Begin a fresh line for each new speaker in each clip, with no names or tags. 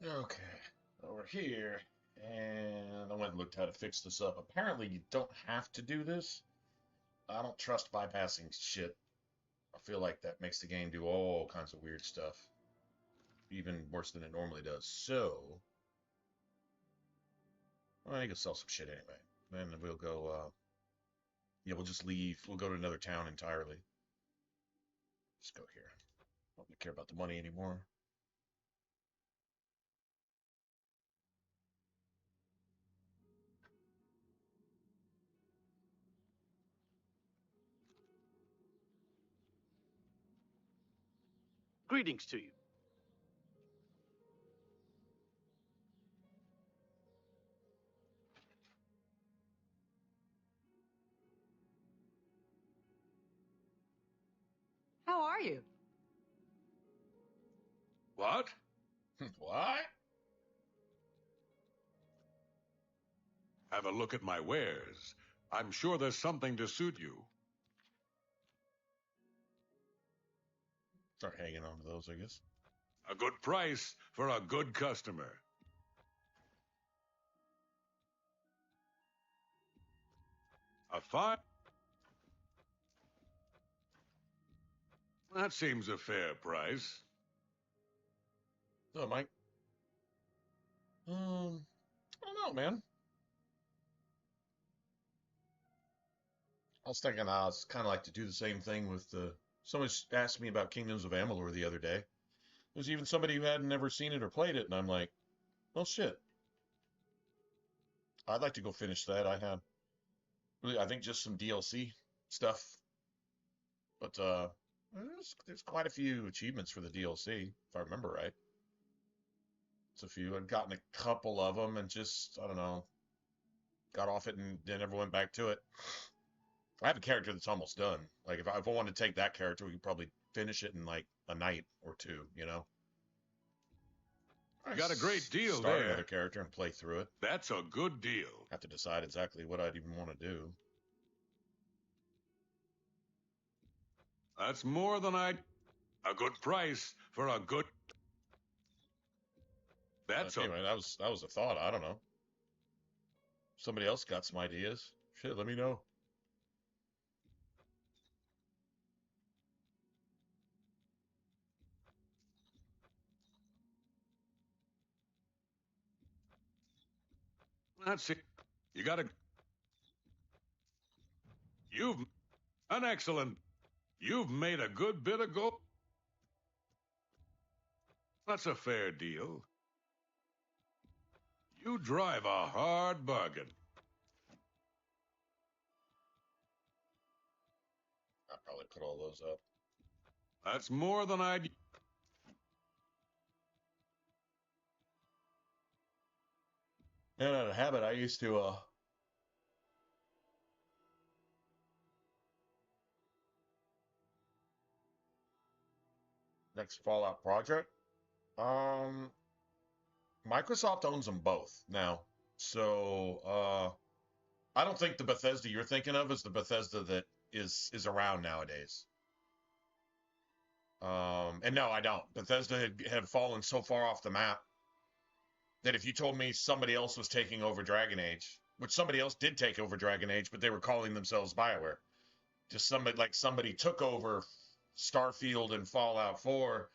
Okay, over here, and I went and looked how to fix this up. Apparently, you don't have to do this. I don't trust bypassing shit. I feel like that makes the game do all kinds of weird stuff, even worse than it normally does. So, well, I can sell some shit anyway. Then we'll go. Yeah, we'll just leave. We'll go to another town entirely. Just go here. I don't really care about the money anymore.
Greetings to you.
How are you?
What?
What?
Have a look at my wares. I'm sure there's something to suit you.
Start hanging on to those, I guess.
A good price for a good customer. A fine. That seems a fair price.
So, Mike. I don't know, man. I was thinking I was kind of like to do the same thing with the. Someone asked me about Kingdoms of Amalur the other day. There's even somebody who hadn't never seen it or played it, and I'm like, well, shit. I'd like to go finish that. I had, really, I think just some DLC stuff, but there's quite a few achievements for the DLC, if I remember right. It's a few. I'd gotten a couple of them and just, I don't know, got off it and then never went back to it. I have a character that's almost done. Like if I wanted to take that character, we could probably finish it in like a night or two, you know.
You got a great deal
Start
there.
another character and play through it.
That's a good deal.
Have to decide exactly what I'd even want to do.
That's more than I'd. A good price for a good. That's
Anyway, that was a thought. I don't know. Somebody else got some ideas. Shit, let me know.
That's it. You got a. You've an excellent. You've made a good bit of gold. That's a fair deal. You drive a hard bargain.
I'll probably put all those up.
That's more than I'd.
And out of habit, I used to next Fallout project. Um, Microsoft owns them both now. So I don't think the Bethesda you're thinking of is the Bethesda that is around nowadays. And no, I don't. Bethesda had fallen so far off the map that if you told me somebody else was taking over Dragon Age, which somebody else did take over Dragon Age, but they were calling themselves BioWare, just somebody took over Starfield and Fallout 4,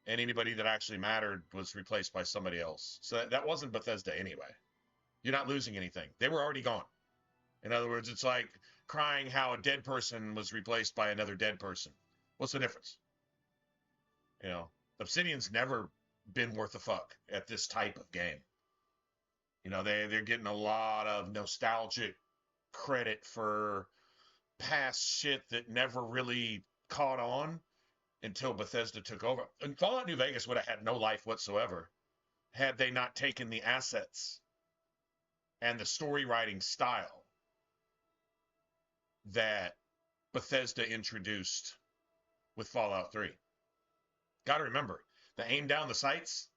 and anybody that actually mattered was replaced by somebody else. So that wasn't Bethesda anyway. You're not losing anything. They were already gone. In other words, it's like crying how a dead person was replaced by another dead person. What's the difference? You know, Obsidian's never been worth a fuck at this type of game. You know, they're getting a lot of nostalgic credit for past shit that never really caught on until Bethesda took over. And Fallout New Vegas would have had no life whatsoever had they not taken the assets and the story writing style that Bethesda introduced with Fallout 3. Got to remember, the aim down the sights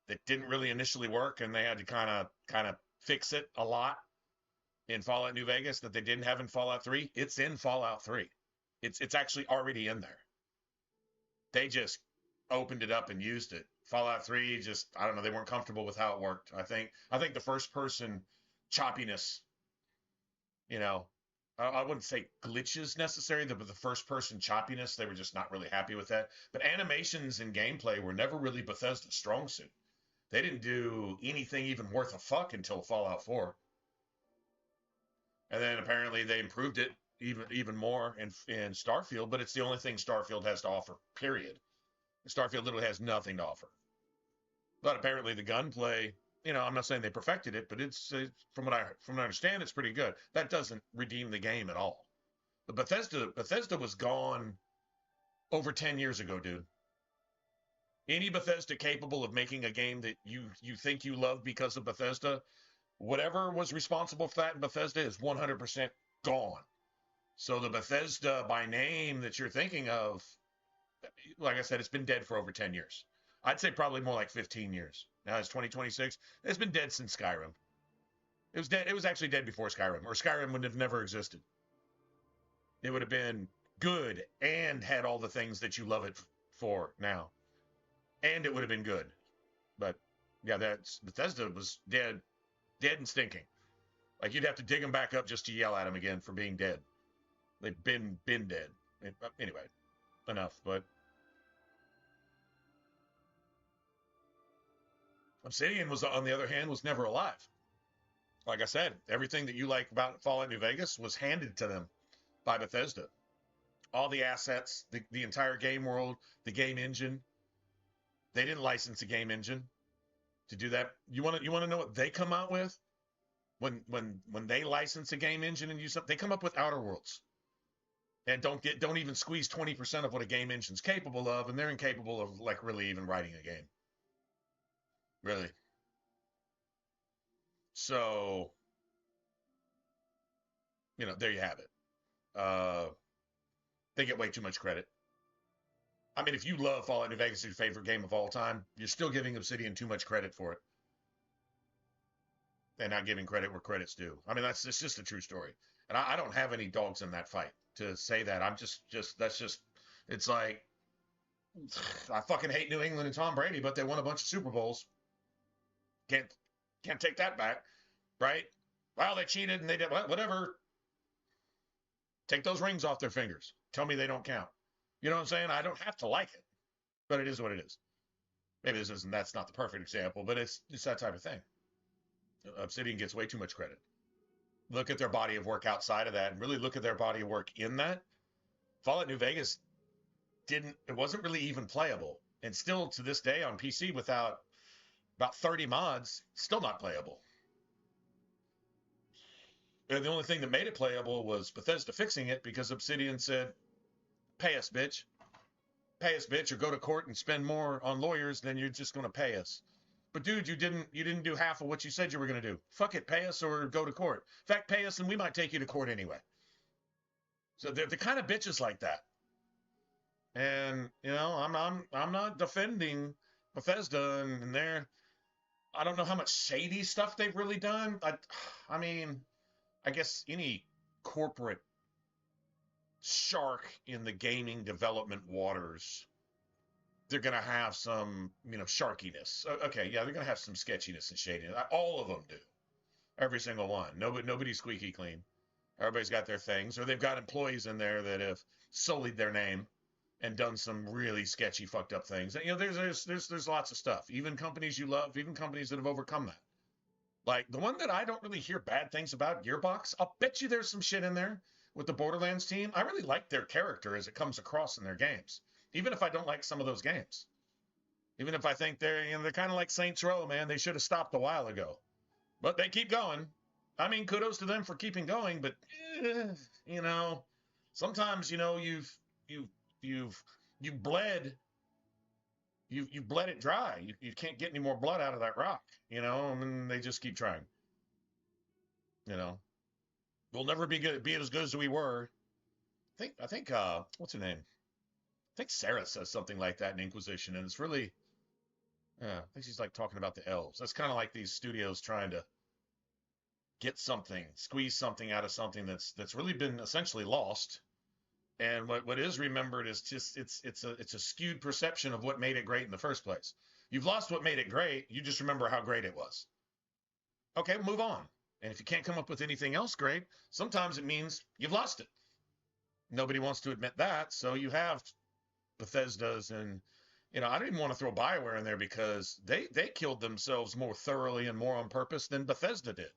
that didn't really initially work, and they had to kind of fix it a lot in Fallout New Vegas that they didn't have in Fallout 3. It's in Fallout 3. It's actually already in there. They just opened it up and used it Fallout 3 just, I don't know, they weren't comfortable with how it worked. I think the first person choppiness, you know, I wouldn't say glitches necessary, but the first person choppiness, they were just not really happy with that. But animations and gameplay were never really Bethesda's strong suit. They didn't do anything even worth a fuck until Fallout 4. And then apparently they improved it even more in Starfield, but it's the only thing Starfield has to offer, period. Starfield literally has nothing to offer. But apparently the gunplay, I'm not saying they perfected it, but it's from what I understand, it's pretty good. That doesn't redeem the game at all. The Bethesda was gone over 10 years ago, dude. Any Bethesda capable of making a game that you think you love because of Bethesda, whatever was responsible for that in Bethesda is 100% gone. So the Bethesda by name that you're thinking of, like I said, it's been dead for over 10 years. I'd say probably more like 15 years. Now it's 2026. It's been dead since Skyrim. It was dead. It was actually dead before Skyrim, or Skyrim would have never existed. It would have been good and had all the things that you love it for now. And it would have been good. But yeah, Bethesda was dead and stinking. Like you'd have to dig them back up just to yell at them again for being dead. They've been dead. Anyway, enough. But Obsidian was, on the other hand, was never alive. Like I said, everything that you like about Fallout New Vegas was handed to them by Bethesda. All the assets, the entire game world, the game engine. They didn't license a game engine to do that. You want to know what they come out with? When they license a game engine and use something, they come up with Outer Worlds. And don't even squeeze 20% of what a game engine's capable of, and they're incapable of like really even writing a game. Really. So, there you have it. They get way too much credit. I mean, if you love Fallout New Vegas, your favorite game of all time, you're still giving Obsidian too much credit for it. And not giving credit where credit's due. I mean, it's just a true story. And I don't have any dogs in that fight to say that. I'm it's like, I fucking hate New England and Tom Brady, but they won a bunch of Super Bowls. Can't take that back, right? Well, they cheated and they did whatever. Take those rings off their fingers. Tell me they don't count. You know what I'm saying? I don't have to like it, but it is what it is. Maybe that's not the perfect example, but it's that type of thing. Obsidian gets way too much credit. Look at their body of work outside of that and really look at their body of work in that. Fallout New Vegas it wasn't really even playable. And still to this day on PC without about 30 mods, still not playable. And the only thing that made it playable was Bethesda fixing it because Obsidian said, pay us, bitch. Pay us, bitch, or go to court and spend more on lawyers than you're just going to pay us. But dude, you didn't do half of what you said you were going to do. Fuck it, pay us or go to court. In fact, pay us and we might take you to court anyway. So they're the kind of bitches like that. And I'm not defending Bethesda and I don't know how much shady stuff they've really done. I mean, I guess any corporate shark in the gaming development waters, they're going to have some, sharkiness. Okay, yeah, they're going to have some sketchiness and shadiness. All of them do. Every single one. Nobody's squeaky clean. Everybody's got their things, or they've got employees in there that have sullied their name and done some really sketchy, fucked up things. There's lots of stuff. Even companies you love, even companies that have overcome that. Like the one that I don't really hear bad things about, Gearbox. I'll bet you there's some shit in there with the Borderlands team. I really like their character as it comes across in their games, even if I don't like some of those games. Even if I think they're kind of like Saints Row, man. They should have stopped a while ago, but they keep going. I mean, kudos to them for keeping going, but sometimes you've bled it dry. You can't get any more blood out of that rock, and they just keep trying. We'll never be as good as we were. I think what's her name? I think Sarah says something like that in Inquisition, and it's really, I think she's like talking about the elves. That's kind of like these studios trying to get something, squeeze something out of something that's really been essentially lost. And what is remembered is just it's a skewed perception of what made it great in the first place. You've lost what made it great. You just remember how great it was. Okay, move on. And if you can't come up with anything else great, sometimes it means you've lost it. Nobody wants to admit that, so you have Bethesda's, and I don't even want to throw BioWare in there because they killed themselves more thoroughly and more on purpose than Bethesda did.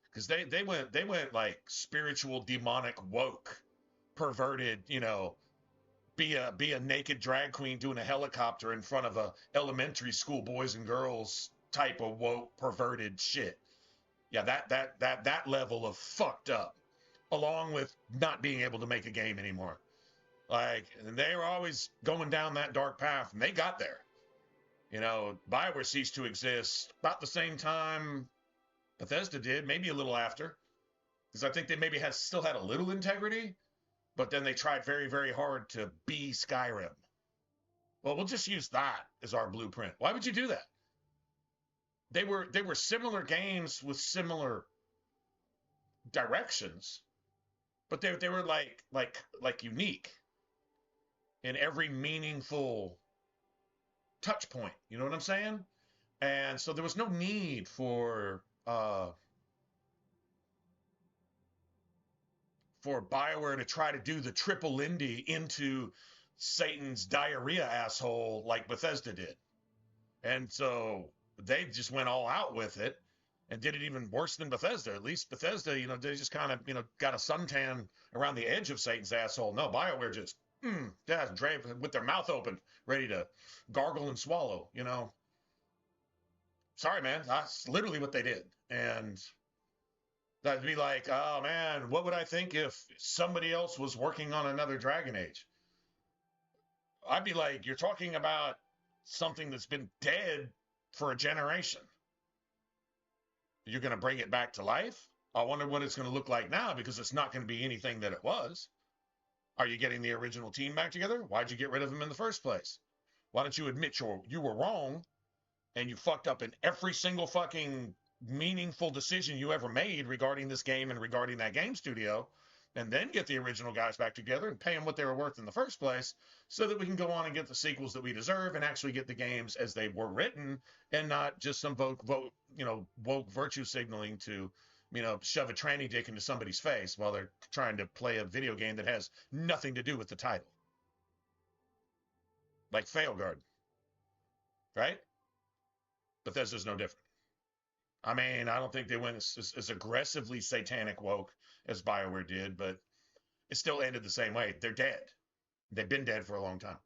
Because they went like spiritual, demonic, woke, perverted, be a naked drag queen doing a helicopter in front of a elementary school boys and girls type of woke, perverted shit. Yeah, that level of fucked up, along with not being able to make a game anymore. Like, and they were always going down that dark path, and they got there. BioWare ceased to exist about the same time Bethesda did, maybe a little after, because I think they maybe still had a little integrity, but then they tried very, very hard to be Skyrim. Well, we'll just use that as our blueprint. Why would you do that? They were similar games with similar directions, but they were like unique in every meaningful touch point. You know what I'm saying? And so there was no need for BioWare to try to do the triple indie into Satan's diarrhea asshole like Bethesda did. And so they just went all out with it and did it even worse than Bethesda. At least Bethesda, they just kind of, got a suntan around the edge of Satan's asshole. No, BioWare just, drave with their mouth open, ready to gargle and swallow, Sorry, man. That's literally what they did. And that'd be like, oh, man, what would I think if somebody else was working on another Dragon Age? I'd be like, you're talking about something that's been dead for a generation. You're going to bring it back to life? I wonder what it's going to look like now, because it's not going to be anything that it was. Are you getting the original team back together? Why'd you get rid of them in the first place? Why don't you admit you were wrong and you fucked up in every single fucking meaningful decision you ever made regarding this game and regarding that game studio, and then get the original guys back together and pay them what they were worth in the first place, so that we can go on and get the sequels that we deserve and actually get the games as they were written, and not just some woke virtue signaling to, shove a tranny dick into somebody's face while they're trying to play a video game that has nothing to do with the title. Like Failguard, right? Bethesda's no different. I mean, I don't think they went as aggressively satanic woke as BioWare did, but it still ended the same way. They're dead. They've been dead for a long time.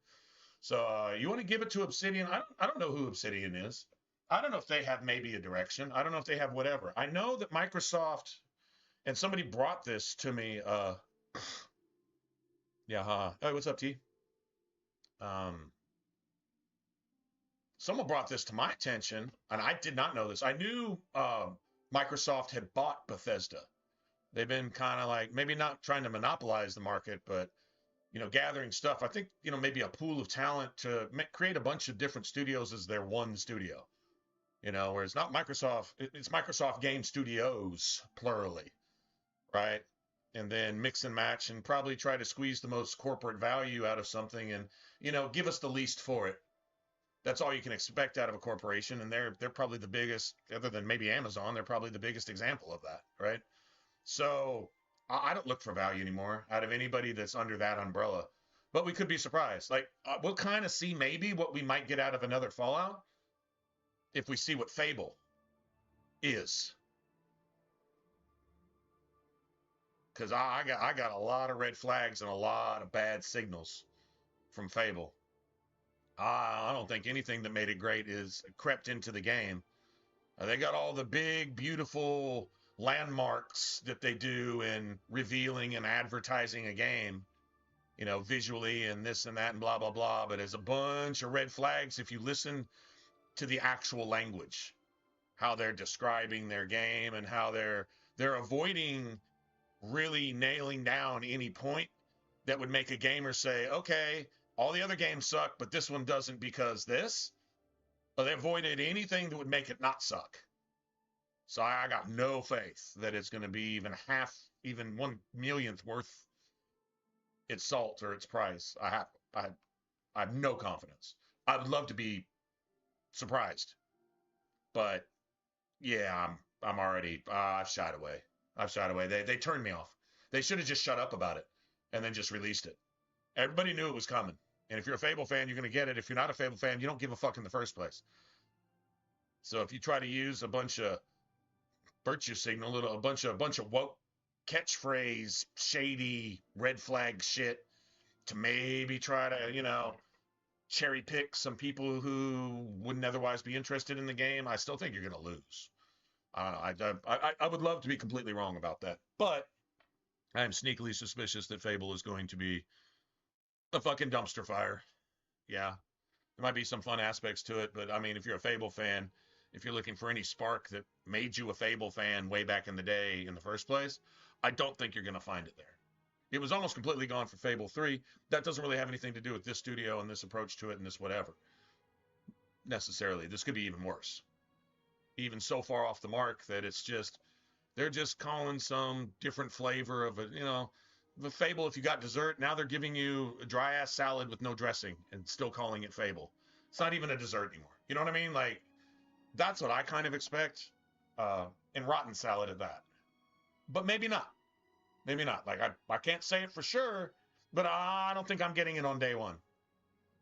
So you want to give it to Obsidian? I don't know who Obsidian is. I don't know if they have maybe a direction. I don't know if they have whatever. I know that Microsoft, and somebody brought this to me. Hey, what's up, T? Someone brought this to my attention, and I did not know this. I knew Microsoft had bought Bethesda. They've been kind of like, maybe not trying to monopolize the market, but, gathering stuff. I think, maybe a pool of talent to create a bunch of different studios as their one studio. Where it's not Microsoft, it's Microsoft Game Studios, plurally, right? And then mix and match and probably try to squeeze the most corporate value out of something and, give us the least for it. That's all you can expect out of a corporation, and they're probably the biggest, other than maybe Amazon, they're probably the biggest example of that, right? So I don't look for value anymore out of anybody that's under that umbrella, but we could be surprised. Like, we'll kind of see maybe what we might get out of another Fallout if we see what Fable is. Because I got a lot of red flags and a lot of bad signals from Fable. I don't think anything that made it great is crept into the game. They got all the big, beautiful landmarks that they do in revealing and advertising a game, visually and this and that and blah, blah, blah. But there's a bunch of red flags if you listen to the actual language, how they're describing their game and how they're avoiding really nailing down any point that would make a gamer say, okay, all the other games suck, but this one doesn't because this. But they avoided anything that would make it not suck. So I got no faith that it's going to be even 1/1,000,000th worth its salt or its price. I have no confidence. I would love to be surprised. But yeah, I'm already I've shied away. I've shied away. They turned me off. They should have just shut up about it and then just released it. Everybody knew it was coming. And if you're a Fable fan, you're gonna get it. If you're not a Fable fan, you don't give a fuck in the first place. So if you try to use a bunch of virtue signal, a bunch of woke catchphrase, shady red flag shit to maybe try to, cherry pick some people who wouldn't otherwise be interested in the game, I still think you're going to lose. I don't know. I would love to be completely wrong about that, but I am sneakily suspicious that Fable is going to be a fucking dumpster fire. Yeah, there might be some fun aspects to it, but I mean, if you're a Fable fan, if you're looking for any spark that made you a Fable fan way back in the day in the first place, I don't think you're going to find it there. It was almost completely gone for Fable 3. That doesn't really have anything to do with this studio and this approach to it and this whatever necessarily. This could be even worse. Even so far off the mark that it's just, they're just calling some different flavor of the Fable. If you got dessert, now they're giving you a dry ass salad with no dressing and still calling it Fable. It's not even a dessert anymore. You know what I mean? Like, that's what I kind of expect. And rotten salad at that. But maybe not. Maybe not. Like, I can't say it for sure, but I don't think I'm getting it on day one.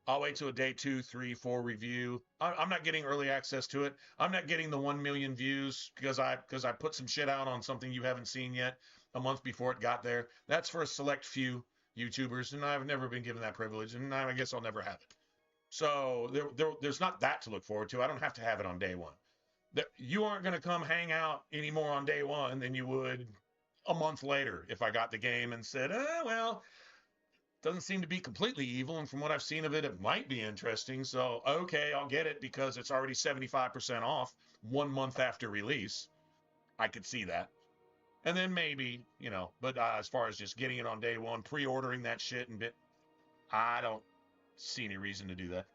I'll wait till a day 2, 3, 4 review. I'm not getting early access to it. I'm not getting the 1 million views because I put some shit out on something you haven't seen yet a month before it got there. That's for a select few YouTubers, and I've never been given that privilege, and I guess I'll never have it. So there's not that to look forward to. I don't have to have it on day one. You aren't going to come hang out any more on day one than you would a month later if I got the game and said, well, doesn't seem to be completely evil, and from what I've seen of it, it might be interesting. So, okay, I'll get it because it's already 75% off 1 month after release. I could see that. And then maybe, but as far as just getting it on day one, pre-ordering that shit and bit, I don't see any reason to do that.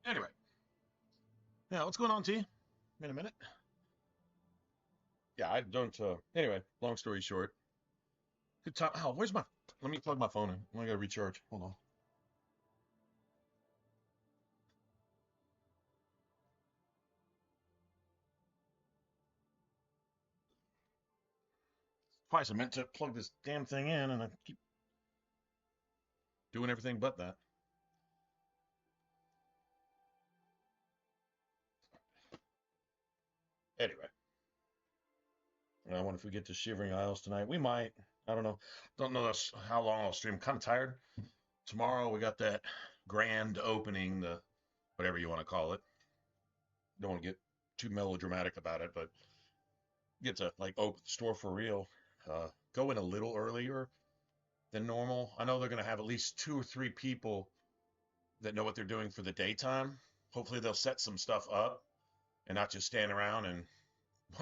Anyway. Yeah, what's going on, T? In a minute. Yeah, I don't, anyway, long story short. Good time. Oh, where's my, let me plug my phone in. I gotta recharge. Hold on. Twice I meant to plug this damn thing in, and I keep doing everything but that. Anyway, I wonder if we get to Shivering Isles tonight. We might. I don't know. Don't know how long I'll stream. I'm kind of tired. Tomorrow we got that grand opening, the whatever you want to call it. Don't want to get too melodramatic about it, but get to like open the store for real. Go in a little earlier than normal. I know they're going to have at least 2 or 3 people that know what they're doing for the daytime. Hopefully they'll set some stuff up and not just stand around and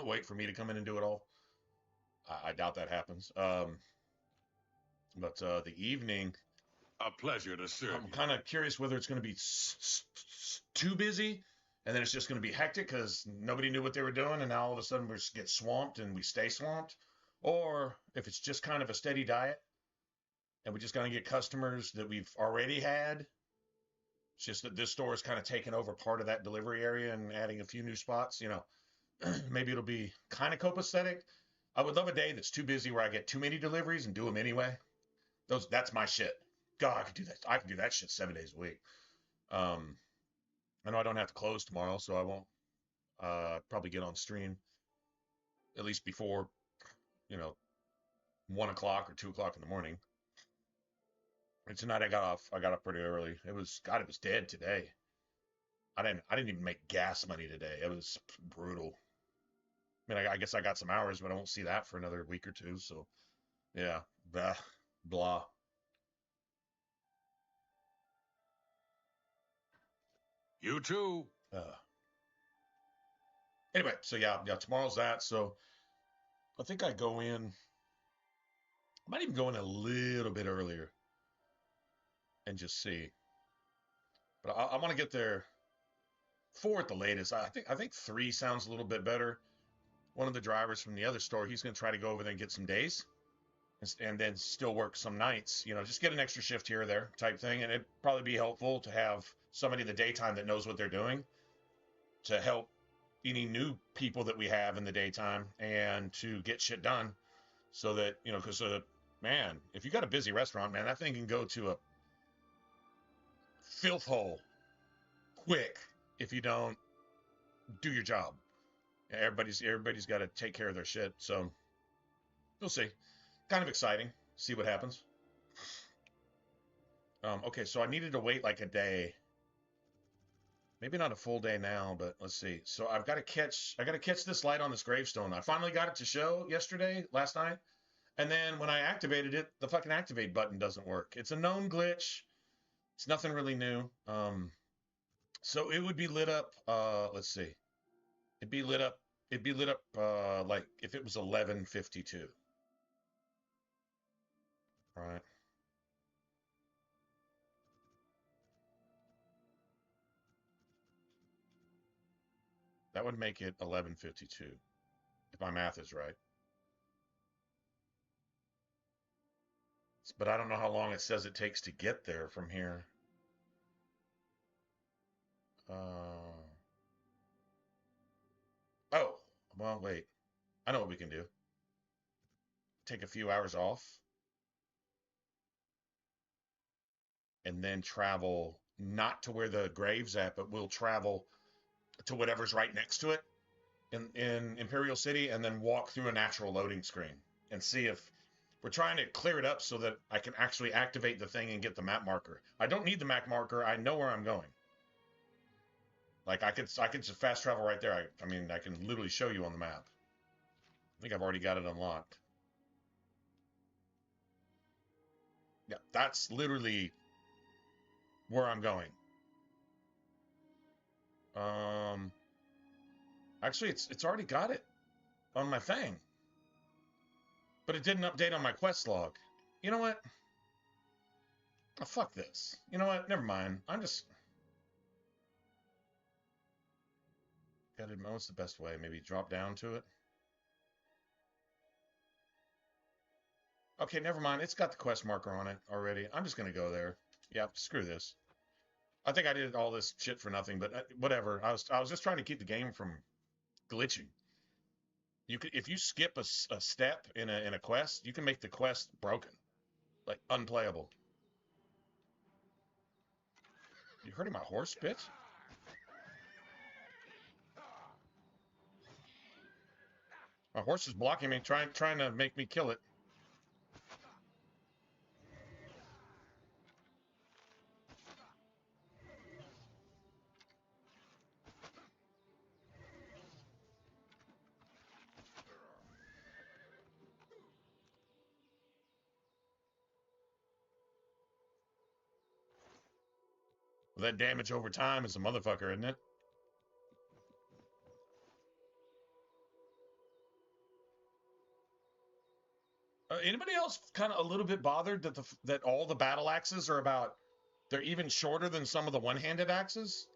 wait for me to come in and do it all. I doubt that happens. But the evening,
A pleasure to serve
I'm
you.
kind of curious whether it's going to be too busy and then it's just going to be hectic because nobody knew what they were doing and now all of a sudden we get swamped and we stay swamped, or if it's just kind of a steady diet and we're just going to get customers that we've already had. It's just that this store is kind of taking over part of that delivery area and adding a few new spots. Maybe it'll be kind of copacetic. I would love a day that's too busy where I get too many deliveries and do them anyway. That's my shit. God, I could do that. I can do that shit 7 days a week. I know I don't have to close tomorrow, so I won't probably get on stream at least before, 1 o'clock or 2 o'clock in the morning. And tonight I got up pretty early. It was dead today. I didn't even make gas money today. It was brutal. I mean, I guess I got some hours, but I won't see that for another week or two. So, yeah, blah, blah.
You too.
Anyway, so yeah, tomorrow's that. So I think I go in. I might even go in a little bit earlier and just see. But I want to get there 4 at the latest. I think 3 sounds a little bit better. One of the drivers from the other store, he's going to try to go over there and get some days and then still work some nights, just get an extra shift here or there type thing. And it'd probably be helpful to have somebody in the daytime that knows what they're doing to help any new people that we have in the daytime and to get shit done so that, because, man, if you got a busy restaurant, man, that thing can go to a filth hole quick if you don't do your job. Everybody's got to take care of their shit. So we'll see. Kind of exciting. See what happens. Okay, so I needed to wait like a day. Maybe not a full day now, but let's see. So I got to catch this light on this gravestone. I finally got it to show last night. And then when I activated it, the fucking activate button doesn't work. It's a known glitch. It's nothing really new. So it would be lit up, let's see. It'd be lit up like if it was 11:52. Right. That would make it 11:52 if my math is right. But I don't know how long it says it takes to get there from here. Oh, well, wait. I know what we can do. Take a few hours off and then travel not to where the grave's at, but we'll travel to whatever's right next to it in Imperial City and then walk through a natural loading screen and see if we're trying to clear it up so that I can actually activate the thing and get the map marker. I don't need the map marker. I know where I'm going. Like I could just fast travel right there. I mean, I can literally show you on the map. I think I've already got it unlocked. Yeah, that's literally where I'm going. Actually, it's already got it on my thing, but it didn't update on my quest log. You know what? Oh, fuck this. You know what? Never mind. Gotta know what's the best way. Maybe drop down to it. Okay, never mind. It's got the quest marker on it already. I'm just gonna go there. Yep, screw this. I think I did all this shit for nothing, but whatever. I was just trying to keep the game from glitching. You could, if you skip a step in a quest, you can make the quest broken, like unplayable. You hurting my horse, bitch? My horse is blocking me, trying to make me kill it. That damage over time is a motherfucker, isn't it? Anybody else kind of a little bit bothered that that all the battle axes are about? They're even shorter than some of the one-handed axes.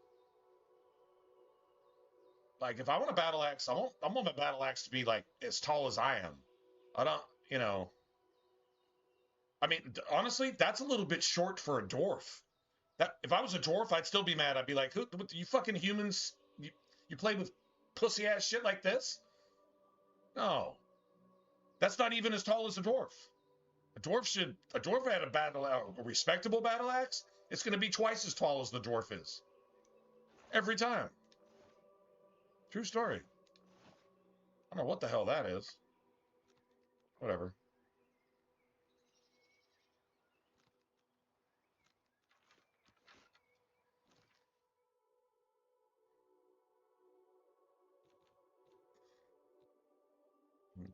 Like if I want a battle axe, I want my battle axe to be like as tall as I am. I don't, you know. I mean, honestly, that's a little bit short for a dwarf. That if I was a dwarf, I'd still be mad. I'd be like, "Who, you fucking humans? You play with pussy ass shit like this? No, that's not even as tall as a dwarf. A dwarf had a respectable battle axe. It's going to be twice as tall as the dwarf is every time. True story. I don't know what the hell that is. Whatever.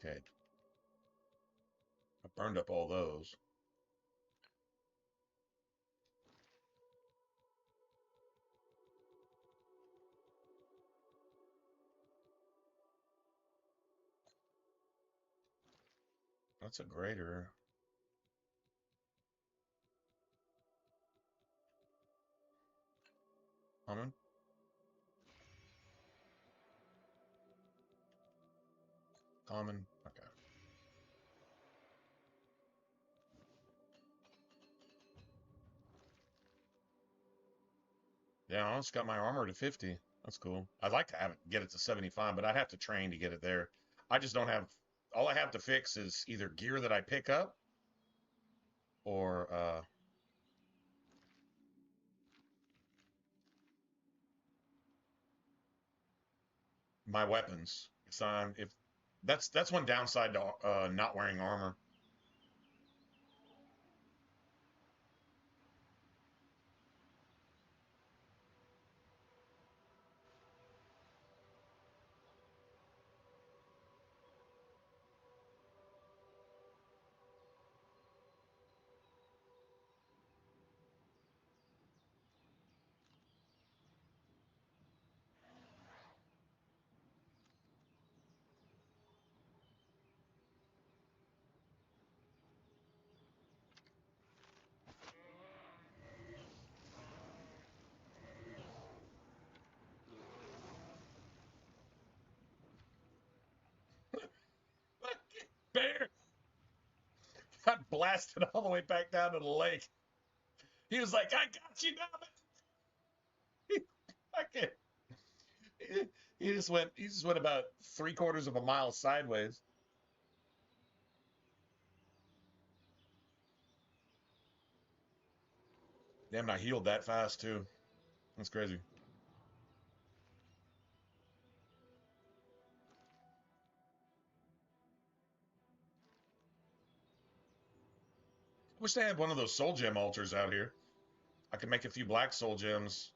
Okay. I burned up all those. That's a grater. Common. Common. Okay. Yeah, I just got my armor to 50. That's cool. I'd like to have it get it to 75, but I'd have to train to get it there. I just don't have. All I have to fix is either gear that I pick up or my weapons. So if that's one downside to not wearing armor. Bear got blasted all the way back down to the lake. He was like, "I got you, damn it!" Fucking, he just went. He just went about 3/4 of a mile sideways. Damn, I healed that fast too. That's crazy. Wish they had one of those soul gem altars out here. I could make a few black soul gems.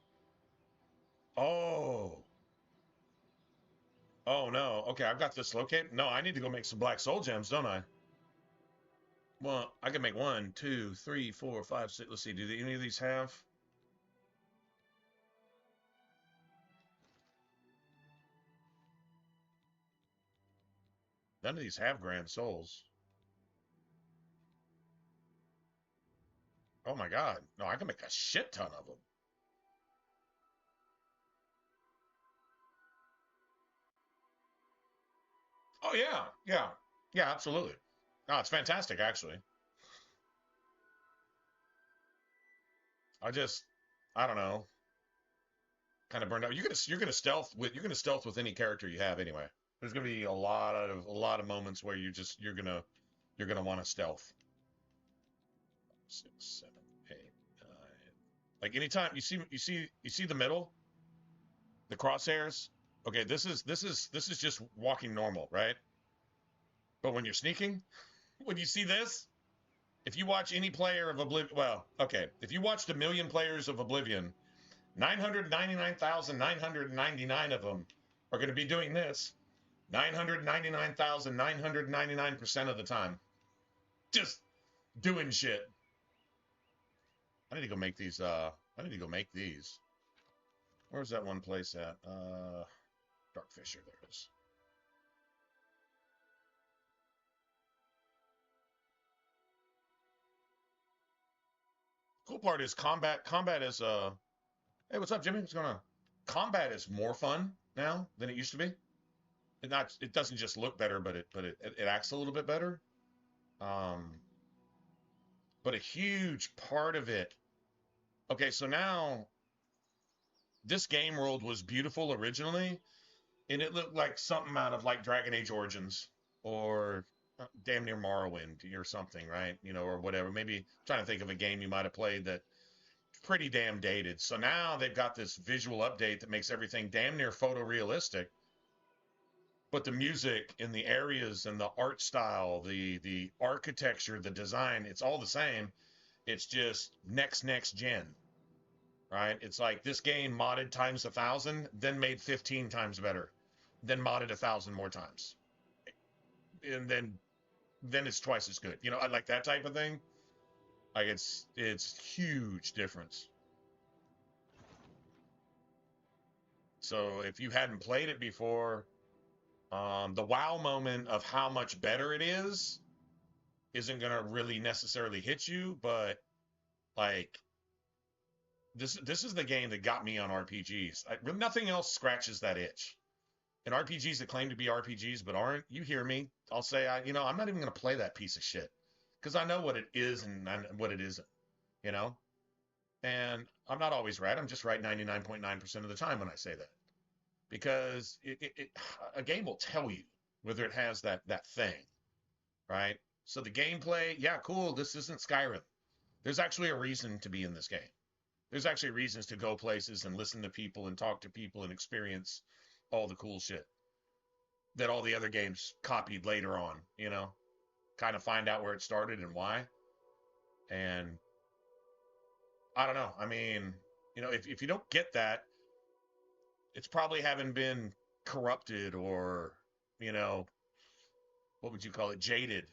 Oh. Oh no. Okay, I've got this located. No, I need to go make some black soul gems, don't I? Well, I can make 1, 2, 3, 4, 5, 6. Let's see. Do any of these have? None of these have grand souls. Oh my god. No, I can make a shit ton of them. Oh yeah, yeah, yeah, absolutely. No, it's fantastic actually. I just, I don't know, kind of burned out. You're gonna stealth with any character you have anyway. There's gonna be a lot of moments where you're gonna want to stealth. 6, 7, 8, 9. Like anytime you see the middle, the crosshairs. Okay, this is just walking normal, right? But when you're sneaking, when you see this, if you watch any player of Oblivion, well, okay, if you watched a million players of Oblivion, 999,999 of them are going to be doing this 999,999% of the time. Just doing shit. I need to go make these, I need to go make these. Where's that one place at? Darkfisher, there it is. Cool part is combat is, hey, what's up, Jimmy? What's going on? Combat is more fun now than it used to be. It doesn't just look better, but it acts a little bit better. Um, but a huge part of it. Okay, so now this game world was beautiful originally, and it looked like something out of like Dragon Age Origins or damn near Morrowind or something, right? Or whatever. Maybe I'm trying to think of a game you might have played that pretty damn dated. So now they've got this visual update that makes everything damn near photorealistic. But the music and the areas and the art style, the architecture, the design, it's all the same. It's just next gen, right? It's like this game modded times 1,000, then made 15 times better, then modded 1,000 more times, and then it's twice as good. I like that type of thing. Like it's huge difference. So if you hadn't played it before, the wow moment of how much better it is isn't gonna really necessarily hit you, but like this is the game that got me on RPGs. Nothing else scratches that itch. And RPGs that claim to be RPGs but aren't, you hear me? I'll say I'm not even gonna play that piece of shit because I know what it is and what it isn't. You know, and I'm not always right. I'm just right 99.9% of the time when I say that because a game will tell you whether it has that thing, right? So the gameplay, yeah, cool. This isn't Skyrim. There's actually a reason to be in this game. There's actually reasons to go places and listen to people and talk to people and experience all the cool shit that all the other games copied later on, kind of find out where it started and why. And I don't know. I mean, if you don't get that, it's probably haven't been corrupted or, you know, what would you call it, jaded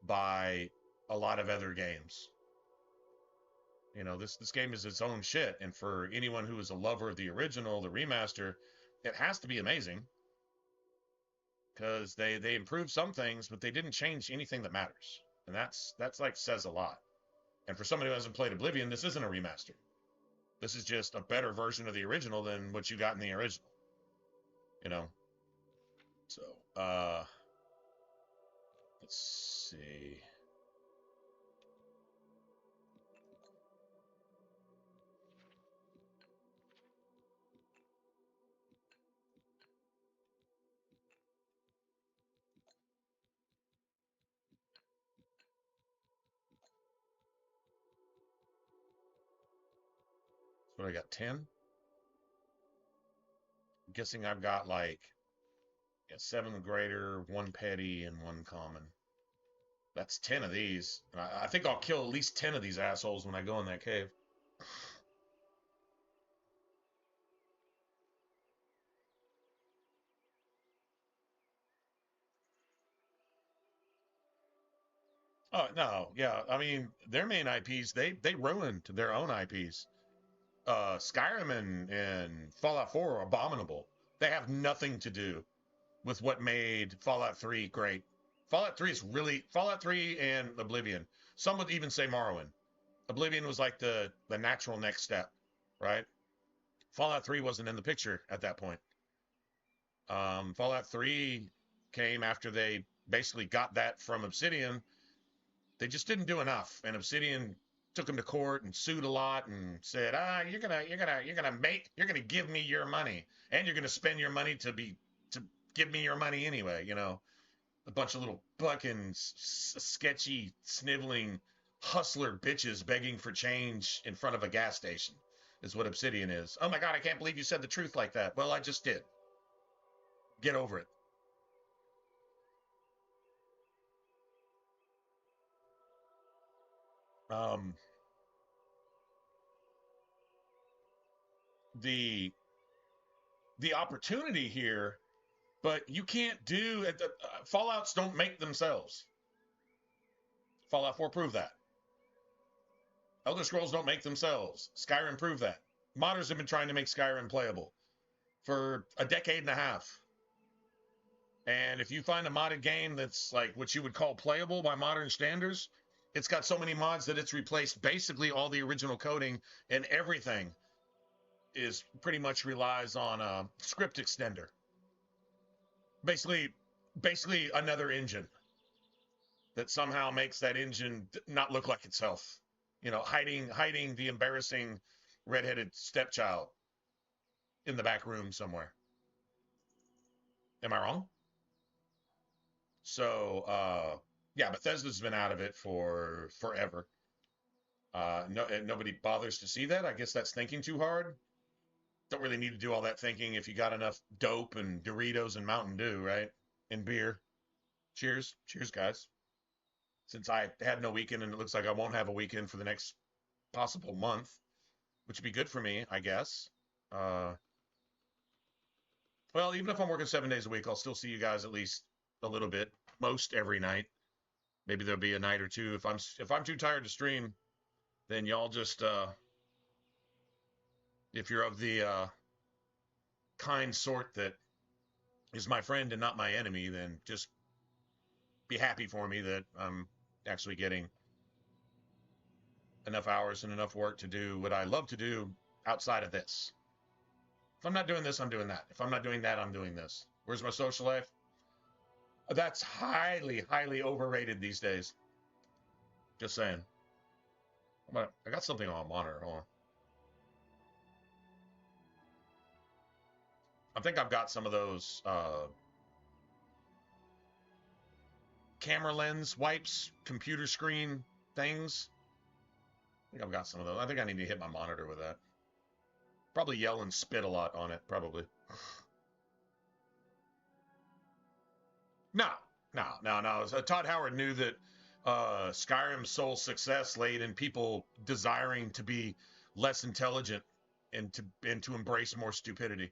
by a lot of other games. This game is its own shit, and for anyone who is a lover of the original, the remaster, it has to be amazing because they improved some things, but they didn't change anything that matters, and that's like says a lot. And for somebody who hasn't played Oblivion, this isn't a remaster. This is just a better version of the original than what you got in the original. You know. So, let's see. What I got? 10? I'm guessing I've got like a 7th grader, 1 petty, and 1 common. That's 10 of these. I think I'll kill at least 10 of these assholes when I go in that cave. Oh no, yeah. I mean, their main IPs, they ruined their own IPs. Skyrim and Fallout 4 are abominable. They have nothing to do with what made Fallout 3 great. Fallout 3 and Oblivion. Some would even say Morrowind. Oblivion was like the natural next step, right? Fallout 3 wasn't in the picture at that point. Fallout 3 came after they basically got that from Obsidian. They just didn't do enough, and Obsidian took them to court and sued a lot and said, you're gonna give me your money, and you're gonna spend your money to give me your money anyway. You know, a bunch of little fucking sketchy, sniveling hustler bitches begging for change in front of a gas station is what Obsidian is. Oh my God, I can't believe you said the truth like that. Well, I just did. Get over it. The opportunity here, but you can't do Fallouts don't make themselves. Fallout 4 proved that. Elder Scrolls don't make themselves. Skyrim proved that. Modders have been trying to make Skyrim playable for a decade and a half. And if you find a modded game that's like what you would call playable by modern standards, it's got so many mods that it's replaced basically all the original coding, and everything is pretty much relies on a script extender. Basically another engine that somehow makes that engine not look like itself. You know, hiding the embarrassing redheaded stepchild in the back room somewhere. Am I wrong? So, yeah, Bethesda's been out of it for forever. Nobody bothers to see that. I guess that's thinking too hard. Don't really need to do all that thinking if you got enough dope and Doritos and Mountain Dew, right? And beer. Cheers. Cheers, guys. Since I had no weekend, and it looks like I won't have a weekend for the next possible month, which would be good for me, I guess. Well, even if I'm working 7 days a week, I'll still see you guys at least a little bit, most every night. Maybe there'll be a night or two. If I'm too tired to stream, then y'all just if you're of the kind sort that is my friend and not my enemy, then just be happy for me that I'm actually getting enough hours and enough work to do what I love to do outside of this. If I'm not doing this, I'm doing that. If I'm not doing that, I'm doing this. Where's my social life? That's highly, highly overrated these days. Just saying. I got something on my monitor. Hold on. I think I've got some of those camera lens wipes, computer screen things. I think I've got some of those. I think I need to hit my monitor with that. Probably yell and spit a lot on it, probably. No. Todd Howard knew that Skyrim's sole success laid in people desiring to be less intelligent and to embrace more stupidity.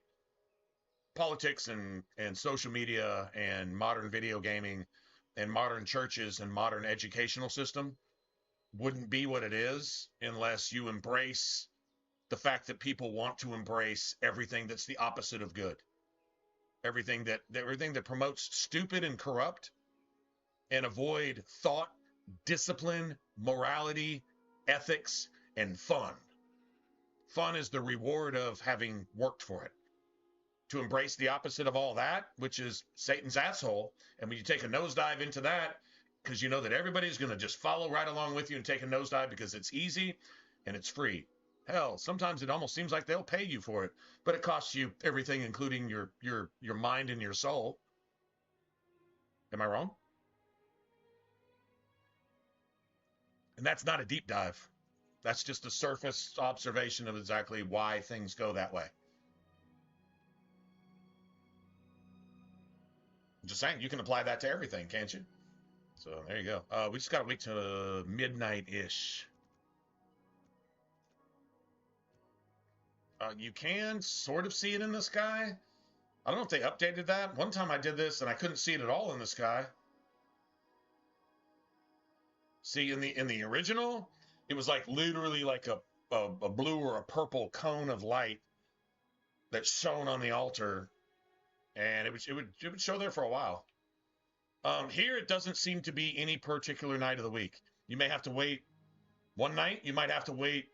Politics and social media and modern video gaming and modern churches and modern educational system wouldn't be what it is unless you embrace the fact that people want to embrace everything that's the opposite of good. Everything that promotes stupid and corrupt and avoid thought, discipline, morality, ethics, and fun. Fun is the reward of having worked for it. To embrace the opposite of all that, which is Satan's asshole, and when you take a nosedive into that, because you know that everybody's going to just follow right along with you and take a nosedive because it's easy and it's free. Hell, sometimes it almost seems like they'll pay you for it, but it costs you everything, including your mind and your soul. Am I wrong? And that's not a deep dive. That's just a surface observation of exactly why things go that way. I'm just saying, you can apply that to everything, can't you? So there you go. We just got to wait till midnight-ish. You can sort of see it in the sky. I don't know if they updated that. One time I did this and I couldn't see it at all in the sky. See, in the original, it was like literally like a blue or a purple cone of light that shone on the altar, and it would show there for a while. Here it doesn't seem to be any particular night of the week. You may have to wait one night. You might have to wait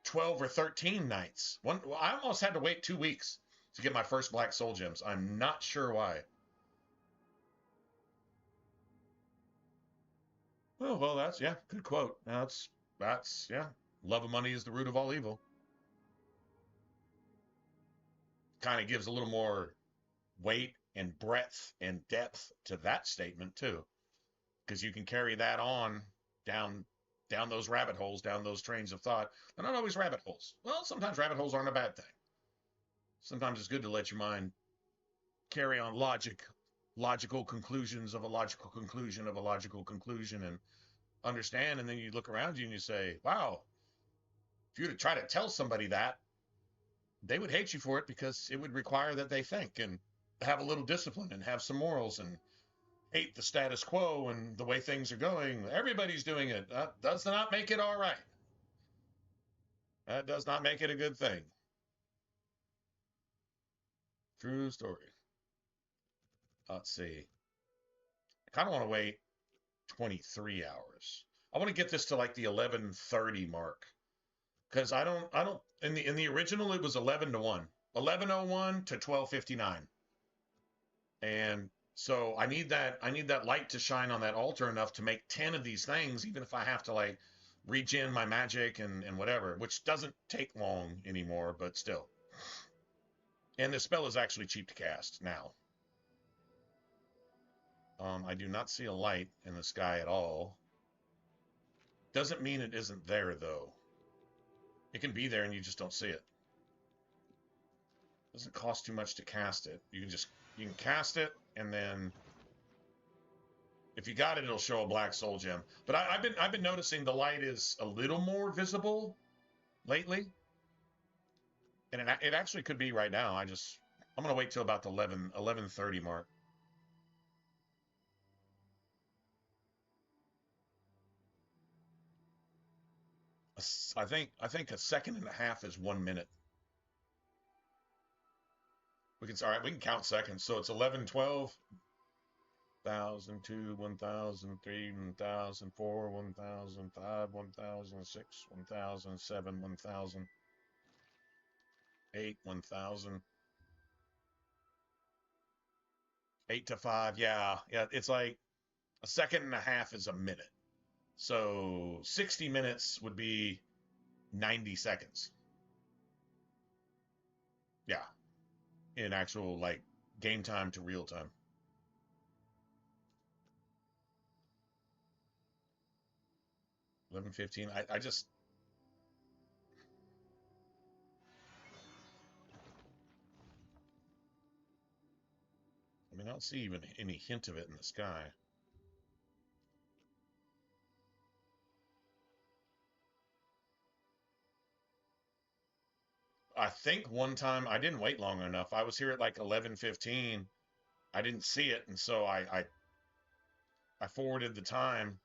12 or 13 nights. I almost had to wait 2 weeks to get my first Black Soul Gems. I'm not sure why. Oh, well, that's, yeah, good quote. That's, yeah. Love of money is the root of all evil. Kind of gives a little more weight and breadth and depth to that statement, too. Because you can carry that on down down those rabbit holes, down those trains of thought. They're not always rabbit holes. Well, sometimes rabbit holes aren't a bad thing. Sometimes it's good to let your mind carry on logical conclusions of a logical conclusion of a logical conclusion, and understand. And then you look around you and you say, wow, if you were to try to tell somebody that, they would hate you for it because it would require that they think and have a little discipline and have some morals and hate the status quo and the way things are going. Everybody's doing it. That does not make it all right. That does not make it a good thing. True story. Let's see. I kind of want to wait 23 hours. I want to get this to like the 11:30 mark because I don't in the original it was 11 to 1. 11:01 to 12:59. And so I need that light to shine on that altar enough to make 10 of these things, even if I have to like regen my magic and whatever, which doesn't take long anymore, but still. And the spell is actually cheap to cast now. I do not see a light in the sky at all. Doesn't mean it isn't there though. It can be there and you just don't see it. Doesn't cost too much to cast it. You can cast it, and then if you got it, it'll show a black soul gem. But I've been noticing the light is a little more visible lately, and it actually could be right now. I'm gonna wait till about the 11:30 mark. I think a second and a half is 1 minute. All right. We can count seconds. So it's 11, 12, 1,002, 1,003, 1,004, 1,005, 1,006, 1,007, 1,008, 1,000. 8 to 5. Yeah. Yeah. It's like a second and a half is a minute. So 60 minutes would be 90 seconds. Yeah. In actual like game time to real time. 11:15. I don't see even any hint of it in the sky. I think one time I didn't wait long enough. I was here at like 11:15. I didn't see it, and so I forwarded the time,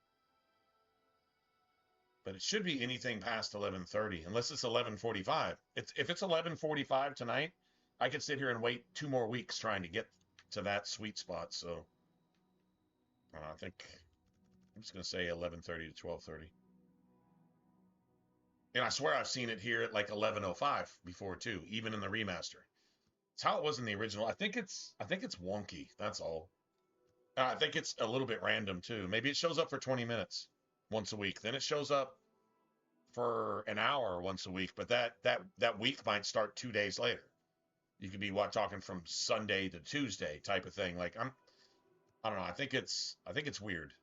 but it should be anything past 11:30, unless it's 11:45. If it's 11:45 tonight, I could sit here and wait 2 more weeks trying to get to that sweet spot. So I think I'm just gonna say 11:30 to 12:30. And I swear I've seen it here at like 11:05 before too, even in the remaster. It's how it was in the original. I think it's wonky. That's all. I think it's a little bit random too. Maybe it shows up for 20 minutes once a week. Then it shows up for an hour once a week, but that week might start 2 days later. You could be talking from Sunday to Tuesday type of thing. Like I don't know. I think it's weird.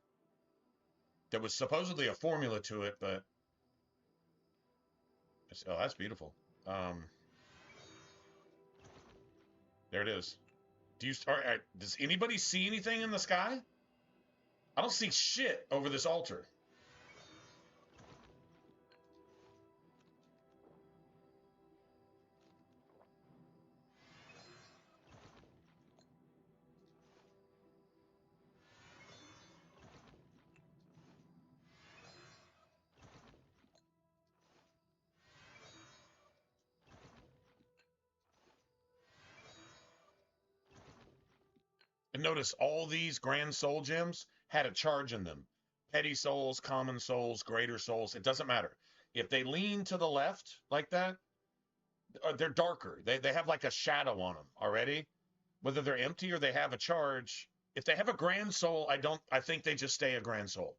There was supposedly a formula to it, but oh, that's beautiful. Um, there it is. Does anybody see anything in the sky? I don't see shit over this altar. And notice all these grand soul gems had a charge in them. Petty souls, common souls, greater souls, it doesn't matter. If they lean to the left like that, they're darker. They have like a shadow on them already. Whether they're empty or they have a charge. If they have a grand soul, I think they just stay a grand soul.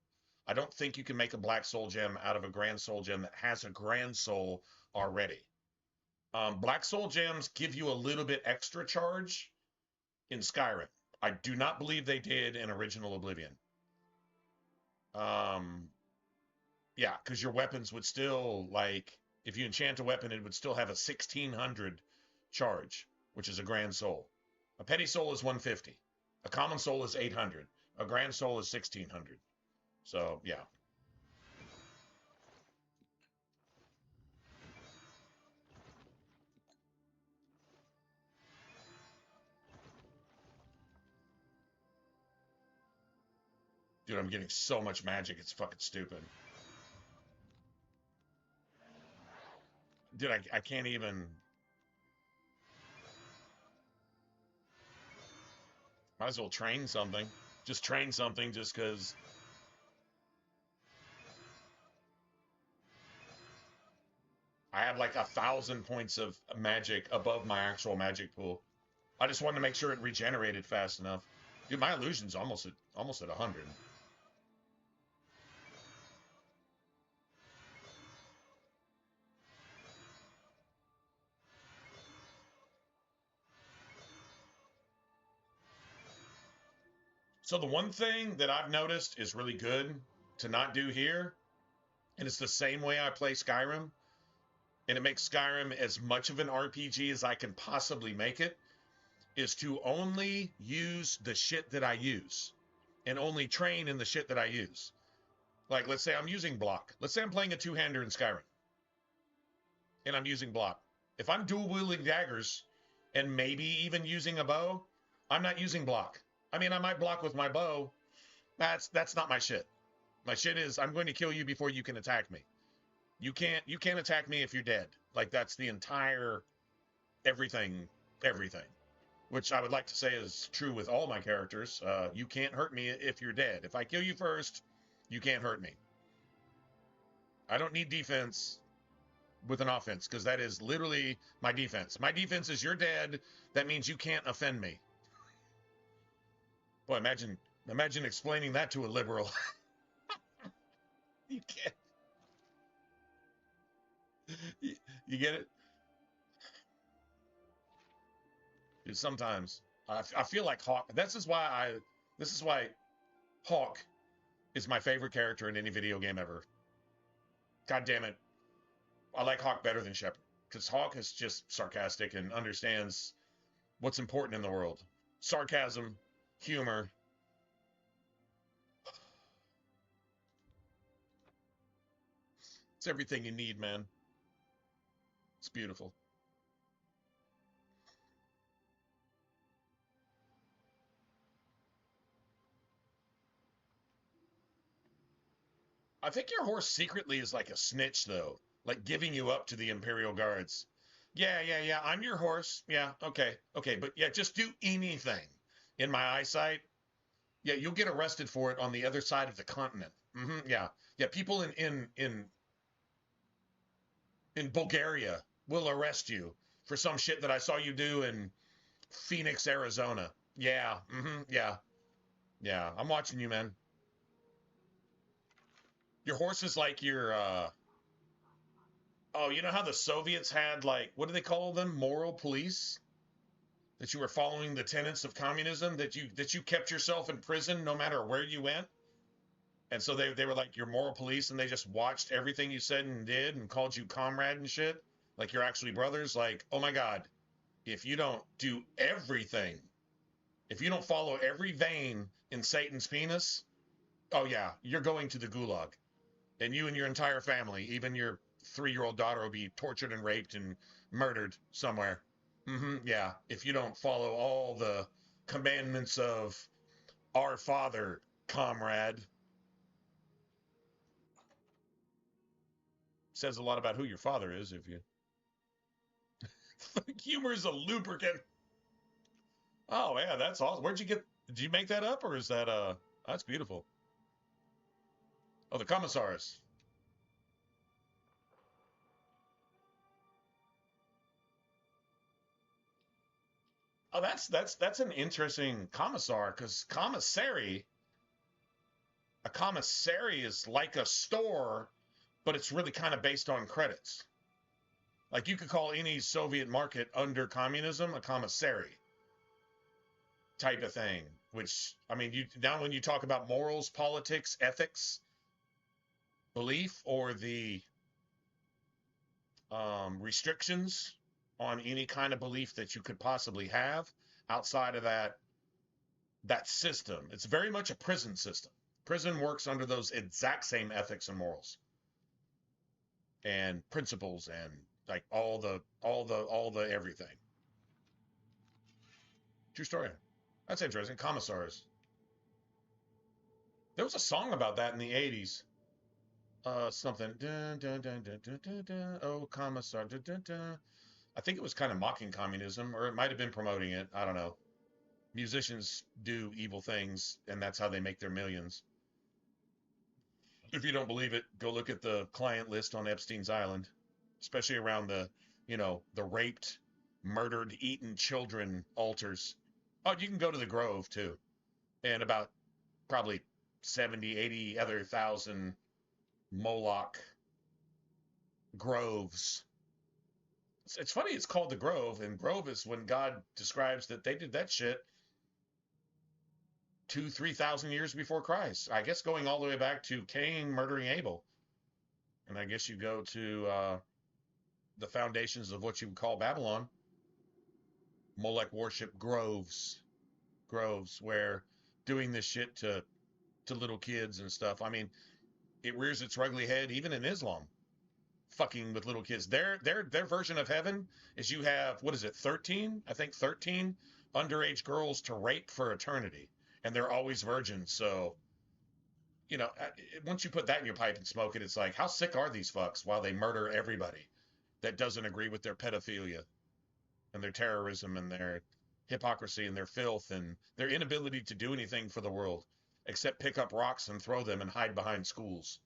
I don't think you can make a Black Soul gem out of a Grand Soul gem that has a Grand Soul already. Black Soul gems give you a little bit extra charge in Skyrim. I do not believe they did in original Oblivion. Yeah, because your weapons would still, like, if you enchant a weapon, it would still have a 1600 charge, which is a Grand Soul. A Petty Soul is 150. A Common Soul is 800. A Grand Soul is 1600. So, yeah. Dude, I'm getting so much magic, it's fucking stupid. Dude, I can't even. Might as well train something. Just train something just because I have like 1,000 points of magic above my actual magic pool. I just wanted to make sure it regenerated fast enough. Dude, my illusion's almost at 100. So the one thing that I've noticed is really good to not do here, and it's the same way I play Skyrim, and it makes Skyrim as much of an RPG as I can possibly make it, is to only use the shit that I use and only train in the shit that I use. Like, let's say I'm using block. Let's say I'm playing a two-hander in Skyrim and I'm using block. If I'm dual wielding daggers and maybe even using a bow, I'm not using block. I mean, I might block with my bow. That's not my shit. My shit is I'm going to kill you before you can attack me. You can't attack me if you're dead. Like that's the entire everything. Which I would like to say is true with all my characters. You can't hurt me if you're dead. If I kill you first, you can't hurt me. I don't need defense with an offense because that is literally my defense. My defense is you're dead. That means you can't offend me. Boy, imagine explaining that to a liberal. You can't. You get it? Dude, sometimes I feel like Hawk. This is why Hawk is my favorite character in any video game ever. God damn it. I like Hawk better than Shepard because Hawk is just sarcastic and understands what's important in the world. Sarcasm, humor. It's everything you need, man. It's beautiful. I think your horse secretly is like a snitch, though, like giving you up to the Imperial Guards. Yeah. I'm your horse. Yeah, okay. But yeah, just do anything in my eyesight. Yeah, you'll get arrested for it on the other side of the continent. Yeah. People in Bulgaria will arrest you for some shit that I saw you do in Phoenix, Arizona. Yeah. I'm watching you, man. Your horse is like your oh, you know how the Soviets had like what do they call them? Moral police? That you were following the tenets of communism, that you kept yourself in prison no matter where you went. And so they were like your moral police and they just watched everything you said and did and called you comrade and shit. Like you're actually brothers. Like, oh my God, if you don't do everything, if you don't follow every vein in Satan's penis, oh yeah, you're going to the gulag. And you and your entire family, even your 3-year-old daughter, will be tortured and raped and murdered somewhere. Yeah, if you don't follow all the commandments of our Father, comrade. Says a lot about who your father is if you. Humor is a lubricant. Oh yeah, that's awesome. Where'd you get? Did you make that up or is that That's beautiful. Oh, the commissaris. Oh, that's an interesting commissar because commissary. A commissary is like a store, but it's really kind of based on credits. Like you could call any Soviet market under communism a commissary type of thing. Which, I mean, now when you talk about morals, politics, ethics, belief, or the restrictions on any kind of belief that you could possibly have outside of that system, it's very much a prison system. Prison works under those exact same ethics and morals and principles and like all the everything. True story. That's interesting. Commissars. There was a song about that in the 80s. Something. Dun, dun, dun, dun, dun, dun, dun. Oh, commissar. Dun, dun, dun. I think it was kind of mocking communism, or it might have been promoting it. I don't know. Musicians do evil things, and that's how they make their millions. If you don't believe it, go look at the client list on Epstein's Island, especially around the raped, murdered, eaten children altars. Oh, you can go to the Grove too, and about probably 70, 80 other thousand Moloch groves. It's funny it's called the Grove, and Grove is when God describes that they did that shit 2,000-3,000 years before Christ. I guess going all the way back to Cain murdering Abel. And I guess you go to the foundations of what you would call Babylon. Molech worship groves where doing this shit to little kids and stuff. I mean, it rears its ugly head even in Islam. Fucking with little kids. Their version of heaven is you have, what is it, 13? I think 13 underage girls to rape for eternity. And they're always virgins. So, you know, once you put that in your pipe and smoke it, it's like, how sick are these fucks while they murder everybody that doesn't agree with their pedophilia and their terrorism and their hypocrisy and their filth and their inability to do anything for the world except pick up rocks and throw them and hide behind schools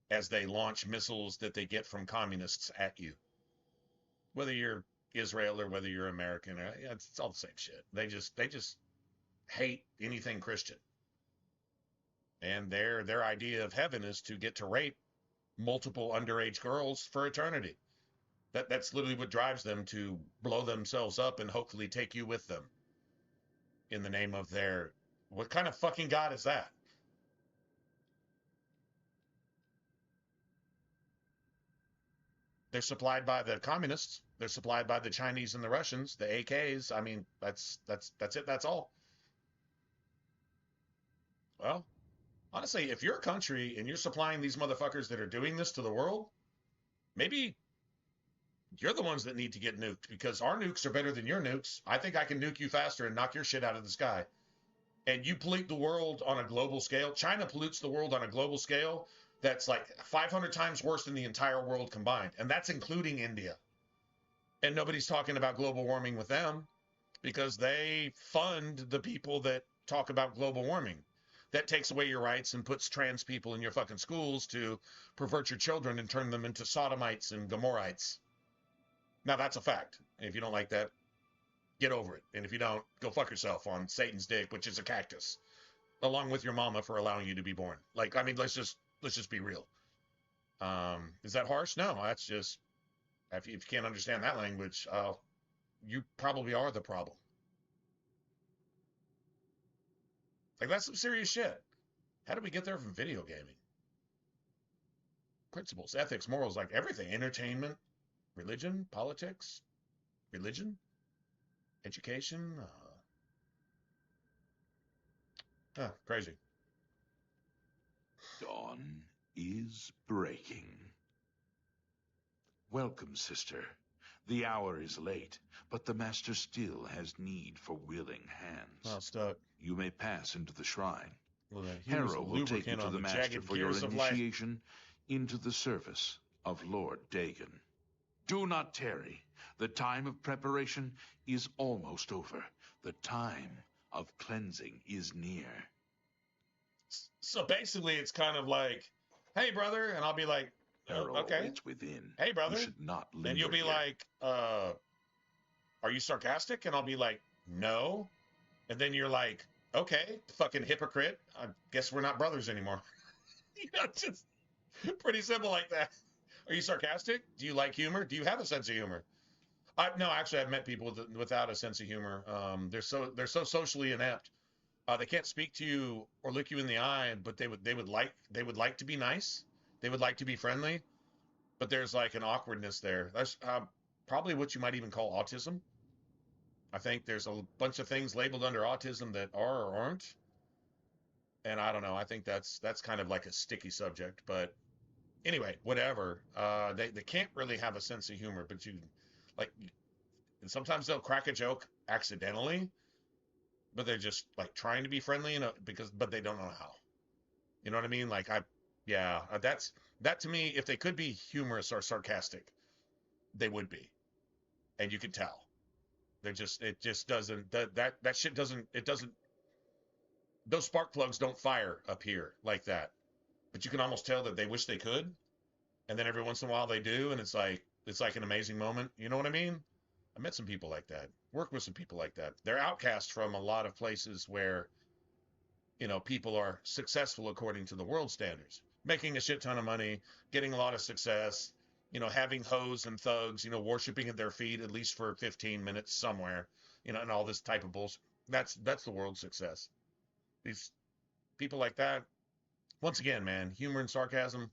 as they launch missiles that they get from communists at you. Whether you're Israel or whether you're American, it's all the same shit. They just hate anything Christian. And their idea of heaven is to get to rape multiple underage girls for eternity. That's literally what drives them to blow themselves up and hopefully take you with them. In the name of their... What kind of fucking God is that? They're supplied by the communists. They're supplied by the Chinese and the Russians, the AKs. I mean, that's it. That's all. Well, honestly, if you're a country and you're supplying these motherfuckers that are doing this to the world, maybe you're the ones that need to get nuked because our nukes are better than your nukes. I think I can nuke you faster and knock your shit out of the sky. And you pollute the world on a global scale. China pollutes the world on a global scale that's like 500 times worse than the entire world combined. And that's including India. And nobody's talking about global warming with them because they fund the people that talk about global warming. That takes away your rights and puts trans people in your fucking schools to pervert your children and turn them into sodomites and Gomorrites. Now, that's a fact. If you don't like that, get over it. And if you don't, go fuck yourself on Satan's dick, which is a cactus, along with your mama for allowing you to be born. Like, I mean, let's just be real. Is that harsh? No, that's just, if you can't understand that language, you probably are the problem. Like, that's some serious shit. How did we get there from video gaming? Principles, ethics, morals, like everything. Entertainment, religion, politics, religion, education. Crazy.
Dawn is breaking. Welcome, sister. The hour is late, but the master still has need for willing hands.
Well, stuck.
You may pass into the shrine.
Well,
Harrow will take you to the master for your initiation into the service of Lord Dagon. Do not tarry. The time of preparation is almost over. The time of cleansing is near.
So basically, it's kind of like, hey, brother, and I'll be like, okay.
It's within.
Hey, brother.
You should not linger
and you'll be
here.
like, are you sarcastic? And I'll be like, no. And then you're like, Okay, fucking hypocrite. I guess we're not brothers anymore. Just pretty simple like that. Are you sarcastic? Do you like humor? Do you have a sense of humor? No, actually, I've met people without a sense of humor. They're so socially inept. They can't speak to you or look you in the eye, but they would like to be nice. They would like to be friendly, but there's like an awkwardness there. That's probably what you might even call autism. I think there's a bunch of things labeled under autism that are or aren't, and I don't know. I think that's kind of like a sticky subject, but anyway, whatever. They can't really have a sense of humor, but you like, and sometimes they'll crack a joke accidentally, but they're just like trying to be friendly, but they don't know how. You know what I mean? Yeah, that to me. If they could be humorous or sarcastic, they would be, and you could tell. It just doesn't, that shit doesn't, it doesn't, those spark plugs don't fire up here like that. But you can almost tell that they wish they could, and then every once in a while they do, and it's like an amazing moment. You know what I mean? I met some people like that. Worked with some people like that. They're outcast from a lot of places where people are successful according to the world standards, making a shit ton of money, getting a lot of success, having hoes and thugs, worshiping at their feet at least for 15 minutes somewhere, and all this type of bullshit. That's the world's success. These people like that, once again, man, humor and sarcasm.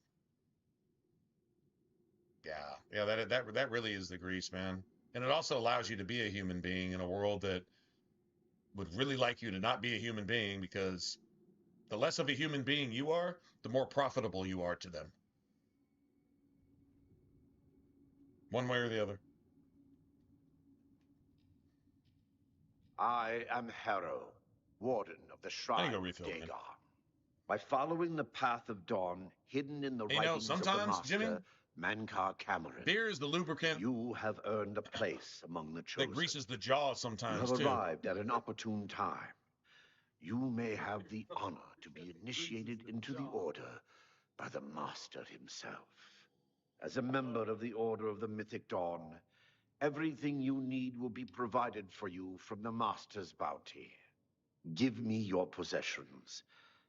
Yeah, that really is the grease, man. And it also allows you to be a human being in a world that would really like you to not be a human being, because the less of a human being you are, the more profitable you are to them. One way or the other.
I am Harrow, Warden of the Shrine of Dagon. By following the path of dawn hidden in the writings of the Master,
Jimmy,
Mankar Cameron,
beer is the lubricant.
You have earned a place among the chosen.
That greases the jaw sometimes,
You have arrived at an opportune time. You may have the honor to be initiated into the Order by the Master himself. As a member of the Order of the Mythic Dawn, everything you need will be provided for you from the Master's bounty. Give me your possessions,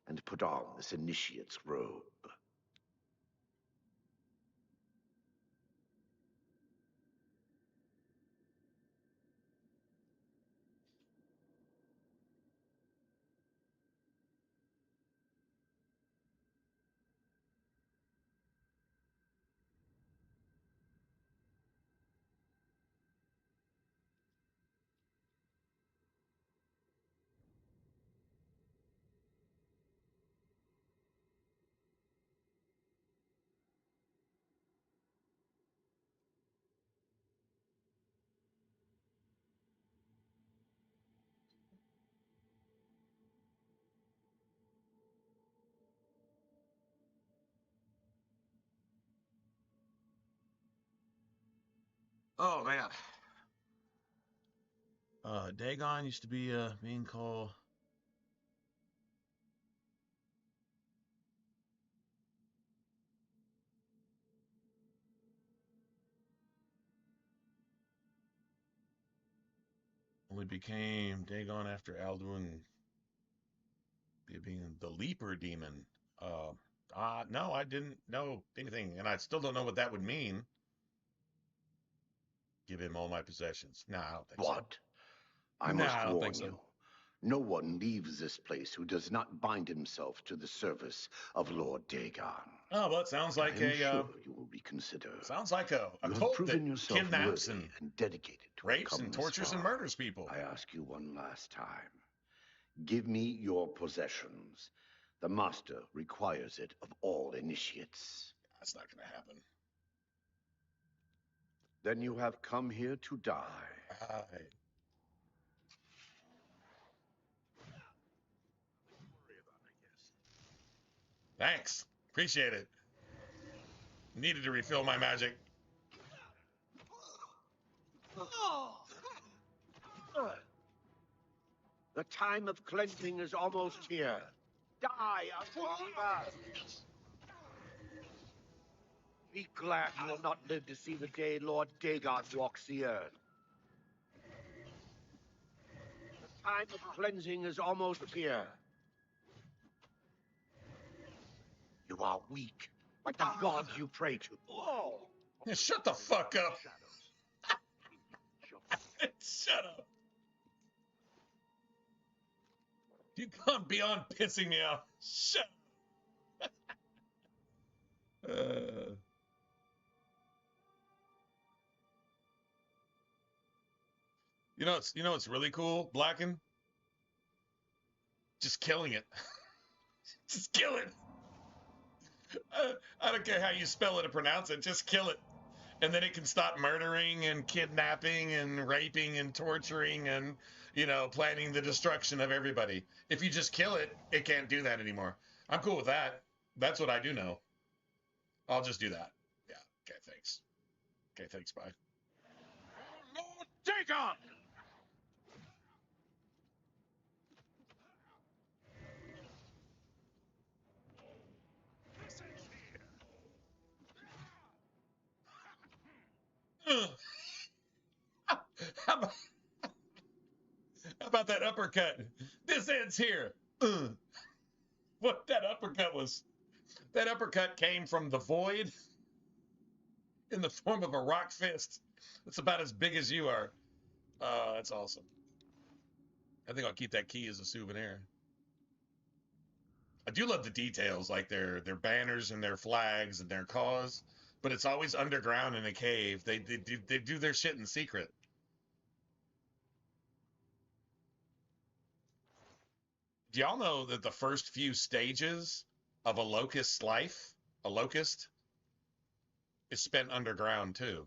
and put on this initiate's robe.
Oh man. Dagon used to be a main call. Only became Dagon after Alduin being the Leaper demon. No, I didn't know anything, and I still don't know what that would mean. Give him all my possessions. No, I don't think so.
What? I must warn you. No one leaves this place who does not bind himself to the service of Lord Dagon.
Oh, well, it sounds like
sure you will reconsider.
Sounds like a cult that kidnaps and
dedicated to
rapes and tortures and murders people.
I ask you one last time. Give me your possessions. The Master requires it of all initiates.
That's not going to happen.
Then you have come here to die.
Thanks. Appreciate it. Needed to refill my magic.
The time of cleansing is almost here. Die, unbeliever! Be glad you will not live to see the day Lord Dagon walks the earth. time of cleansing is almost here. You are weak, like the gods you pray to. Oh.
Yeah, shut the fuck up. Shut up. You've gone beyond pissing me off. Shut up. You know it's really cool, Blacken? Just killing it. Just kill it. I don't care how you spell it or pronounce it. Just kill it. And then it can stop murdering and kidnapping and raping and torturing and, planning the destruction of everybody. If you just kill it, it can't do that anymore. I'm cool with that. That's what I do know. I'll just do that. Yeah. Okay, thanks. Okay, thanks, bye.
Lord Dagon!
How about that uppercut? This ends here. What that uppercut was. That uppercut came from the void in the form of a rock fist. It's about as big as you are. That's awesome. I think I'll keep that key as a souvenir. I do love the details, like their banners and their flags and their cause, but it's always underground in a cave. They do their shit in secret. Do y'all know that the first few stages of a locust's life, a locust, is spent underground too?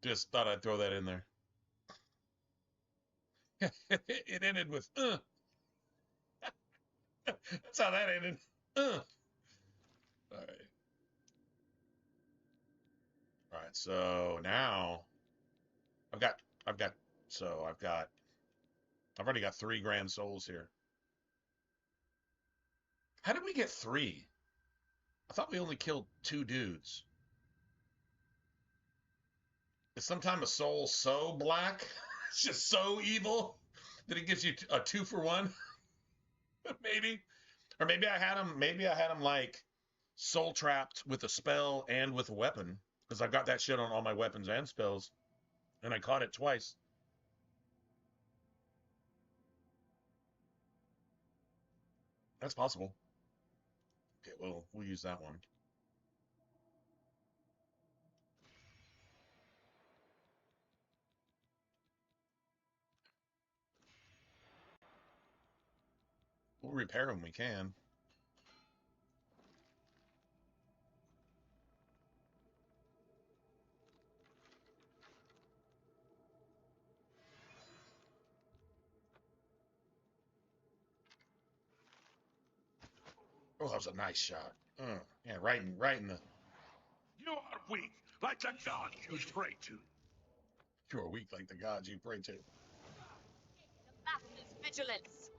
Just thought I'd throw that in there. It ended with, That's how that ended. All right, so now I've already got 3 grand souls here. How did we get 3? I thought we only killed 2 dudes. Is sometimes a soul so black, it's just so evil, that it gives you a 2 for 1? Maybe. Or maybe I had him like soul trapped with a spell and with a weapon, because I've got that shit on all my weapons and spells, and I caught it twice. That's possible. Okay, well, we'll use that one. We'll repair them when we can. Oh, that was a nice shot. Yeah, right in the...
You are weak, like the gods you pray to.
You are weak like the gods you pray to.
The Master's vigilance.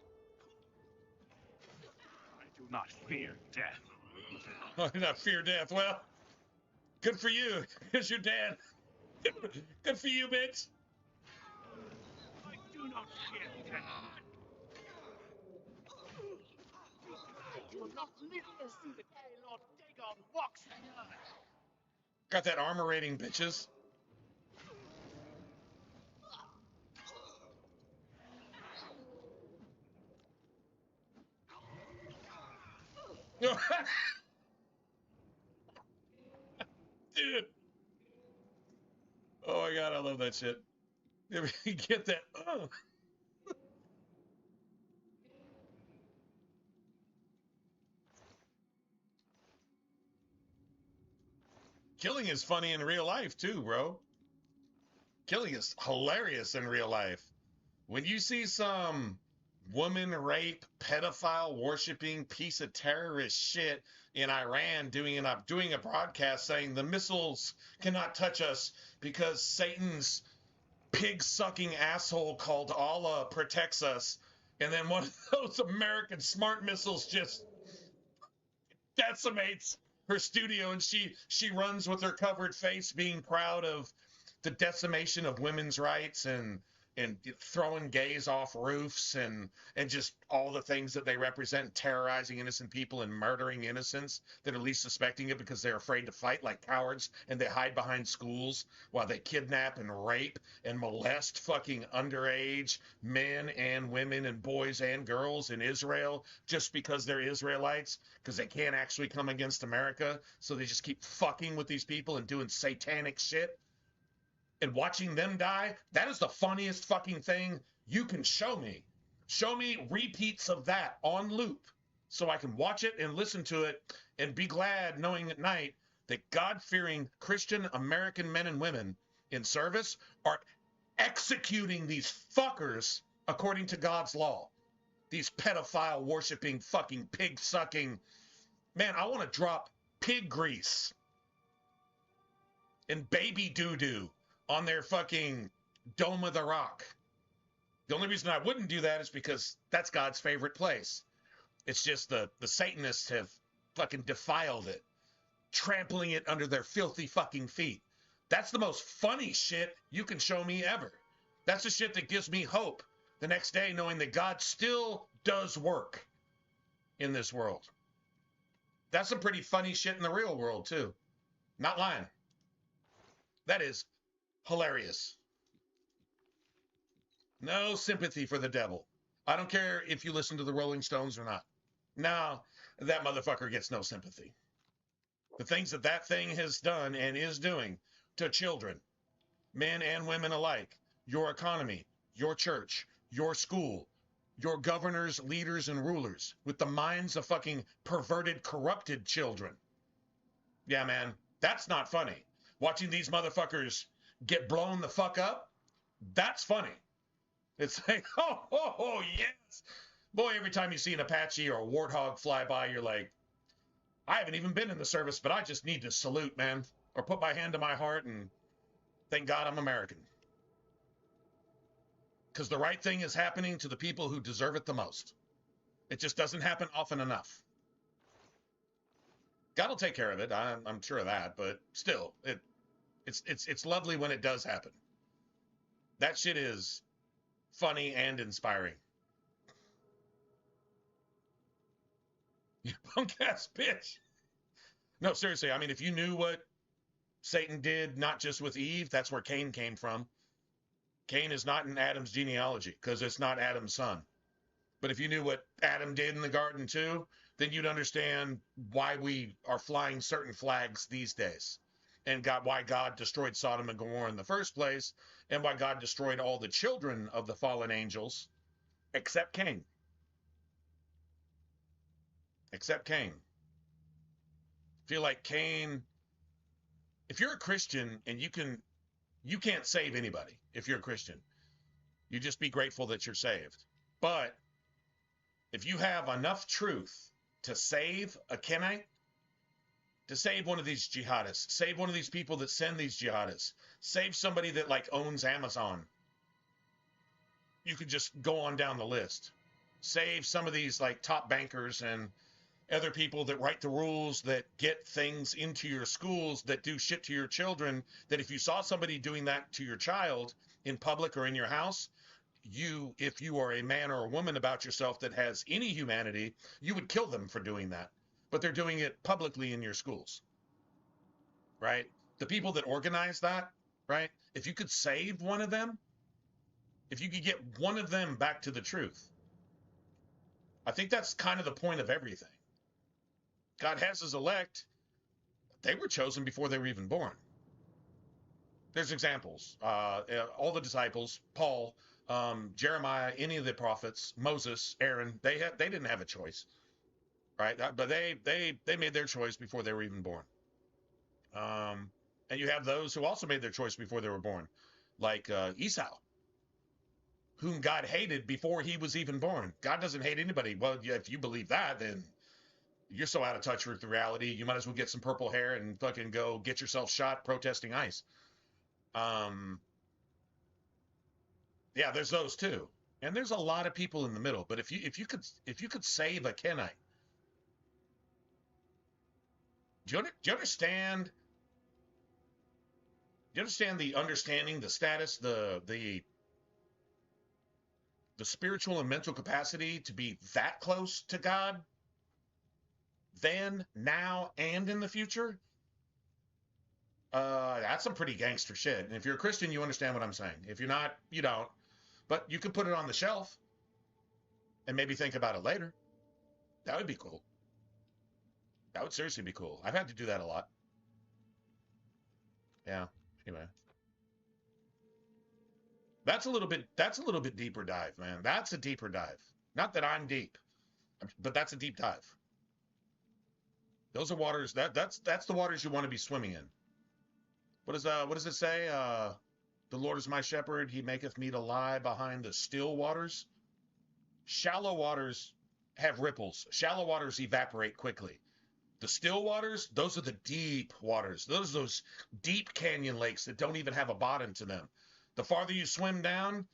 I do not fear death.
I do not fear death. Well, good for you, because you're dead. Good for you, bitch.
I do not fear death. I do not live to see the day Lord Dagon walks the earth.
Got that armor rating, bitches. Dude. Oh my god, I love that shit. Get that. Killing is funny in real life too, bro. Killing is hilarious in real life. When you see some woman rape, pedophile worshipping piece of terrorist shit in Iran doing a broadcast saying the missiles cannot touch us because Satan's pig-sucking asshole called Allah protects us, and then one of those American smart missiles just decimates her studio, and she runs with her covered face, being proud of the decimation of women's rights and throwing gays off roofs and just all the things that they represent, terrorizing innocent people and murdering innocents that are least suspecting it because they're afraid to fight like cowards, and they hide behind schools while they kidnap and rape and molest fucking underage men and women and boys and girls in Israel just because they're Israelites, because they can't actually come against America, so they just keep fucking with these people and doing satanic shit. And watching them die, that is the funniest fucking thing you can show me. Show me repeats of that on loop so I can watch it and listen to it and be glad knowing at night that God-fearing Christian American men and women in service are executing these fuckers according to God's law. These pedophile worshiping fucking pig sucking. Man, I want to drop pig grease and baby doo-doo on their fucking Dome of the Rock. The only reason I wouldn't do that is because that's God's favorite place. It's just the Satanists have fucking defiled it, trampling it under their filthy fucking feet. That's the most funny shit you can show me ever. That's the shit that gives me hope the next day, knowing that God still does work in this world. That's some pretty funny shit in the real world, too. Not lying. That is hilarious. No sympathy for the devil. I don't care if you listen to the Rolling Stones or not. No, that motherfucker gets no sympathy. The things that that thing has done and is doing to children, men and women alike, your economy, your church, your school, your governors, leaders, and rulers, with the minds of fucking perverted, corrupted children. Yeah, man, that's not funny. Watching these motherfuckers get blown the fuck up, that's funny. It's like, oh, yes. Boy, every time you see an Apache or a Warthog fly by, you're like, I haven't even been in the service, but I just need to salute, man, or put my hand to my heart and thank God I'm American. Because the right thing is happening to the people who deserve it the most. It just doesn't happen often enough. God will take care of it. I'm sure of that, but still, it's lovely when it does happen. That shit is funny and inspiring. You punk ass bitch. No, seriously, I mean, if you knew what Satan did, not just with Eve, that's where Cain came from. Cain is not in Adam's genealogy because it's not Adam's son. But if you knew what Adam did in the garden too, then you'd understand why we are flying certain flags these days, and why God destroyed Sodom and Gomorrah in the first place, and why God destroyed all the children of the fallen angels, except Cain. Except Cain. I feel like Cain, if you're a Christian and you can't save anybody if you're a Christian. You just be grateful that you're saved. But if you have enough truth to save a Kenite, to save one of these jihadists, save one of these people that send these jihadists, save somebody that like owns Amazon, you could just go on down the list. Save some of these like top bankers and other people that write the rules, that get things into your schools, that do shit to your children, that if you saw somebody doing that to your child in public or in your house, you, if you are a man or a woman about yourself that has any humanity, you would kill them for doing that. But they're doing it publicly in your schools, right? The people that organize that, right? If you could save one of them, if you could get one of them back to the truth, I think that's kind of the point of everything. God has his elect. They were chosen before they were even born. There's examples. All the disciples, Paul, Jeremiah, any of the prophets, Moses, Aaron, they didn't have a choice, right? But they made their choice before they were even born. And you have those who also made their choice before they were born, like Esau, whom God hated before he was even born. God doesn't hate anybody. Well, yeah, if you believe that, then you're so out of touch with reality. You might as well get some purple hair and fucking go get yourself shot protesting ICE. Yeah, there's those too, and there's a lot of people in the middle. But if you could save a Kenite, Do you understand? Do you understand the understanding, the status, the spiritual and mental capacity to be that close to God? Then, now, and in the future? That's some pretty gangster shit. And if you're a Christian, you understand what I'm saying. If you're not, you don't. But you could put it on the shelf and maybe think about it later. That would be cool. That would seriously be cool. I've had to do that a lot. Yeah. Anyway. That's a little bit deeper dive, man. That's a deeper dive. Not that I'm deep, but that's a deep dive. Those are waters that's the waters you want to be swimming in. What does it say? The Lord is my shepherd, he maketh me to lie behind the still waters. Shallow waters have ripples. Shallow waters evaporate quickly. The still waters, those are the deep waters. Those deep canyon lakes that don't even have a bottom to them. The farther you swim down,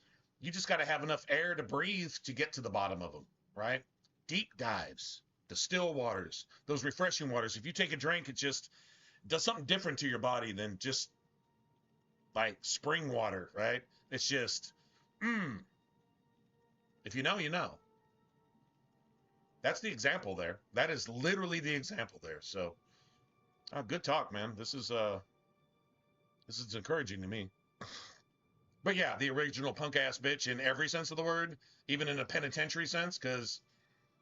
you just got to have enough air to breathe to get to the bottom of them, right? Deep dives, the still waters, those refreshing waters. If you take a drink, it just does something different to your body than just like spring water, right? It's just, If you know, you know. That's the example there. That is literally the example there. So, good talk, man. This is encouraging to me. But yeah, the original punk-ass bitch in every sense of the word, even in a penitentiary sense, because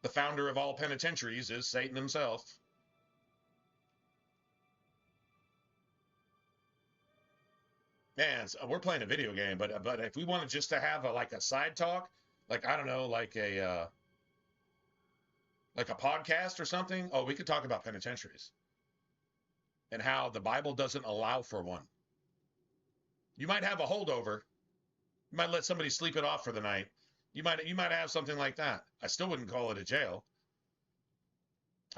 the founder of all penitentiaries is Satan himself. Man, so we're playing a video game, but if we wanted just to have a side talk, like, I don't know, like a podcast or something, we could talk about penitentiaries and how the Bible doesn't allow for one. You might have a holdover. You might let somebody sleep it off for the night. You might have something like that. I still wouldn't call it a jail.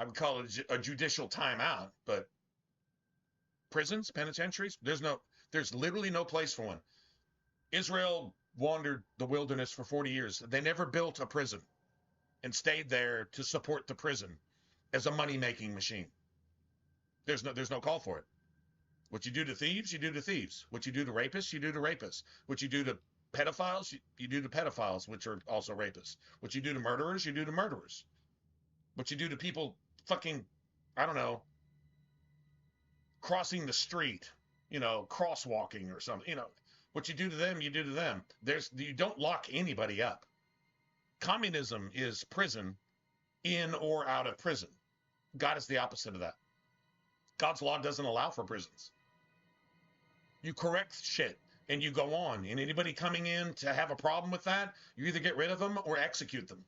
I would call it a judicial timeout, but prisons, penitentiaries, there's literally no place for one. Israel wandered the wilderness for 40 years. They never built a prison and stayed there to support the prison as a money-making machine. There's no call for it. What you do to thieves, you do to thieves. What you do to rapists, you do to rapists. What you do to pedophiles, you do to pedophiles, which are also rapists. What you do to murderers, you do to murderers. What you do to people fucking, I don't know, crossing the street, crosswalking or something, what you do to them, you do to them. You don't lock anybody up. Communism is prison in or out of prison. God is the opposite of that. God's law doesn't allow for prisons. You correct shit and you go on. And anybody coming in to have a problem with that, you either get rid of them or execute them.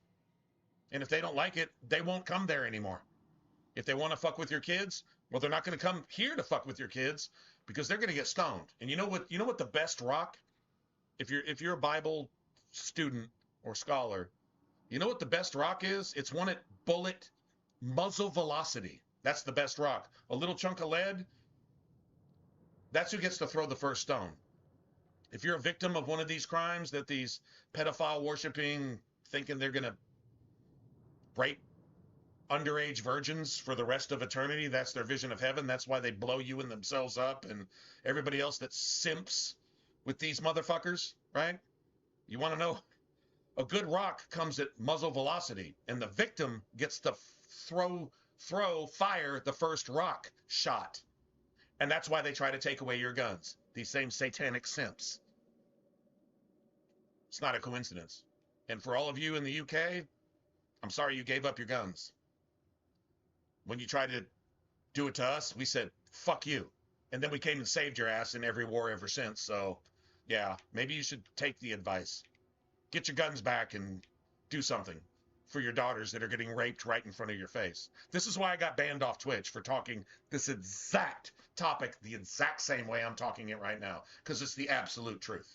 And if they don't like it, they won't come there anymore. If they want to fuck with your kids, well, they're not going to come here to fuck with your kids because they're going to get stoned. And you know what the best rock, if you're a Bible student or scholar, you know what the best rock is? It's one at bullet muzzle velocity. That's the best rock. A little chunk of lead, that's who gets to throw the first stone. If you're a victim of one of these crimes that these pedophile worshiping, thinking they're going to rape underage virgins for the rest of eternity, that's their vision of heaven. That's why they blow you and themselves up and everybody else that simps with these motherfuckers, right? You want to know? A good rock comes at muzzle velocity, and the victim gets to fire the first rock shot. And that's why they try to take away your guns. These same satanic simps. It's not a coincidence. And for all of you in the UK, I'm sorry you gave up your guns. When you tried to do it to us, we said, fuck you. And then we came and saved your ass in every war ever since. So, yeah, maybe you should take the advice. Get your guns back and do something for your daughters that are getting raped right in front of your face. This is why I got banned off Twitch for talking this exact topic the exact same way I'm talking it right now, because it's the absolute truth.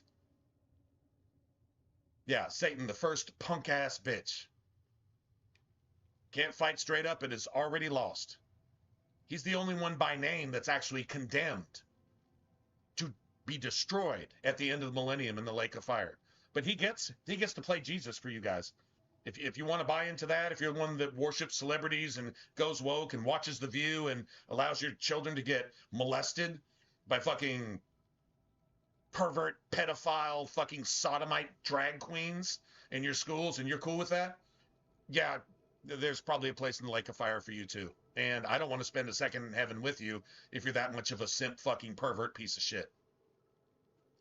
Yeah, Satan, the first punk-ass bitch. Can't fight straight up and is already lost. He's the only one by name that's actually condemned to be destroyed at the end of the millennium in the lake of fire. But he gets to play Jesus for you guys. If you want to buy into that, if you're one that worships celebrities and goes woke and watches The View and allows your children to get molested by fucking pervert, pedophile, fucking sodomite drag queens in your schools and you're cool with that, yeah, there's probably a place in the lake of fire for you too. And I don't want to spend a second in heaven with you if you're that much of a simp fucking pervert piece of shit.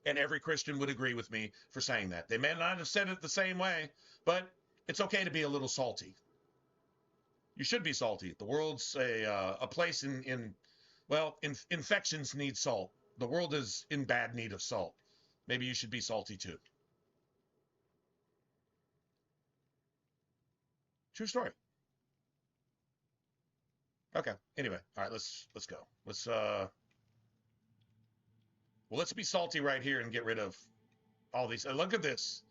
And every Christian would agree with me for saying that. They may not have said it the same way, but it's okay to be a little salty. You should be salty. The world's a place infections need salt. The world is in bad need of salt. Maybe you should be salty too. True story. Okay. Anyway, all right. Let's go. Let's be salty right here and get rid of all these. Look at this.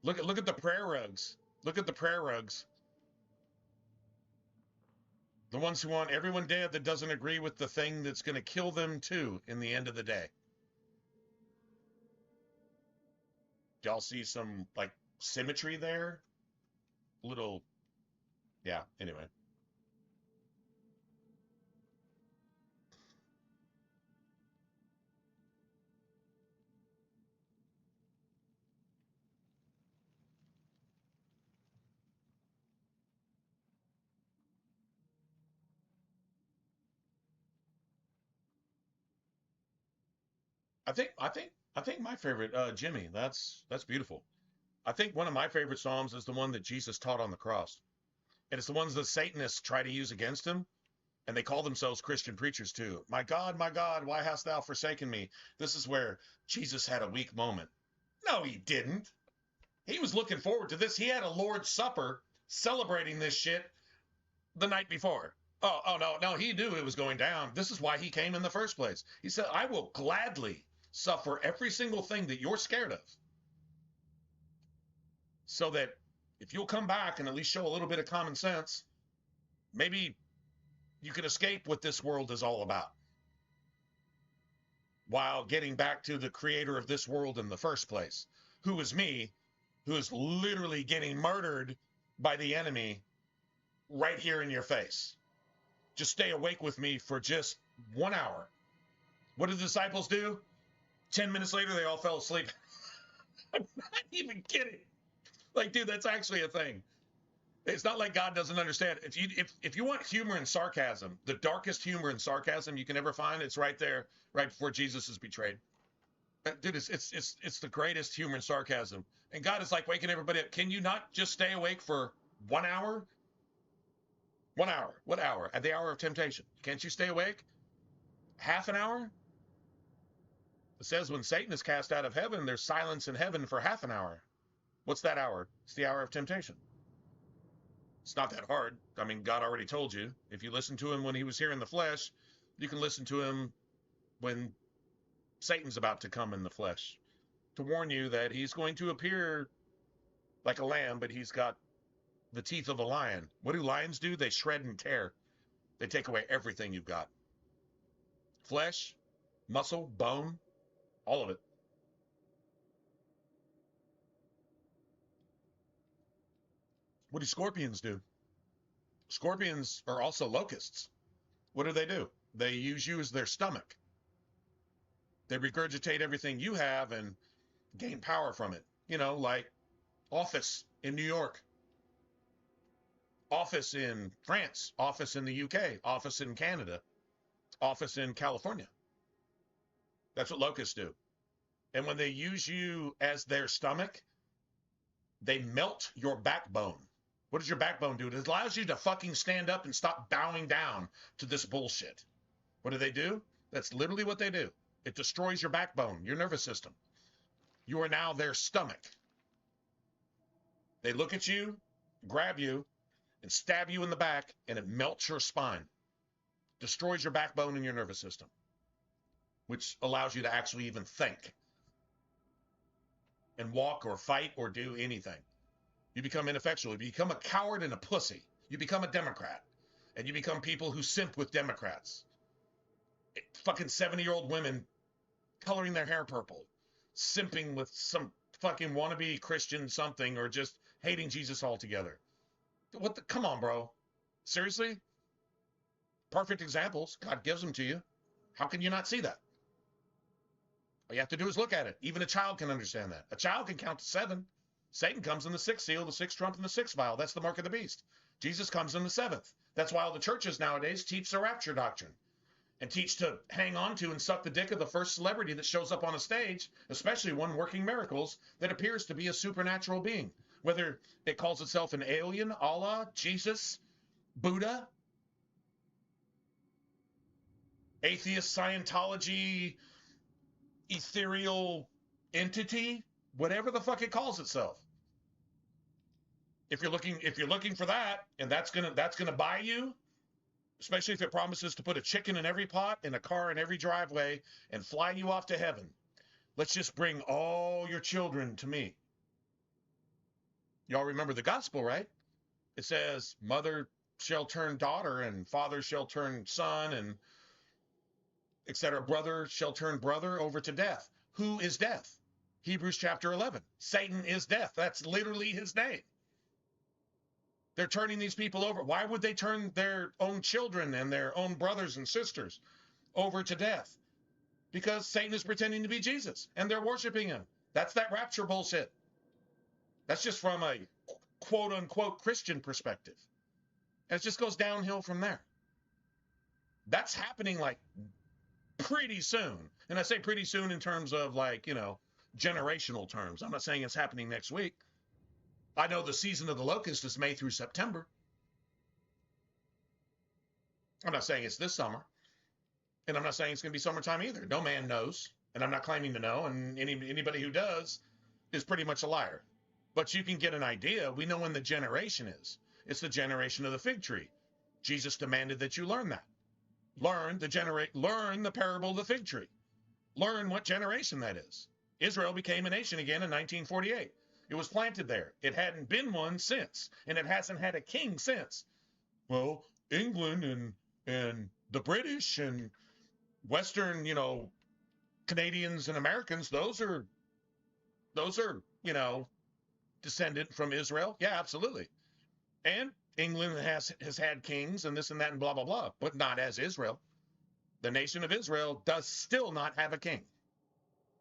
Look at the prayer rugs. Look at the prayer rugs. The ones who want everyone dead that doesn't agree with the thing that's going to kill them too in the end of the day. Y'all see some like symmetry there? Little, yeah, anyway. I think my favorite, Jimmy, that's beautiful. I think one of my favorite Psalms is the one that Jesus taught on the cross. And it's the ones that Satanists try to use against him. And they call themselves Christian preachers too. My God, why hast thou forsaken me? This is where Jesus had a weak moment. No, he didn't. He was looking forward to this. He had a Lord's Supper celebrating this shit the night before. No, he knew it was going down. This is why he came in the first place. He said, I will gladly suffer every single thing that you're scared of. So that if you'll come back and at least show a little bit of common sense, maybe you can escape what this world is all about while getting back to the creator of this world in the first place, who is me, who is literally getting murdered by the enemy right here in your face. Just stay awake with me for just 1 hour. What did the disciples do? 10 minutes later, they all fell asleep. I'm not even kidding. Like, dude, that's actually a thing. It's not like God doesn't understand. If you want humor and sarcasm, the darkest humor and sarcasm you can ever find, it's right there, right before Jesus is betrayed. Dude, it's the greatest humor and sarcasm. And God is like waking everybody up. Can you not just stay awake for 1 hour? 1 hour. What hour? At the hour of temptation. Can't you stay awake? Half an hour? It says when Satan is cast out of heaven, there's silence in heaven for half an hour. What's that hour? It's the hour of temptation. It's not that hard. I mean, God already told you. If you listen to him when he was here in the flesh, you can listen to him when Satan's about to come in the flesh to warn you that he's going to appear like a lamb, but he's got the teeth of a lion. What do lions do? They shred and tear. They take away everything you've got. Flesh, muscle, bone, all of it. What do scorpions do? Scorpions are also locusts. What do? They use you as their stomach. They regurgitate everything you have and gain power from it. You know, like Office in New York, Office in France, Office in the UK, Office in Canada, Office in California. That's what locusts do. And when they use you as their stomach, they melt your backbone. What does your backbone do? It allows you to fucking stand up and stop bowing down to this bullshit. What do? That's literally what they do. It destroys your backbone, your nervous system. You are now their stomach. They look at you, grab you, and stab you in the back, and it melts your spine. Destroys your backbone and your nervous system, which allows you to actually even think and walk or fight or do anything. You become ineffectual. You become a coward and a pussy. You become a Democrat. And you become people who simp with Democrats. Fucking 70-year-old women coloring their hair purple. Simping with some fucking wannabe Christian something, or just hating Jesus altogether. What the, come on, bro. Seriously? Perfect examples. God gives them to you. How can you not see that? All you have to do is look at it. Even a child can understand that. A child can count to 7. Satan comes in the 6th seal, the 6th trump, and the 6th vial. That's the mark of the beast. Jesus comes in the 7th. That's why all the churches nowadays teach the rapture doctrine and teach to hang on to and suck the dick of the first celebrity that shows up on a stage, especially one working miracles, that appears to be a supernatural being. Whether it calls itself an alien, Allah, Jesus, Buddha, atheist Scientology, ethereal entity, whatever the fuck it calls itself. If you're looking for that, and that's gonna buy you, especially if it promises to put a chicken in every pot and a car in every driveway and fly you off to heaven. Let's just bring all your children to me. Y'all remember the gospel, right? It says, mother shall turn daughter and father shall turn son and etc. Brother shall turn brother over to death. Who is death? Hebrews chapter 11. Satan is death. That's literally his name. They're turning these people over. Why would they turn their own children and their own brothers and sisters over to death? Because Satan is pretending to be Jesus and they're worshiping him. That's that rapture bullshit. That's just from a quote unquote Christian perspective. And it just goes downhill from there. That's happening like pretty soon. And I say pretty soon in terms of like, generational terms. I'm not saying it's happening next week. I know the season of the locust is May through September. I'm not saying it's this summer. And I'm not saying it's going to be summertime either. No man knows. And I'm not claiming to know. And anybody who does is pretty much a liar. But you can get an idea. We know when the generation is. It's the generation of the fig tree. Jesus demanded that you learn that. Learn the parable of the fig tree. Learn what generation that is. Israel became a nation again in 1948. It was planted there. It hadn't been one since, and it hasn't had a king since. Well, England and the British and Western, Canadians and Americans, those are, descendant from Israel. Yeah, absolutely. And England has had kings and this and that and blah, blah, blah, but not as Israel. The nation of Israel does still not have a king.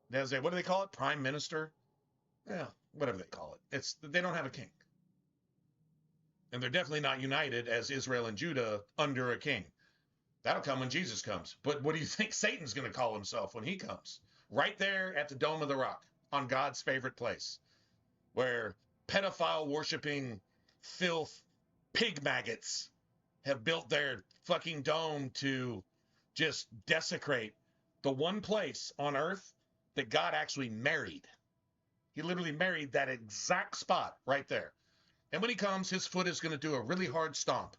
What do they call it? Prime minister? Yeah, whatever they call it. They don't have a king. And they're definitely not united as Israel and Judah under a king. That'll come when Jesus comes. But what do you think Satan's going to call himself when he comes? Right there at the Dome of the Rock, on God's favorite place, where pedophile worshiping filth pig maggots have built their fucking dome to just desecrate the one place on earth that God actually married. He literally married that exact spot right there. And when he comes, his foot is going to do a really hard stomp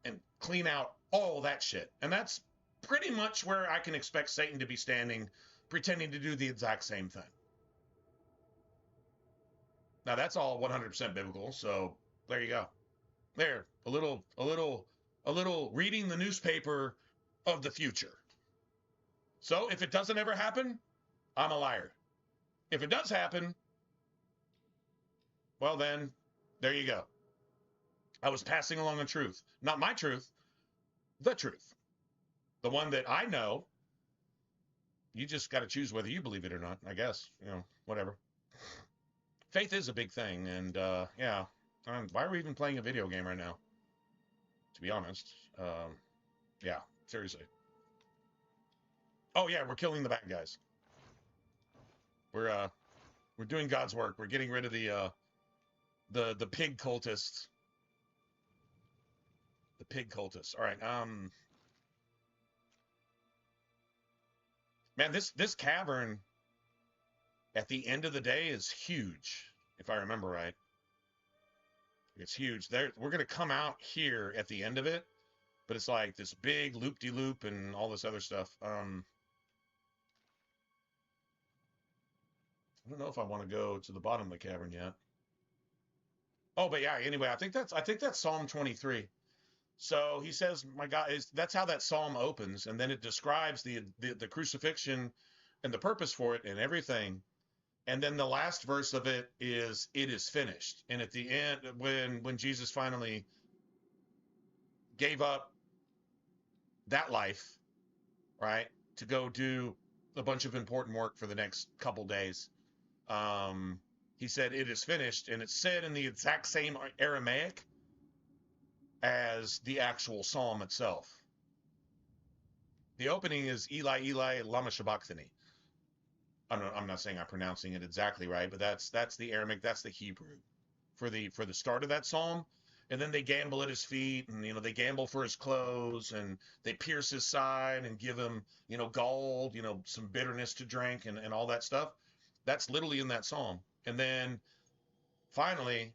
and clean out all that shit. And that's pretty much where I can expect Satan to be standing, pretending to do the exact same thing. Now that's all 100% biblical, so there you go. There, a little reading the newspaper of the future. So if it doesn't ever happen, I'm a liar. If it does happen, well then, there you go. I was passing along a truth. Not my truth, the truth. The one that I know. You just got to choose whether you believe it or not, I guess. Whatever. Faith is a big thing, and yeah. Why are we even playing a video game right now? To be honest. Yeah, seriously. Oh yeah, we're killing the bad guys. We're doing God's work. We're getting rid of the pig cultists. The pig cultists. All right. Man, this cavern at the end of the day is huge, if I remember right. It's huge. We're gonna come out here at the end of it, but it's like this big loop-de-loop and all this other stuff. I don't know if I want to go to the bottom of the cavern yet. Oh, but yeah, anyway, I think that's Psalm 23. So he says, my God, that's how that psalm opens, and then it describes the crucifixion and the purpose for it and everything. And then the last verse of it is finished. And at the end, when Jesus finally gave up that life, right, to go do a bunch of important work for the next couple days, he said, "It is finished," and it's said in the exact same Aramaic as the actual psalm itself. The opening is Eli, Eli, lama sabachthani. I'm not saying I'm pronouncing it exactly right, but that's the Aramaic, that's the Hebrew for the start of that psalm. And then they gamble at his feet, and they gamble for his clothes, and they pierce his side and give him gall, some bitterness to drink, and all that stuff. That's literally in that psalm. And then finally,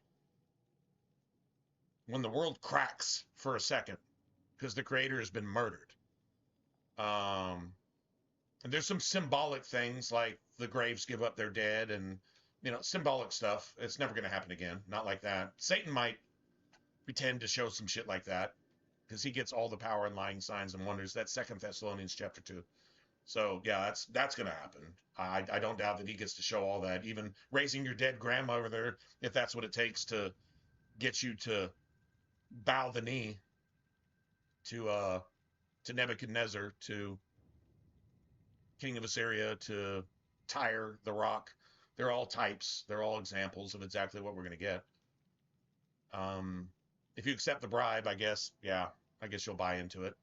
when the world cracks for a second because the creator has been murdered, and there's some symbolic things like the graves give up their dead, and symbolic stuff. It's never going to happen again. Not like that. Satan might pretend to show some shit like that because he gets all the power and lying signs and wonders. That's 2 Thessalonians chapter 2. So yeah, that's going to happen. I don't doubt that he gets to show all that, even raising your dead grandmother, if that's what it takes to get you to bow the knee to Nebuchadnezzar, to king of Assyria, to Tyre, the rock. They're all types. They're all examples of exactly what we're going to get. If you accept the bribe, I guess you'll buy into it.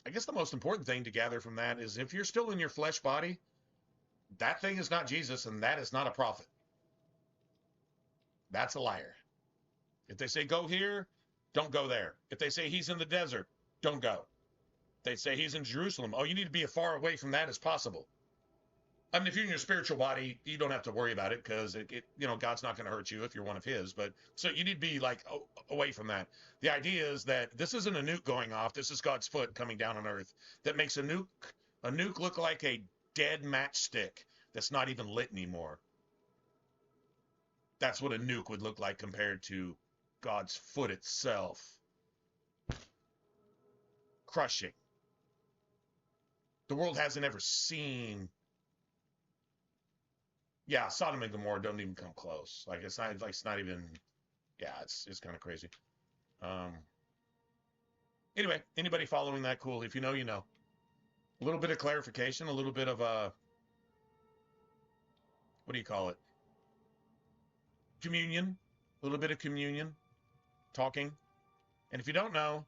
I guess the most important thing to gather from that is if you're still in your flesh body, that thing is not Jesus, and that is not a prophet. That's a liar. If they say go here, don't go there. If they say he's in the desert, don't go. They say he's in Jerusalem. Oh, you need to be as far away from that as possible. I mean, if you're in your spiritual body, you don't have to worry about it because God's not going to hurt you if you're one of his. But so you need to be like away from that. The idea is that this isn't a nuke going off. This is God's foot coming down on Earth that makes a nuke look like a dead matchstick that's not even lit anymore. That's what a nuke would look like compared to God's foot itself. Crushing. The world hasn't ever seen. Yeah, Sodom and Gomorrah don't even come close. Like it's not even. Yeah, it's kind of crazy. Anyway, anybody following that, cool. If you know, you know. A little bit of clarification, a little bit of what do you call it? Communion. A little bit of communion. Talking. And if you don't know,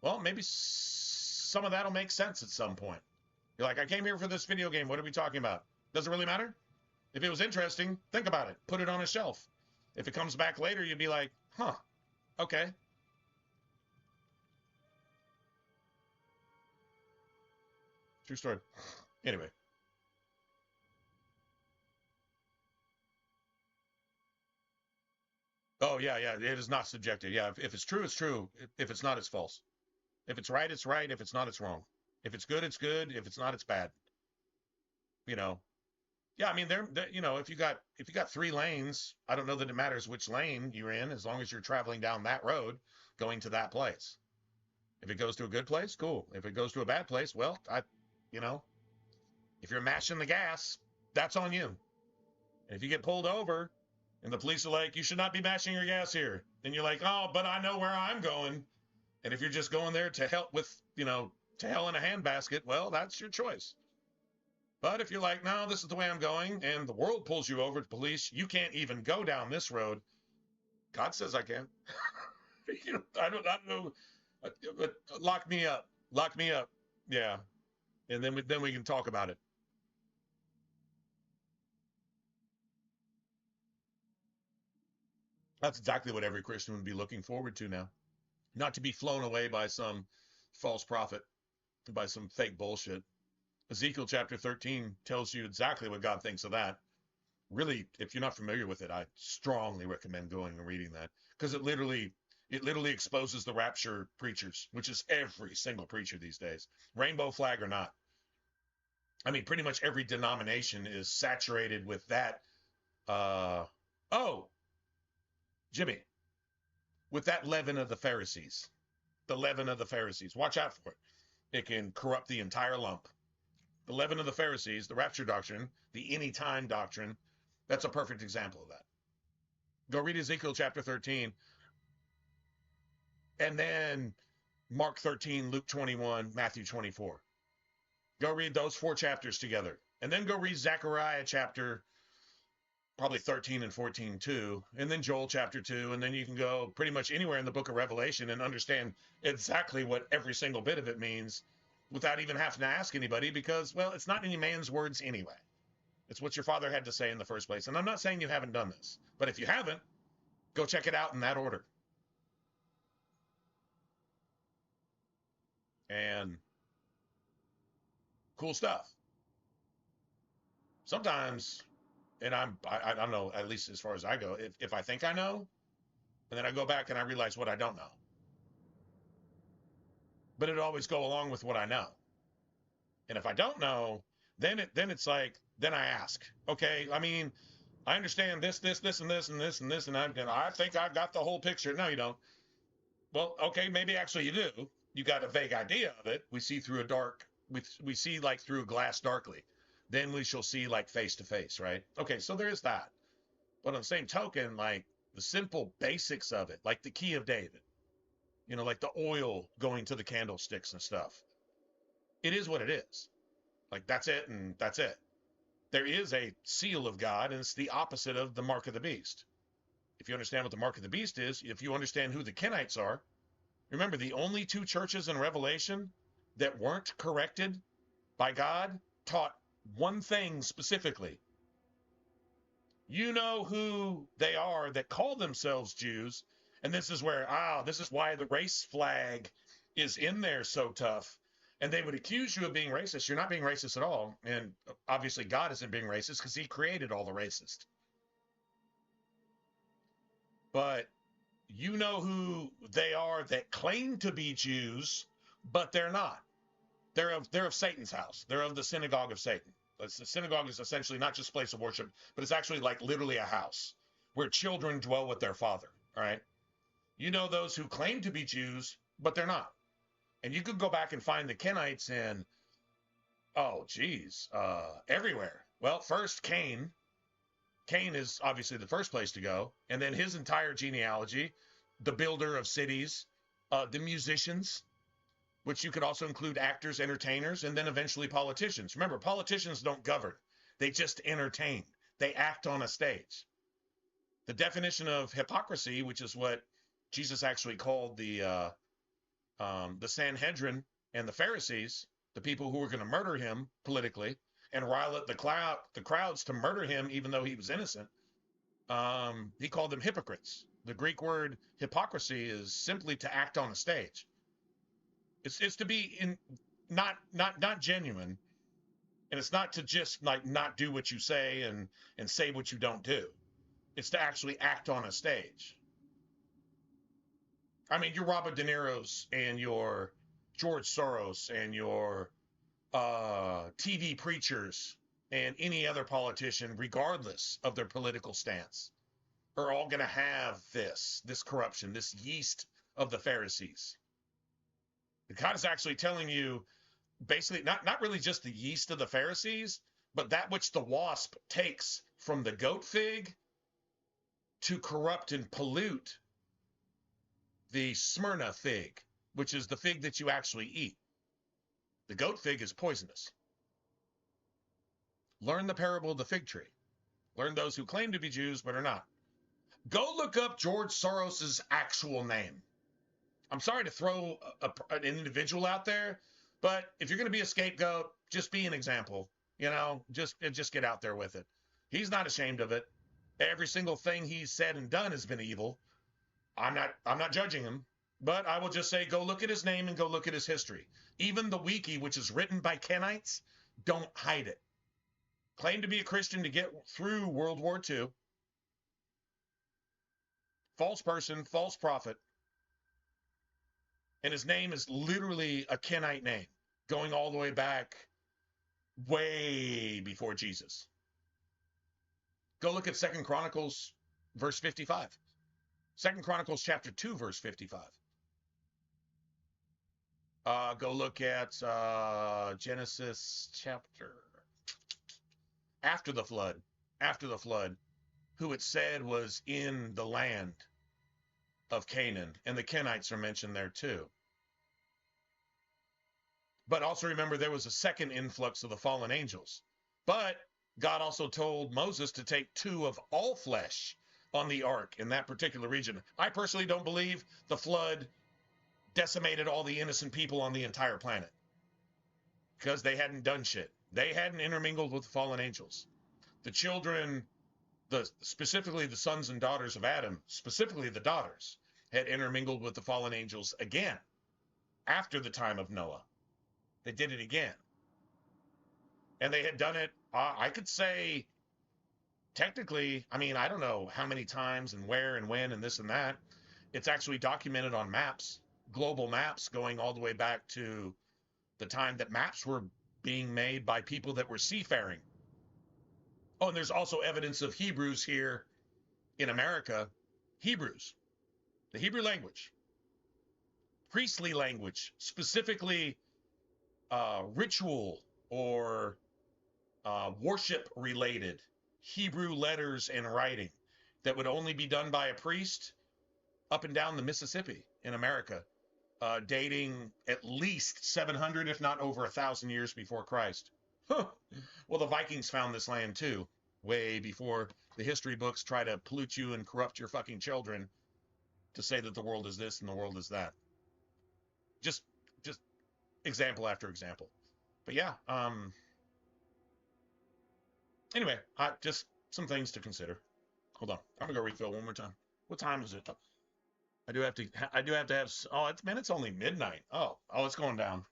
well, maybe some of that'll make sense at some point. You're like, I came here for this video game. What are we talking about? Does it really matter? If it was interesting, think about it. Put it on a shelf. If it comes back later, you'd be like, huh, okay. True story. Anyway. Oh, yeah. It is not subjective. Yeah, if it's true, it's true. If it's not, it's false. If it's right, it's right. If it's not, it's wrong. If it's good, it's good. If it's not, it's bad. Yeah, I mean, if you got 3 lanes, I don't know that it matters which lane you're in, as long as you're traveling down that road, going to that place. If it goes to a good place, cool. If it goes to a bad place, well, if you're mashing the gas, that's on you. And if you get pulled over and the police are like, you should not be mashing your gas here, then you're like, oh, but I know where I'm going. And if you're just going there to help with, to hell in a handbasket, well, that's your choice. But if you're like, no, this is the way I'm going, and the world pulls you over to police, you can't even go down this road. God says I can. I don't know. But lock me up. Lock me up. Yeah. And then we can talk about it. That's exactly what every Christian would be looking forward to now. Not to be flown away by some false prophet, by some fake bullshit. Ezekiel chapter 13 tells you exactly what God thinks of that. Really, if you're not familiar with it, I strongly recommend going and reading that, because it literally exposes the rapture preachers, which is every single preacher these days, rainbow flag or not. I mean, pretty much every denomination is saturated with that. Jimmy, with that leaven of the Pharisees, the leaven of the Pharisees. Watch out for it. It can corrupt the entire lump. The leaven of the Pharisees, the rapture doctrine, the anytime doctrine, that's a perfect example of that. Go read Ezekiel chapter 13, and then Mark 13, Luke 21, Matthew 24. Go read those 4 chapters together. And then go read Zechariah chapter probably 13 and 14 too, and then Joel chapter 2, and then you can go pretty much anywhere in the book of Revelation and understand exactly what every single bit of it means without even having to ask anybody, because, well, it's not any man's words anyway. It's what your father had to say in the first place. And I'm not saying you haven't done this, but if you haven't, go check it out in that order. And cool stuff. Sometimes, and I don't know, at least as far as I go, if I think I know, and then I go back and I realize what I don't know. But it'll always go along with what I know. And if I don't know, then it's like, then I ask, okay, I mean, I understand this, and this, and this, and this, and this, and I think I've got the whole picture. No, you don't. Well, okay, maybe actually you do. You got a vague idea of it. We see through a dark, we see like through a glass darkly. Then we shall see like face to face, right? Okay, so there is that. But on the same token, like the simple basics of it, like the key of David, you know, like the oil going to the candlesticks and stuff. It is what it is. Like that's it, and that's it. There is a seal of God, and it's the opposite of the mark of the beast. If you understand what the mark of the beast is, if you understand who the Kenites are, remember the only 2 churches in Revelation that weren't corrected by God taught one thing specifically. You know who they are that call themselves Jews, and this is where, this is why the race flag is in there so tough. And they would accuse you of being racist. You're not being racist at all. And obviously God isn't being racist because he created all the racist. But you know who they are that claim to be Jews, but they're not. They're of Satan's house. They're of the synagogue of Satan. The synagogue is essentially not just a place of worship, but it's actually like literally a house where children dwell with their father. All right. You know those who claim to be Jews, but they're not. And you could go back and find the Kenites in, everywhere. Well, first Cain. Cain is obviously the first place to go. And then his entire genealogy, the builder of cities, the musicians, which you could also include actors, entertainers, and then eventually politicians. Remember, politicians don't govern. They just entertain. They act on a stage. The definition of hypocrisy, which is what Jesus actually called the Sanhedrin and the Pharisees, the people who were going to murder him politically and rile up the crowds to murder him even though he was innocent, he called them hypocrites. The Greek word hypocrisy is simply to act on a stage. It's to be not genuine, and it's not to just like not do what you say and say what you don't do. It's to actually act on a stage. I mean, your Robert De Niro's and your George Soros and your TV preachers and any other politician, regardless of their political stance, are all going to have this corruption, this yeast of the Pharisees. God is actually telling you, basically, not really just the yeast of the Pharisees, but that which the wasp takes from the goat fig to corrupt and pollute the Smyrna fig, which is the fig that you actually eat. The goat fig is poisonous. Learn the parable of the fig tree. Learn those who claim to be Jews but are not. Go look up George Soros's actual name. I'm sorry to throw an individual out there, but if you're going to be a scapegoat, just be an example. You know, just get out there with it. He's not ashamed of it. Every single thing he's said and done has been evil. I'm not judging him, but I will just say go look at his name and go look at his history. Even the wiki, which is written by Kenites, don't hide it. Claim to be a Christian to get through World War II. False person, false prophet. And his name is literally a Kenite name, going all the way back way before Jesus. Go look at 2 Chronicles, verse 55. 2 Chronicles chapter 2, verse 55. Go look at Genesis chapter after the flood. After the flood, who it said was in the land of Canaan, and the Kenites are mentioned there too. But also remember, there was a second influx of the fallen angels. But God also told Moses to take 2 of all flesh on the ark in that particular region. I personally don't believe the flood decimated all the innocent people on the entire planet, because they hadn't done shit. They hadn't intermingled with the fallen angels. The children, specifically the sons and daughters of Adam, specifically the daughters, had intermingled with the fallen angels again after the time of Noah. They did it again. And they had done it, I could say, technically, I mean, I don't know how many times and where and when and this and that. It's actually documented on maps, global maps, going all the way back to the time that maps were being made by people that were seafaring. Oh, and there's also evidence of Hebrews here in America. Hebrews, the Hebrew language, priestly language, specifically ritual or worship related Hebrew letters and writing that would only be done by a priest up and down the Mississippi in America, dating at least 700, if not over 1,000 years before Christ. Huh. Well, the Vikings found this land too, way before the history books try to pollute you and corrupt your fucking children to say that the world is this and the world is that. Just example after example. But yeah, anyway, just some things to consider. Hold on, I'm gonna go refill one more time. What time is it? I do have to have. Oh, it's only midnight. Oh, it's going down.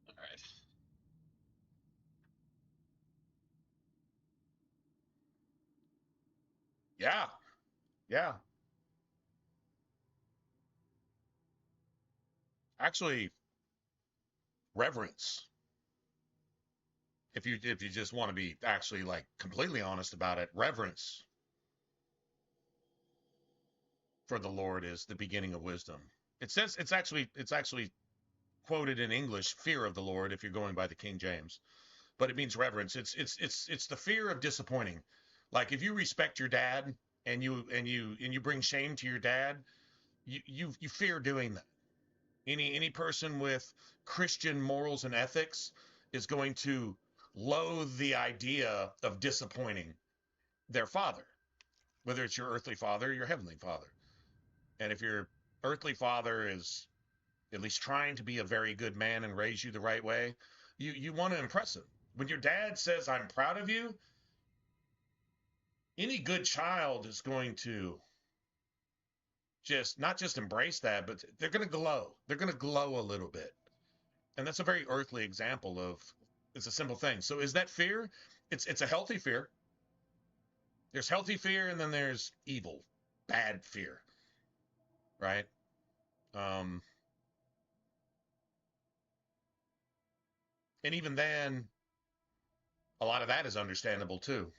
All right. Yeah. Yeah. Actually, reverence. If you just want to be actually like completely honest about it, reverence for the Lord is the beginning of wisdom. It says it's actually quoted in English, fear of the Lord, if you're going by the King James. but it means reverence. It's the fear of disappointing. Like if you respect your dad and you bring shame to your dad, you fear doing that. Any person with Christian morals and ethics is going to loathe the idea of disappointing their father, whether it's your earthly father or your heavenly father. And if your earthly father is at least trying to be a very good man and raise you the right way, you want to impress him. When your dad says, "I'm proud of you," any good child is going to not just embrace that, but they're going to glow. They're going to glow a little bit. And that's a very earthly example of, it's a simple thing. So is that fear? It's a healthy fear. There's healthy fear, and then there's evil, bad fear, right? And even then, a lot of that is understandable too.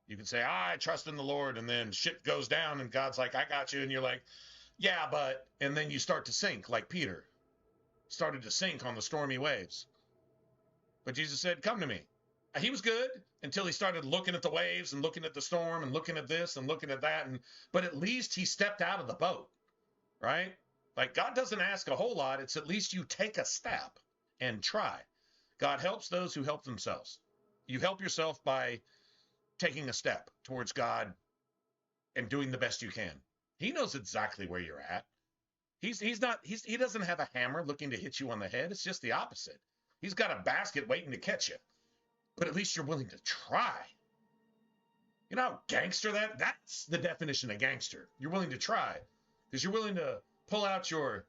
You can say, I trust in the Lord, and then shit goes down, and God's like, I got you. And you're like, yeah, but, and then you start to sink like Peter started to sink on the stormy waves. But Jesus said, come to me. He was good until he started looking at the waves and looking at the storm and looking at this and looking at that. But at least he stepped out of the boat, right? Like God doesn't ask a whole lot. It's at least you take a step and try. God helps those who help themselves. You help yourself by taking a step towards God and doing the best you can. He knows exactly where you're at. He doesn't have a hammer looking to hit you on the head. It's just the opposite. He's got a basket waiting to catch you. But at least you're willing to try. You know how gangster that's the definition of gangster. You're willing to try because you're willing to pull out your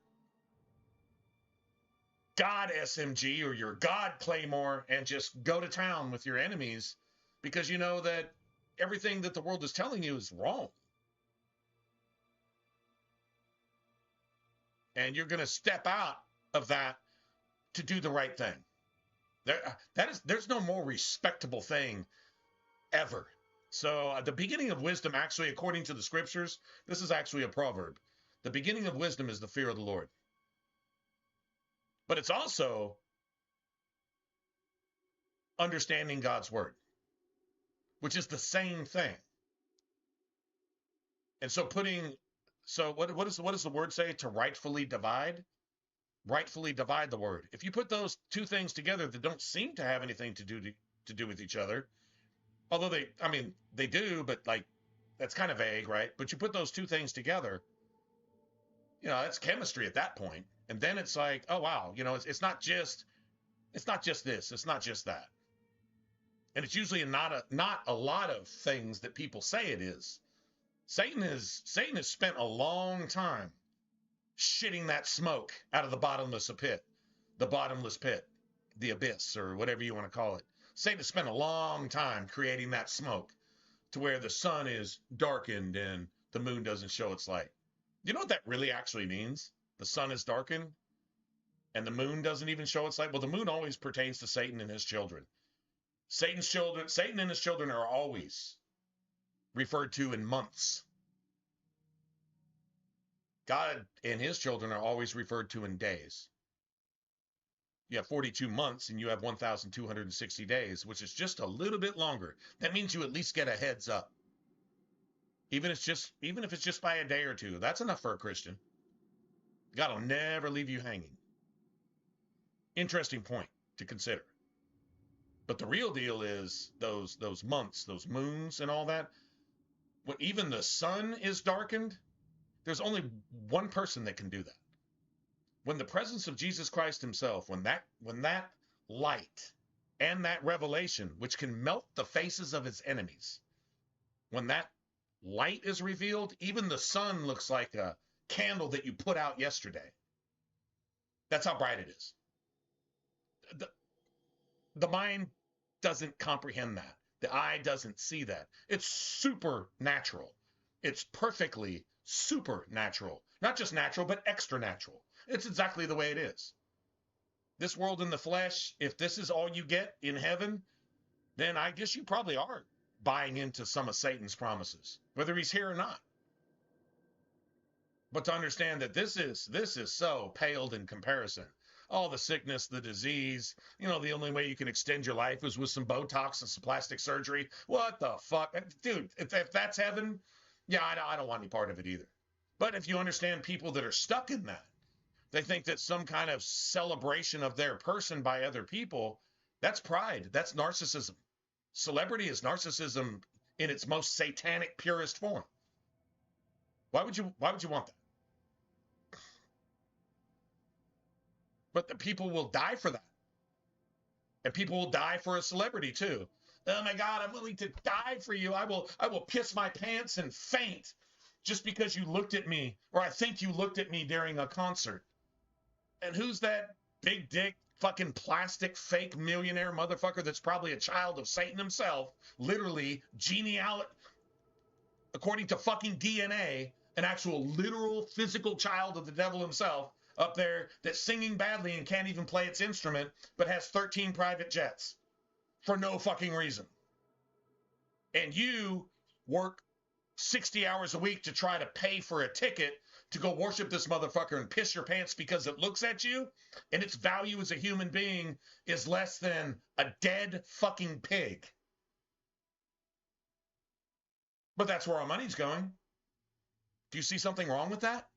God SMG or your God Claymore and just go to town with your enemies because you know that everything that the world is telling you is wrong. And you're going to step out of that to do the right thing. There's no more respectable thing ever. So the beginning of wisdom, actually, according to the scriptures, this is actually a proverb. The beginning of wisdom is the fear of the Lord. But it's also understanding God's word, which is the same thing. And so what does the word say? To rightfully divide? Rightfully divide the word. If you put those two things together that don't seem to have anything to do with each other, although they do, but like that's kind of vague, right? But you put those two things together, that's chemistry at that point. And then it's like, oh wow, it's not just this, it's not just that. And it's usually not a lot of things that people say it is. Satan has spent a long time shitting that smoke out of the bottomless pit, the abyss, or whatever you want to call it. Satan spent a long time creating that smoke to where the sun is darkened and the moon doesn't show its light. You know what that really actually means? The sun is darkened and the moon doesn't even show its light. Well, the moon always pertains to Satan and his children. Satan and his children are always referred to in months. God and his children are always referred to in days. You have 42 months and you have 1,260 days, which is just a little bit longer. That means you at least get a heads up. Even if it's just by a day or two, that's enough for a Christian. God will never leave you hanging. Interesting point to consider. But the real deal is those months, those moons and all that. When even the sun is darkened, there's only one person that can do that. When the presence of Jesus Christ himself, when that light and that revelation, which can melt the faces of his enemies, when that light is revealed, even the sun looks like a candle that you put out yesterday. That's how bright it is. The mind doesn't comprehend that. The eye doesn't see that. It's supernatural. It's perfectly supernatural. Not just natural, but extra natural. It's exactly the way it is. This world in the flesh, if this is all you get in heaven, then I guess you probably are buying into some of Satan's promises, whether he's here or not. But to understand that this is so paled in comparison all the sickness, the disease. You know, the only way you can extend your life is with some Botox and some plastic surgery. What the fuck? Dude, if that's heaven, yeah, I don't want any part of it either. But if you understand people that are stuck in that, they think that some kind of celebration of their person by other people, that's pride. That's narcissism. Celebrity is narcissism in its most satanic, purest form. Why would you want that? But the people will die for that. And people will die for a celebrity too. Oh my God, I'm willing to die for you. I will piss my pants and faint just because you looked at me, or I think you looked at me during a concert. And who's that big dick fucking plastic fake millionaire motherfucker that's probably a child of Satan himself, literally according to fucking DNA, an actual literal physical child of the devil himself up there that's singing badly and can't even play its instrument, but has 13 private jets for no fucking reason. And you work 60 hours a week to try to pay for a ticket to go worship this motherfucker and piss your pants because it looks at you, and its value as a human being is less than a dead fucking pig. But that's where our money's going. Do you see something wrong with that?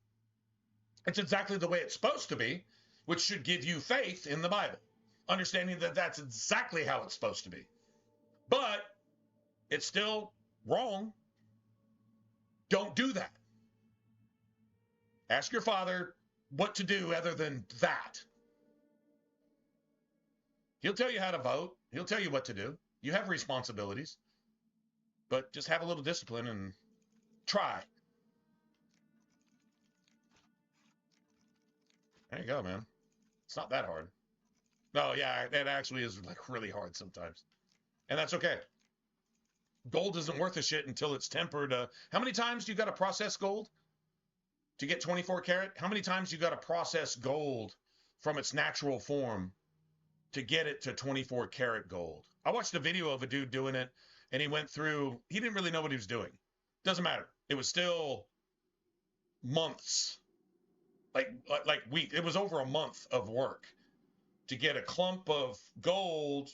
It's exactly the way it's supposed to be, which should give you faith in the Bible, understanding that that's exactly how it's supposed to be. But it's still wrong. Don't do that. Ask your father what to do other than that. He'll tell you how to vote. He'll tell you what to do. You have responsibilities. But just have a little discipline and try. There you go, man. It's not that hard. No, yeah, it actually is like really hard sometimes. And that's okay. Gold isn't worth a shit until it's tempered. How many times do you got to process gold to get 24 karat? How many times you got to process gold from its natural form to get it to 24 karat gold? I watched a video of a dude doing it, and he didn't really know what he was doing. Doesn't matter. It was still months, like weeks. It was over a month of work to get a clump of gold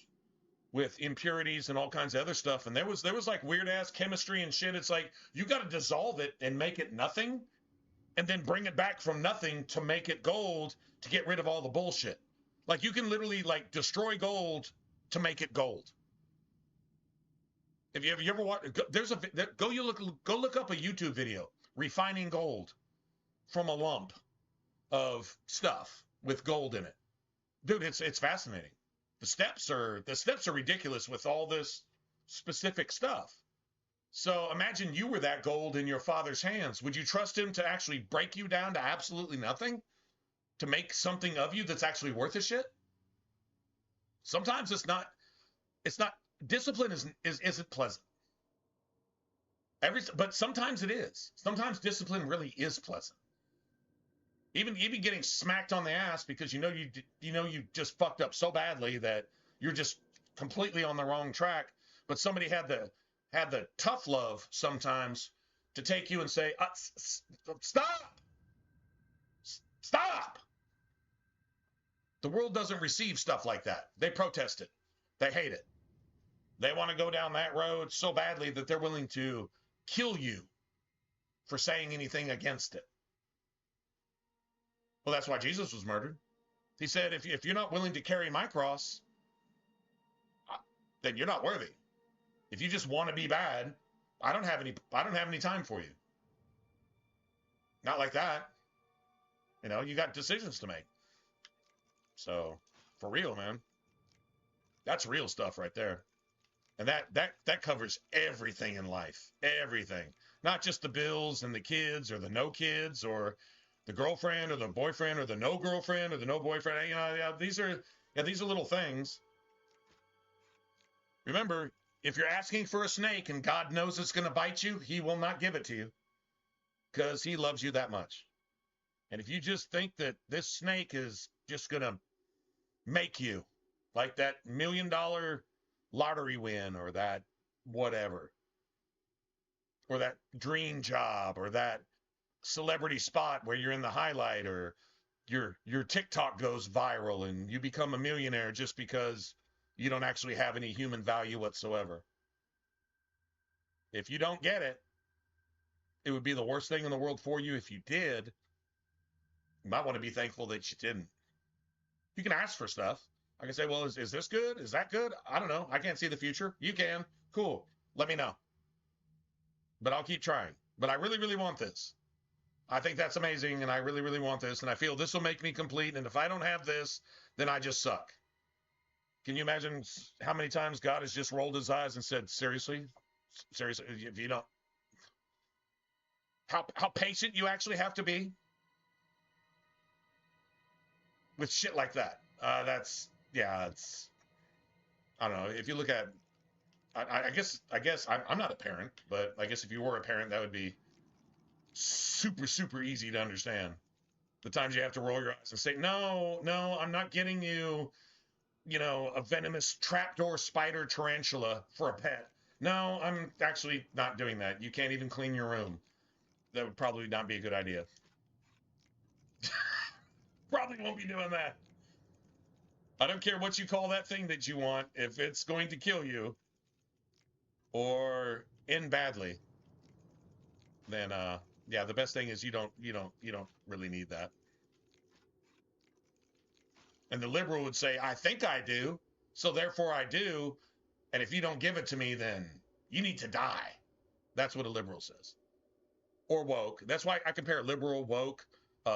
with impurities and all kinds of other stuff. And there was like weird ass chemistry and shit. It's like, you got to dissolve it and make it nothing, and then bring it back from nothing to make it gold to get rid of all the bullshit. Like, you can literally like destroy gold to make it gold. Have you ever watched? Go look up a YouTube video, refining gold from a lump of stuff with gold in it. Dude, it's fascinating. The steps are ridiculous with all this specific stuff. So imagine you were that gold in your father's hands. Would you trust him to actually break you down to absolutely nothing to make something of you that's actually worth a shit? Sometimes it's not. Discipline isn't pleasant. But sometimes it is. Sometimes discipline really is pleasant. Even getting smacked on the ass because you just fucked up so badly that you're just completely on the wrong track. But somebody had the tough love sometimes to take you and say, stop. The world doesn't receive stuff like that. They protest it. They hate it. They want to go down that road so badly that they're willing to kill you for saying anything against it. Well, that's why Jesus was murdered. He said, if you're not willing to carry my cross, then you're not worthy. If you just want to be bad, I don't have any time for you. Not like that. You got decisions to make. So, for real, man. That's real stuff right there. And that covers everything in life. Everything. Not just the bills and the kids or the no kids or the girlfriend or the boyfriend or the no girlfriend or the no boyfriend. These are little things. Remember, if you're asking for a snake and God knows it's going to bite you, he will not give it to you because he loves you that much. And if you just think that this snake is just going to make you like that $1 million lottery win or that whatever, or that dream job or that celebrity spot where you're in the highlight or your TikTok goes viral and you become a millionaire just because you don't actually have any human value whatsoever. If you don't get it, it would be the worst thing in the world for you. If you did, you might want to be thankful that you didn't. You can ask for stuff. I can say, well, is this good? Is that good? I don't know. I can't see the future. You can. Cool. Let me know. But I'll keep trying. But I really, really want this. I think that's amazing, and I really, really want this, and I feel this will make me complete, and if I don't have this, then I just suck. Can you imagine how many times God has just rolled his eyes and said, seriously? Seriously? If you don't... How patient you actually have to be with shit like that. That's... Yeah, it's... I don't know. If you look at... I guess I'm not a parent, but I guess if you were a parent, that would be super, super easy to understand. The times you have to roll your eyes and say, no, I'm not getting you, a venomous trapdoor spider tarantula for a pet. No, I'm actually not doing that. You can't even clean your room. That would probably not be a good idea. Probably won't be doing that. I don't care what you call that thing that you want. If it's going to kill you or end badly, then yeah, the best thing is you don't really need that. And the liberal would say, I think I do, so therefore I do. And if you don't give it to me, then you need to die. That's what a liberal says. Or woke. That's why I compare liberal, woke,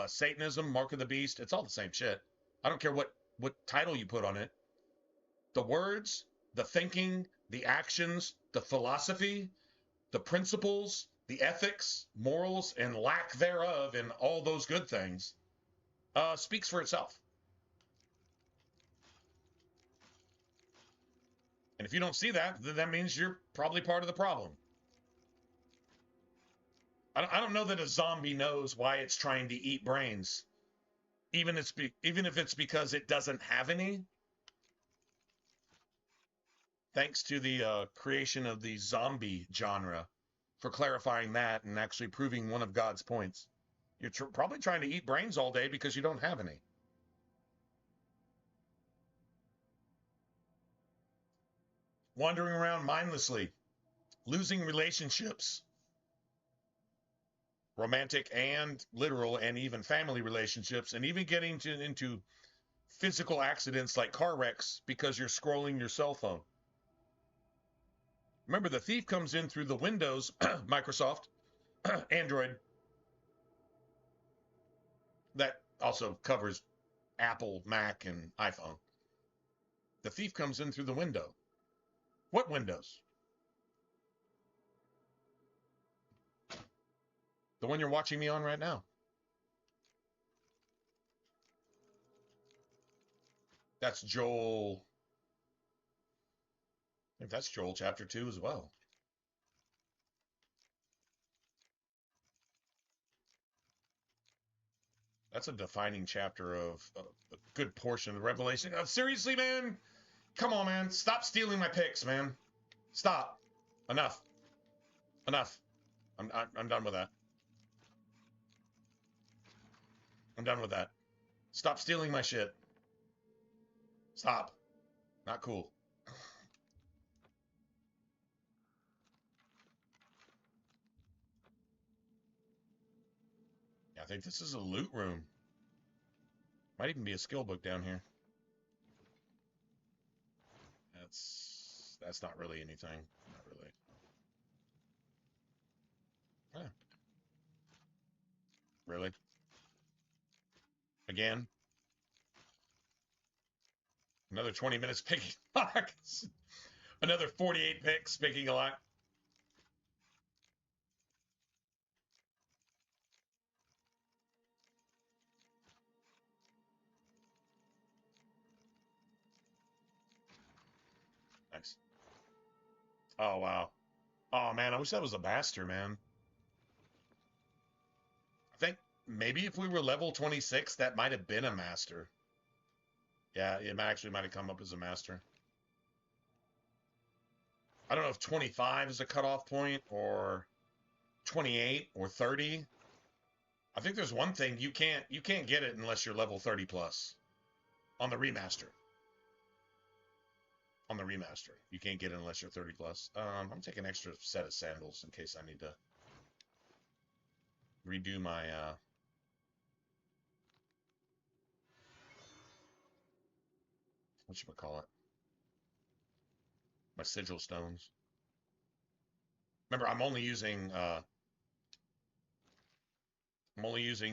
Satanism, Mark of the Beast. It's all the same shit. I don't care what title you put on it. The words, the thinking, the actions, the philosophy, the principles, the ethics, morals, and lack thereof, and all those good things, speaks for itself. And if you don't see that, then that means you're probably part of the problem. I don't know that a zombie knows why it's trying to eat brains, even if it's because it doesn't have any. Thanks to the creation of the zombie genre for clarifying that and actually proving one of God's points. You're probably trying to eat brains all day because you don't have any. Wandering around mindlessly, losing relationships, romantic and literal, and even family relationships, and even getting into physical accidents like car wrecks because you're scrolling your cell phone. Remember, the thief comes in through the Windows, Microsoft, Android. That also covers Apple, Mac, and iPhone. The thief comes in through the window. What windows? The one you're watching me on right now. That's Joel. I think that's Joel chapter 2 as well. That's a defining chapter of a good portion of the Revelation. Seriously, man? Come on, man. Stop stealing my picks, man. Stop. Enough. Enough. I'm done with that. I'm done with that. Stop stealing my shit. Stop. Not cool. I think this is a loot room. Might even be a skill book down here. That's not really anything. Not really. Yeah. Really? Again? Another 20 minutes picking locks. Another 48 picks picking a lock. Nice. Oh, wow. Oh, man, I wish that was a master, man. I think maybe if we were level 26, that might have been a master. Yeah, it actually might have come up as a master. I don't know if 25 is a cutoff point or 28 or 30. I think there's one thing you can't get it unless you're level 30 plus on the remaster. On the remaster, you can't get it unless you're 30 plus. I'm taking an extra set of sandals in case I need to redo my whatchamacallit? My sigil stones. Remember, I'm only using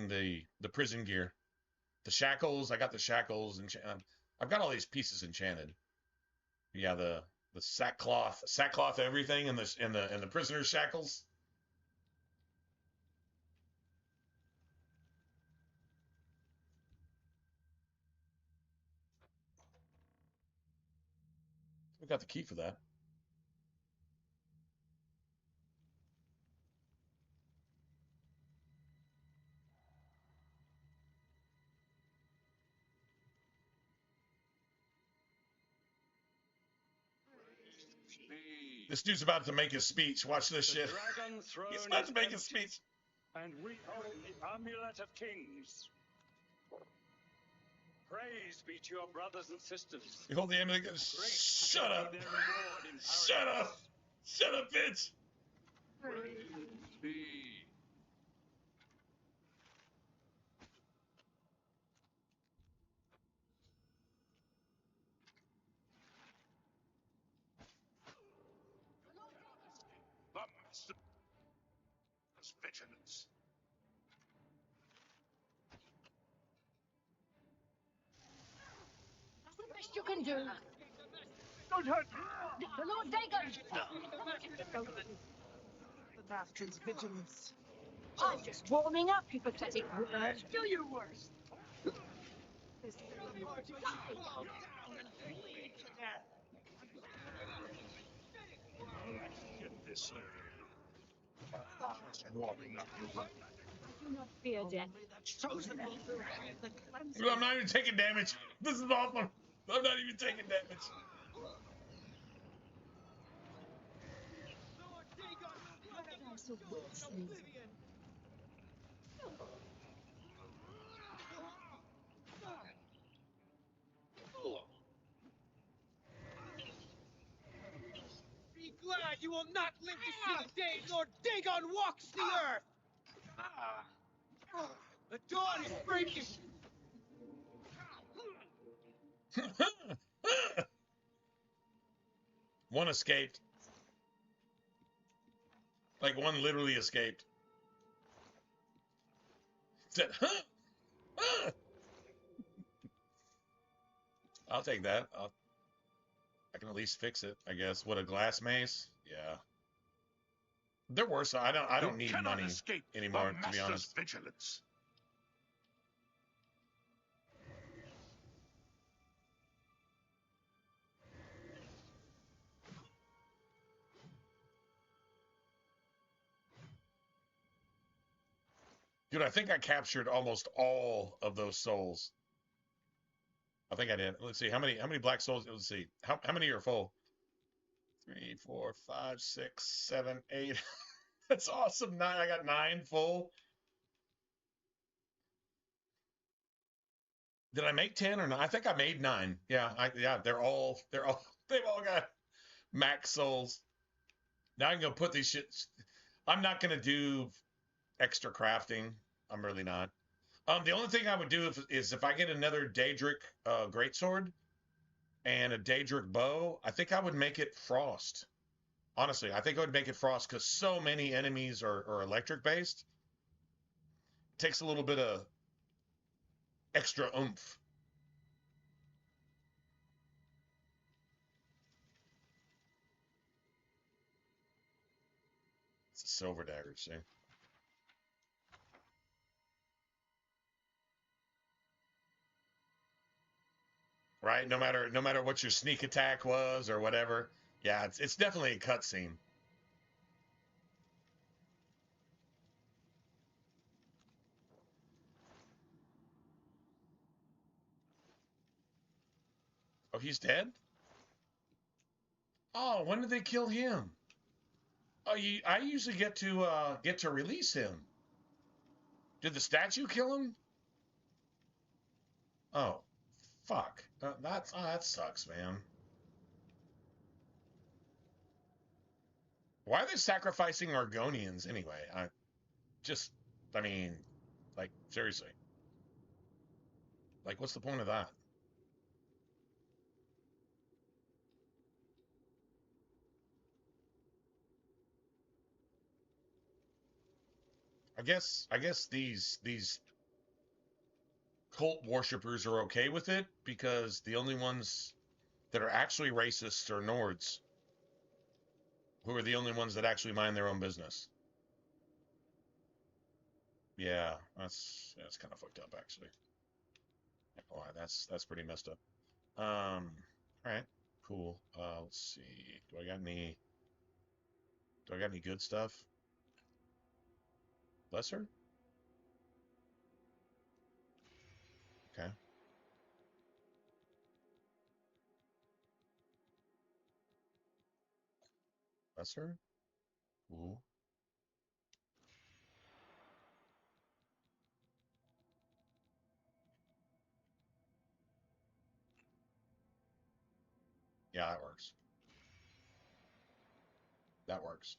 the prison gear. The shackles, I got the shackles, and I've got all these pieces enchanted. Yeah, the sackcloth, everything, and the prisoner's shackles. We got the key for that. This dude's about to make his speech. Watch this shit. He's about to make his speech.
And we hold the amulet of kings. Praise be to your brothers and sisters.
You hold the amulet. Shut up. Shut up. Shut up, bitch.
Praise be.
Vigilance.
That's the best you can do.
Don't hurt!
The Lord Dagon!
The bastard's vigilance.
I'm just warming up, you pathetic word.
Do your worst! Get this. Warming up.
I do not fear death.
I'm not even taking damage. This is awful. I'm not even taking damage.
Be glad you will not live to see the day Lord Dagon walks the earth! The dawn is breaking!
One escaped. Like, one literally escaped. Said, huh? I'll take that. I can at least fix it, I guess. What, a glass mace? Yeah. They're worse. I don't need money anymore, to be honest.
Vigilance.
Dude, I think I captured almost all of those souls. I think I did. Let's see, how many black souls? Let's see. How many are full? 3, 4, 5, 6, 7, 8. That's awesome. 9. I got 9 full. Did I make 10 or not? I think I made 9. Yeah, they've all got max souls. Now I can go put these shits. I'm not gonna do extra crafting. I'm really not. The only thing I would do is if I get another Daedric greatsword and a Daedric bow, I think I would make it frost. Honestly, I think I would make it frost because so many enemies are electric based. It takes a little bit of extra oomph. It's a silver dagger, see? Right? No matter what your sneak attack was or whatever. Yeah, it's definitely a cutscene. Oh, he's dead? Oh, when did they kill him? Oh, I usually get to release him. Did the statue kill him? Oh, fuck. That sucks, man. Why are they sacrificing Argonians anyway? I mean, like, seriously. Like, what's the point of that? I guess these cult worshippers are okay with it because the only ones that are actually racist are Nords, who are the only ones that actually mind their own business. Yeah, that's kind of fucked up actually. Oh, that's pretty messed up. All right, cool. Let's see. Do I got any good stuff? Lesser? Okay. Lesser? Cool. Yeah, that works. That works.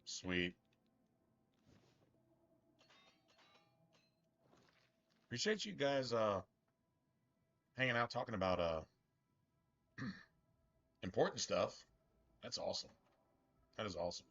Sweet. Appreciate you guys hanging out talking about important stuff. That's awesome. That is awesome.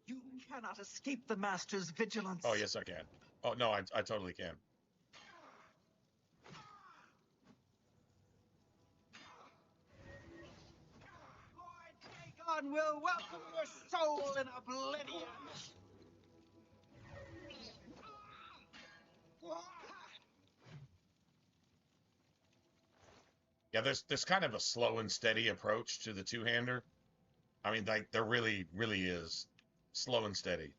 You cannot escape the Master's vigilance.
Oh, yes, I can. Oh, no, I totally can.
Lord Dagon will welcome your soul in Oblivion.
Yeah, there's kind of a slow and steady approach to the two-hander. I mean, like there really is slow and steady.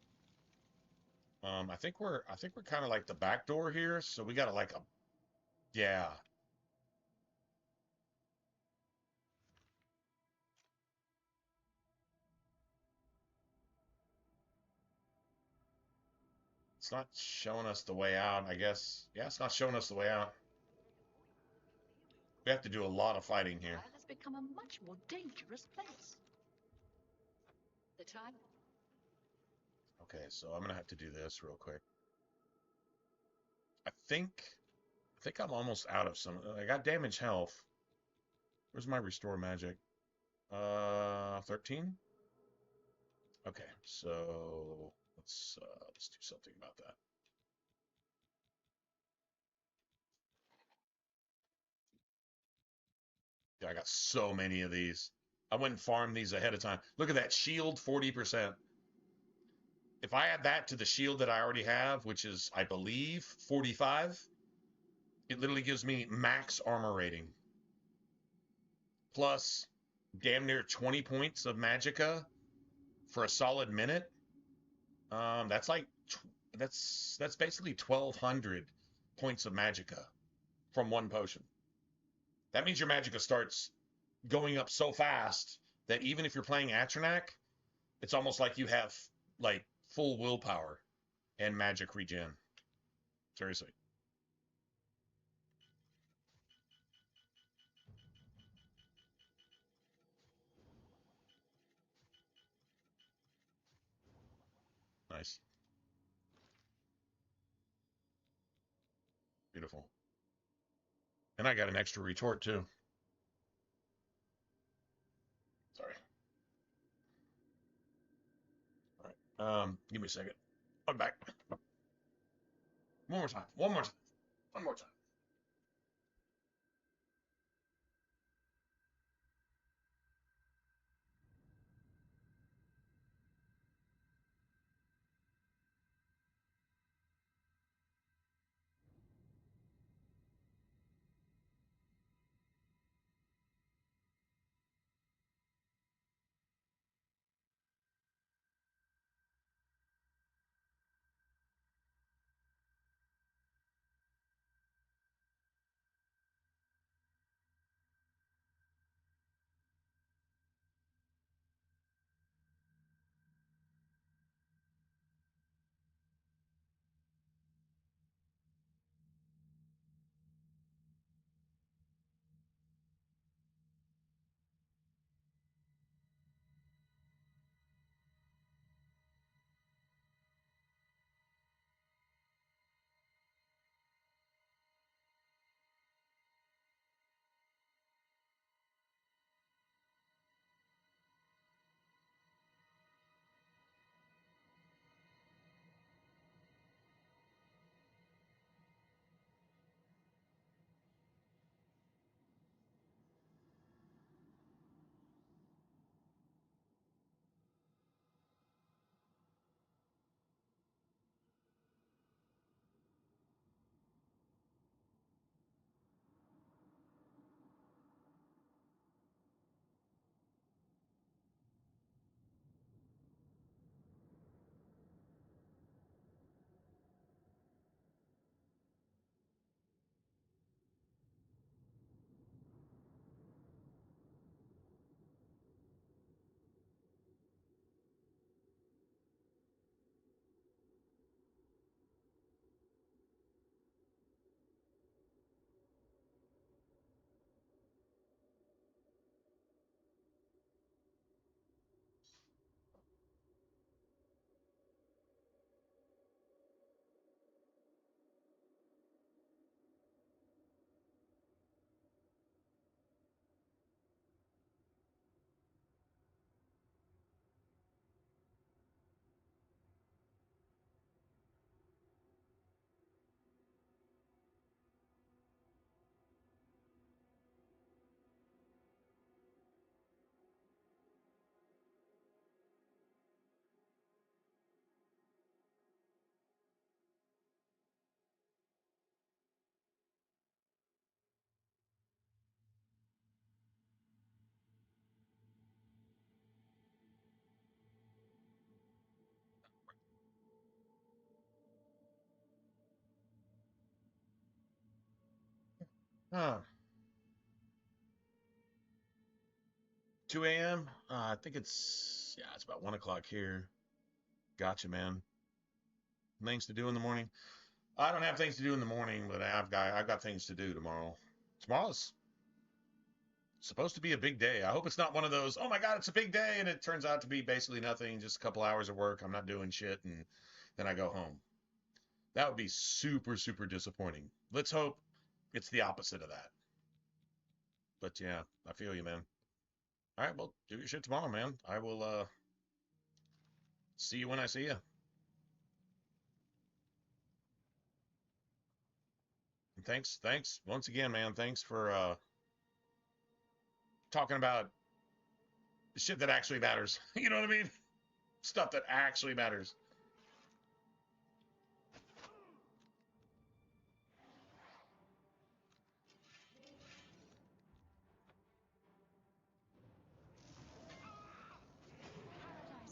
I think we're kind of like the back door here, so we got to like a yeah. It's not showing us the way out, I guess. Yeah, it's not showing us the way out. We have to do a lot of fighting here.
It has become a much more dangerous place. The time.
Okay, so I'm gonna have to do this real quick. I think I'm almost out of some. I got damage health. Where's my restore magic? 13. Okay, so let's do something about that. Yeah, I got so many of these. I went and farmed these ahead of time. Look at that shield, 40%. If I add that to the shield that I already have, which is, I believe, 45, it literally gives me max armor rating. Plus damn near 20 points of magicka for a solid minute. That's like that's basically 1,200 points of magicka from one potion. That means your magicka starts going up so fast that even if you're playing Atronach, it's almost like you have like full willpower and magic regen. Seriously. Nice. Beautiful. And I got an extra retort too. Sorry. All right. Give me a second. I'm back. One more time. One more time. One more time. Huh. 2 a.m. I think it's about 1 o'clock here. Gotcha, man. Things to do in the morning. I don't have things to do in the morning, but I've got things to do tomorrow. Tomorrow's supposed to be a big day. I hope it's not one of those, oh my God, it's a big day, and it turns out to be basically nothing, just a couple hours of work. I'm not doing shit, and then I go home. That would be super, super disappointing. Let's hope it's the opposite of that. But yeah, I feel you, man. All right, well, do your shit tomorrow, man. I will see you when I see you. And thanks once again, man. Thanks for talking about shit that actually matters. You know what I mean? Stuff that actually matters.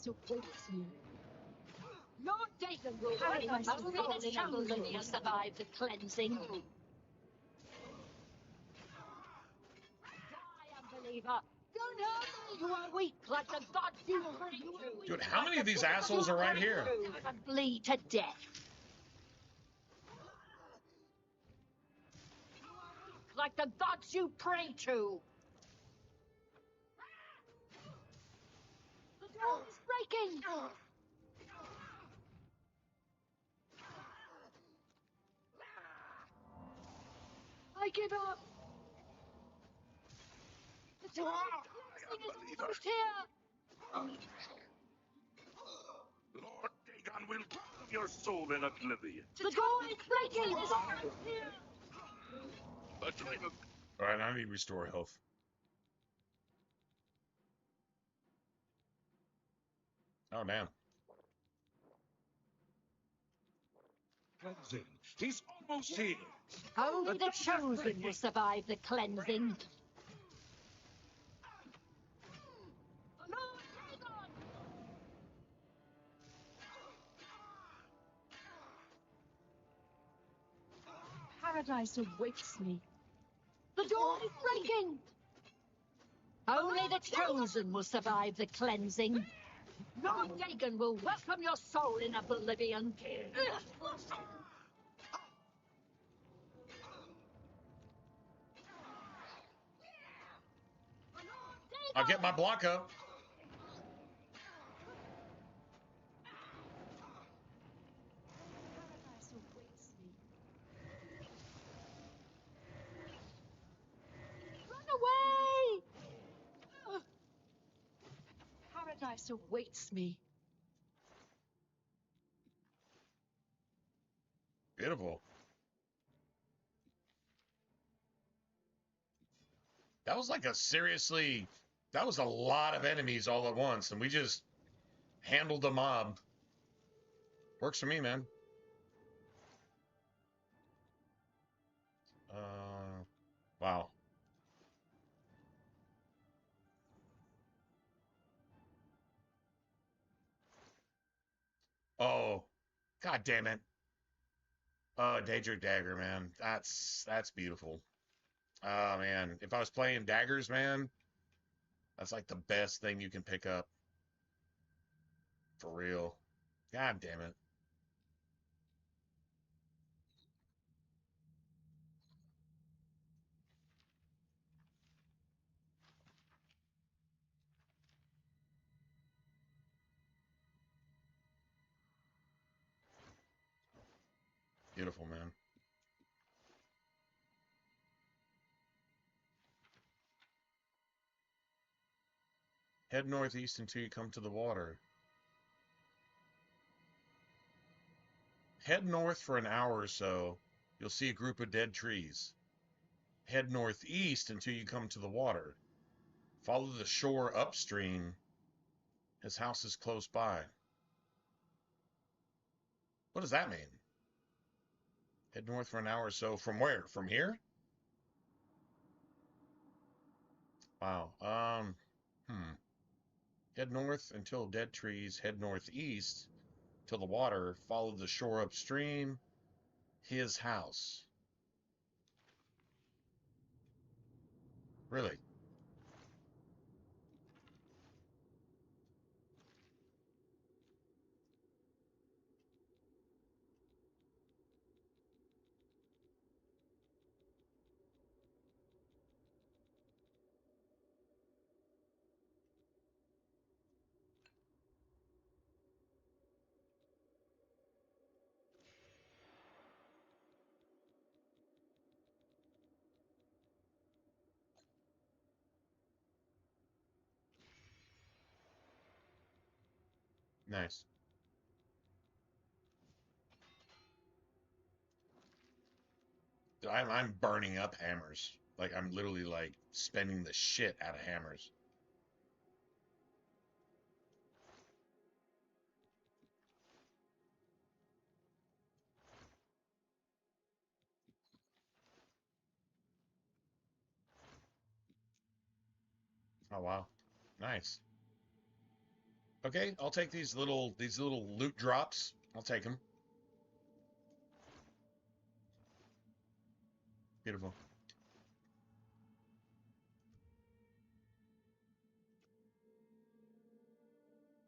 So please, Lord Dagon will only the Oblivion survive the cleansing. Die, unbeliever! Don't hurt me! You are weak like the gods you pray to!
Dude, how many of these assholes are right here?
And bleed to death! You are weak like the gods you pray to! The door is breaking! I give up! The door is almost here!
Lord Dagon will burn your soul in oblivion.
The door is breaking! It's almost here!
The time of
All right, I need to restore health. Oh, damn.
cleansing. He's almost here.
Only the chosen will survive the cleansing. Lord Dagon! Paradise awaits me. The door is breaking! Only the chosen will survive the cleansing. Lord Dagon will welcome your soul in oblivion.
I'll get my block up.
Paradise awaits me. Run away! Paradise awaits me.
Beautiful. That was like that was a lot of enemies all at once, and we just handled the mob. Works for me, man. Wow. Oh, God damn it. Daedric Dagger, man. That's beautiful. Oh, man. If I was playing daggers, man, that's like the best thing you can pick up. For real. God damn it. Beautiful, man. Head northeast until you come to the water. Head north for an hour or so. You'll see a group of dead trees. Head northeast until you come to the water. Follow the shore upstream. His house is close by. What does that mean? Head north for an hour or so. From where? From here? Wow. Head north until dead trees. Head northeast to the water. Follow the shore upstream. His house. Really? Nice. I'm burning up hammers. Like, I'm literally, like, spending the shit out of hammers. Oh, wow. Nice. Okay, I'll take these little loot drops. I'll take them. Beautiful.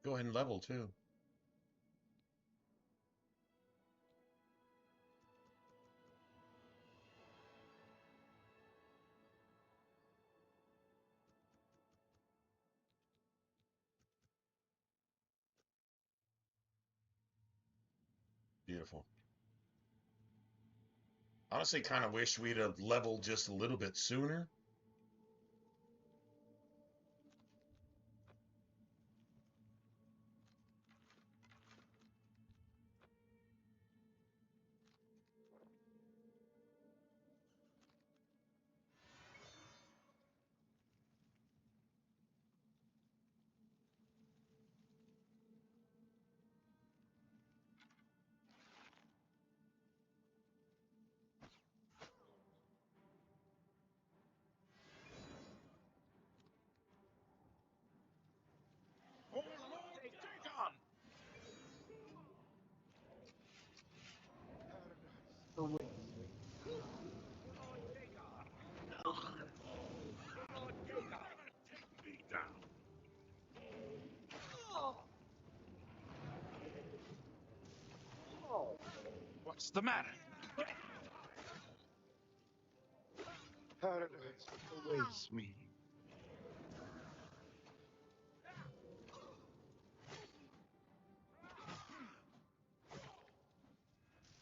Go ahead and level, too. Beautiful. Honestly, kind of wish we'd have leveled just a little bit sooner.
What's the matter?
Paradise awaits me.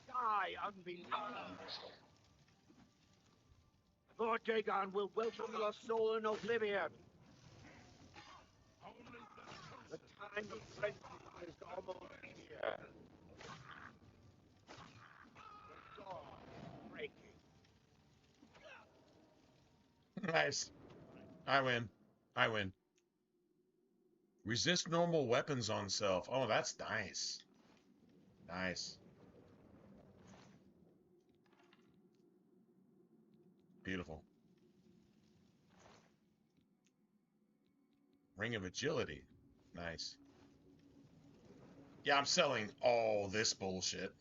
Die, unbelievers! Lord Dagon will welcome your soul in Oblivion. The time of frenzy is almost here. The dawn is breaking.
Nice. I win. I win. Resist normal weapons on self. Oh, that's nice. Nice. Beautiful. Ring of Agility. Nice. Yeah, I'm selling all this bullshit.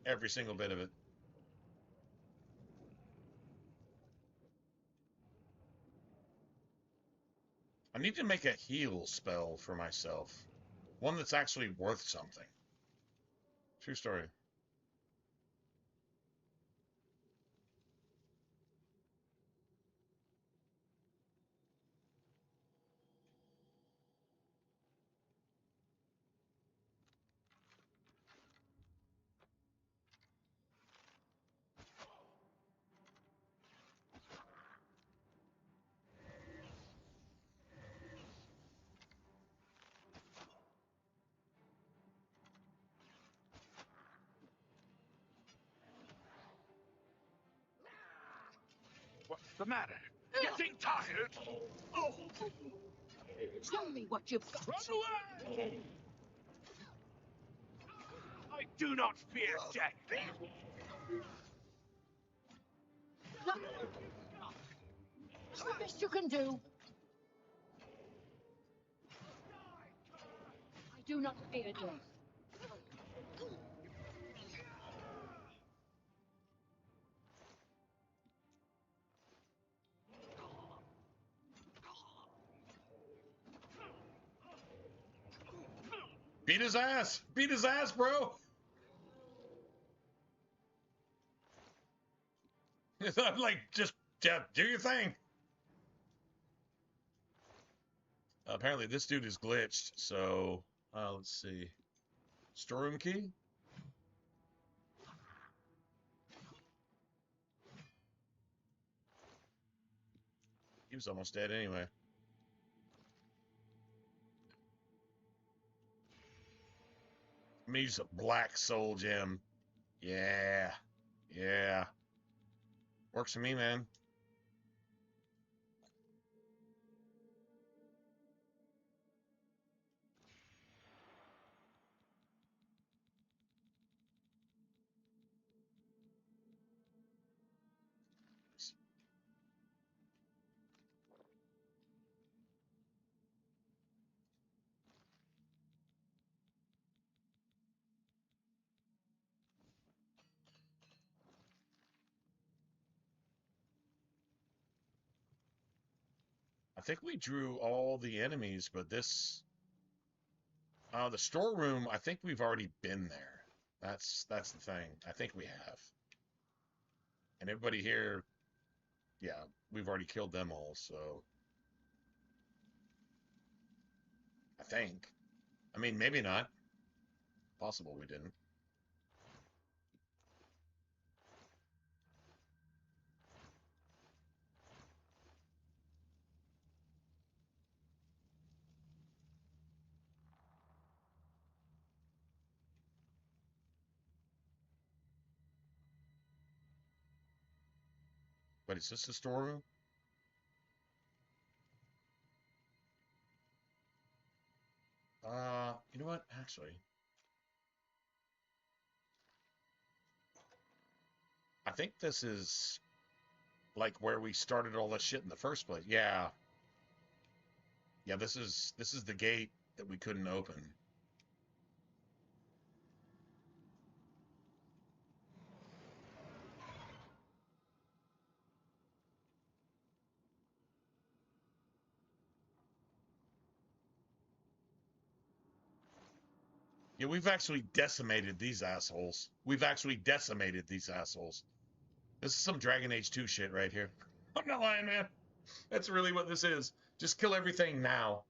Every single bit of it. I need to make a heal spell for myself. One that's actually worth something. True story.
What's the matter? Getting tired? Oh.
Show me what you've got.
Run away! I do not fear death.
It's the best you can do. I do not fear death.
Beat his ass. Beat his ass, bro. I'm like, just yeah, do your thing. Apparently, this dude is glitched. So, let's see. Storeroom key? He was almost dead anyway. I'm gonna use a black soul gem. Yeah. Yeah. Works for me, man. I think we drew all the enemies, but this... the storeroom, I think we've already been there. That's the thing. I think we have. And everybody here, yeah, we've already killed them all, so... I think. I mean, maybe not. Possible we didn't. But is this the storeroom? You know what? Actually, I think this is like where we started all this shit in the first place. Yeah. Yeah, this is the gate that we couldn't open. Yeah, we've actually decimated these assholes. We've actually decimated these assholes. This is some Dragon Age 2 shit right here. I'm not lying, man. That's really what this is. Just kill everything now.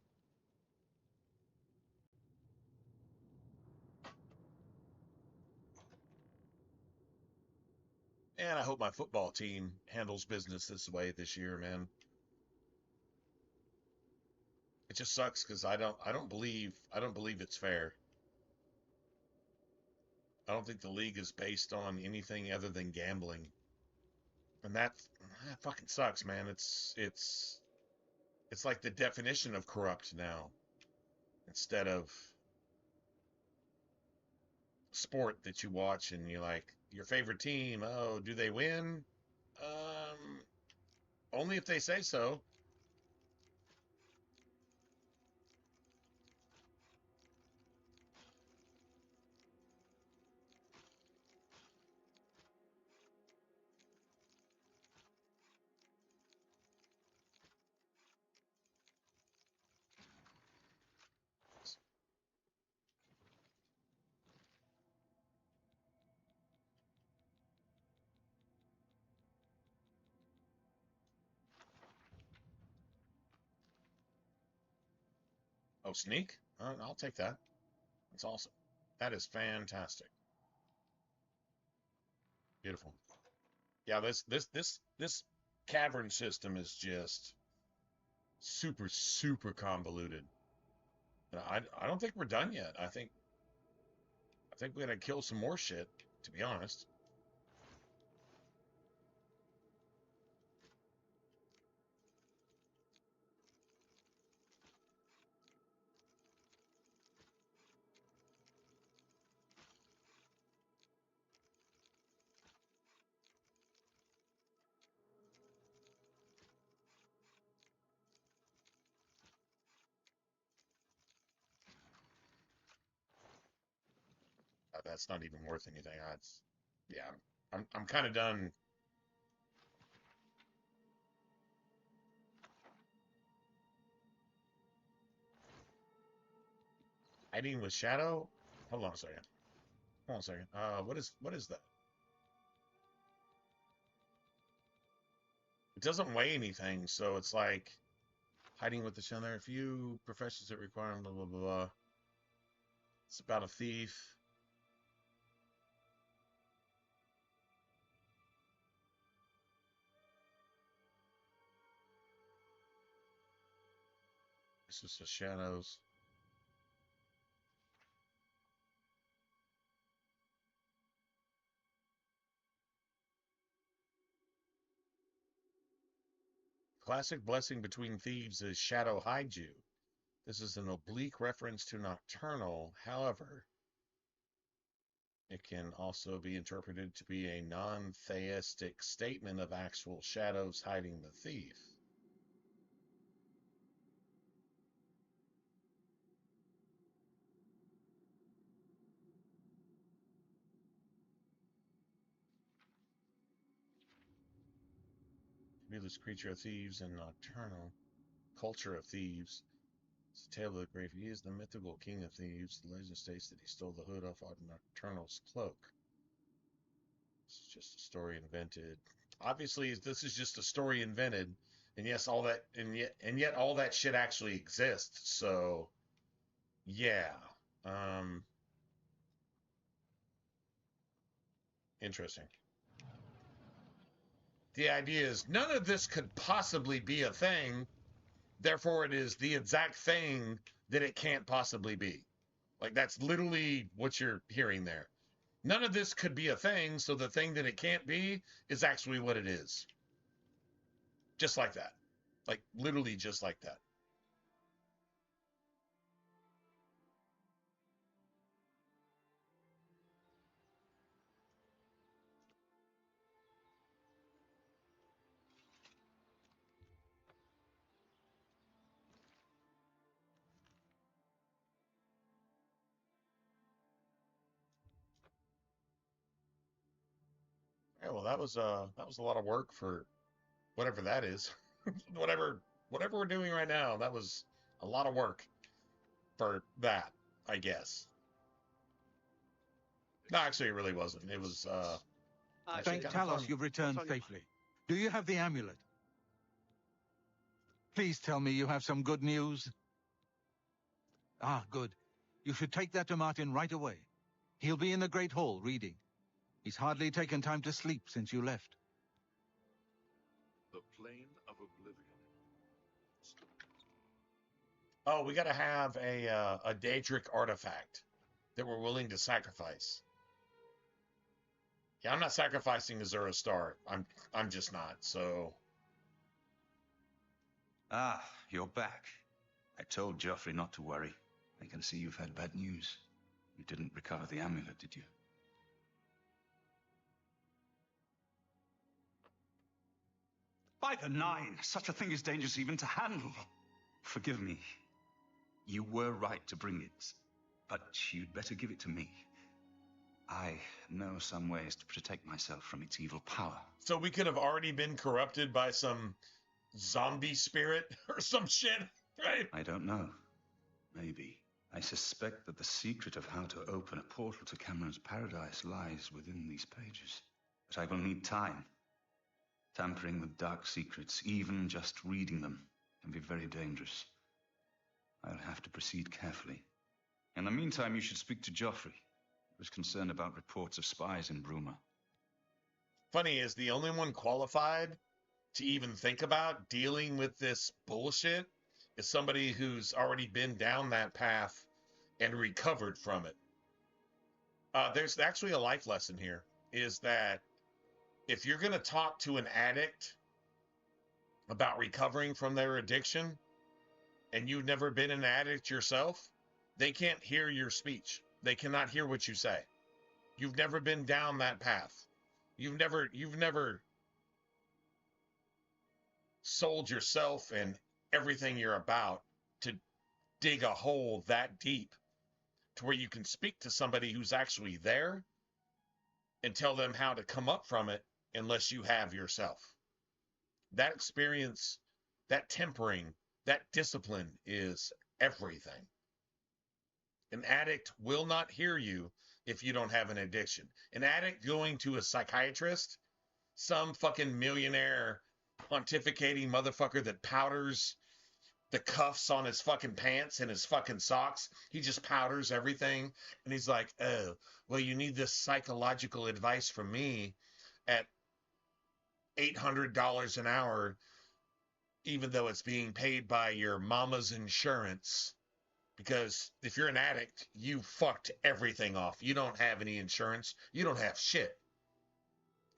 And I hope my football team handles business this way this year, man. It just sucks because I don't believe it's fair. I don't think the league is based on anything other than gambling. And that fucking sucks, man. It's like the definition of corrupt now. Instead of sport that you watch and you're like, your favorite team, oh, do they win? Only if they say so. Oh, sneak? I'll take that. That's awesome. That is fantastic. Beautiful. Yeah, this cavern system is just super convoluted. And I don't think we're done yet. I think we're gonna kill some more shit, to be honest. That's not even worth anything. Yeah, I'm kind of done. Hiding with shadow? Hold on a second. Hold on a second. What is that? It doesn't weigh anything, so it's like hiding with the shadow. There are a few professions that require blah blah blah blah. It's about a thief. This is the shadows. Classic blessing between thieves is shadow hide you. This is an oblique reference to Nocturnal. However, it can also be interpreted to be a non-theistic statement of actual shadows hiding the thief. Fabulous creature of thieves and Nocturnal. Culture of thieves. It's a tale of the grave. He is the mythical king of thieves. The legend states that he stole the hood off of Nocturnal's cloak. This is just a story invented. Obviously, this is just a story invented, and yes, all that, and yet all that shit actually exists. So, yeah, interesting. The idea is none of this could possibly be a thing. Therefore, it is the exact thing that it can't possibly be. Like, that's literally what you're hearing there. None of this could be a thing, so the thing that it can't be is actually what it is. Just like that. Like, literally just like that. Yeah, well, that was a lot of work for whatever that is. whatever we're doing right now, that was a lot of work for that, I guess. No, actually, it really wasn't. It was
Thank Talos you've returned safely. Do you have the amulet? Please tell me you have some good news. Ah, good. You should take that to Martin right away. He'll be in the Great Hall reading. He's hardly taken time to sleep since you left.
The Plane of Oblivion.
Oh, we got to have a Daedric artifact that we're willing to sacrifice. Yeah, I'm not sacrificing Azura Star. I'm just not. So.
Ah, you're back. I told Joffrey not to worry. I can see you've had bad news. You didn't recover the amulet, did you? By the nine, such a thing is dangerous even to handle. Forgive me. You were right to bring it, but you'd better give it to me. I know some ways to protect myself from its evil power.
So we could have already been corrupted by some zombie spirit or some shit, right?
I don't know. Maybe. I suspect that the secret of how to open a portal to Cameron's paradise lies within these pages. But I will need time. Tampering with dark secrets, even just reading them, can be very dangerous. I'll have to proceed carefully. In the meantime, you should speak to Joffrey. He was concerned about reports of spies in Bruma.
Funny is the only one qualified to even think about dealing with this bullshit is somebody who's already been down that path and recovered from it. There's actually a life lesson here, is that if you're going to talk to an addict about recovering from their addiction and you've never been an addict yourself, they can't hear your speech. They cannot hear what you say. You've never been down that path. You've never sold yourself and everything you're about to dig a hole that deep to where you can speak to somebody who's actually there and tell them how to come up from it unless you have yourself. That experience, that tempering, that discipline is everything. An addict will not hear you if you don't have an addiction. An addict going to a psychiatrist, some fucking millionaire pontificating motherfucker that powders the cuffs on his fucking pants and his fucking socks. He just powders everything. And he's like, oh, well, you need this psychological advice from me at $800 an hour, even though it's being paid by your mama's insurance. Because if you're an addict, you fucked everything off. You don't have any insurance. You don't have shit.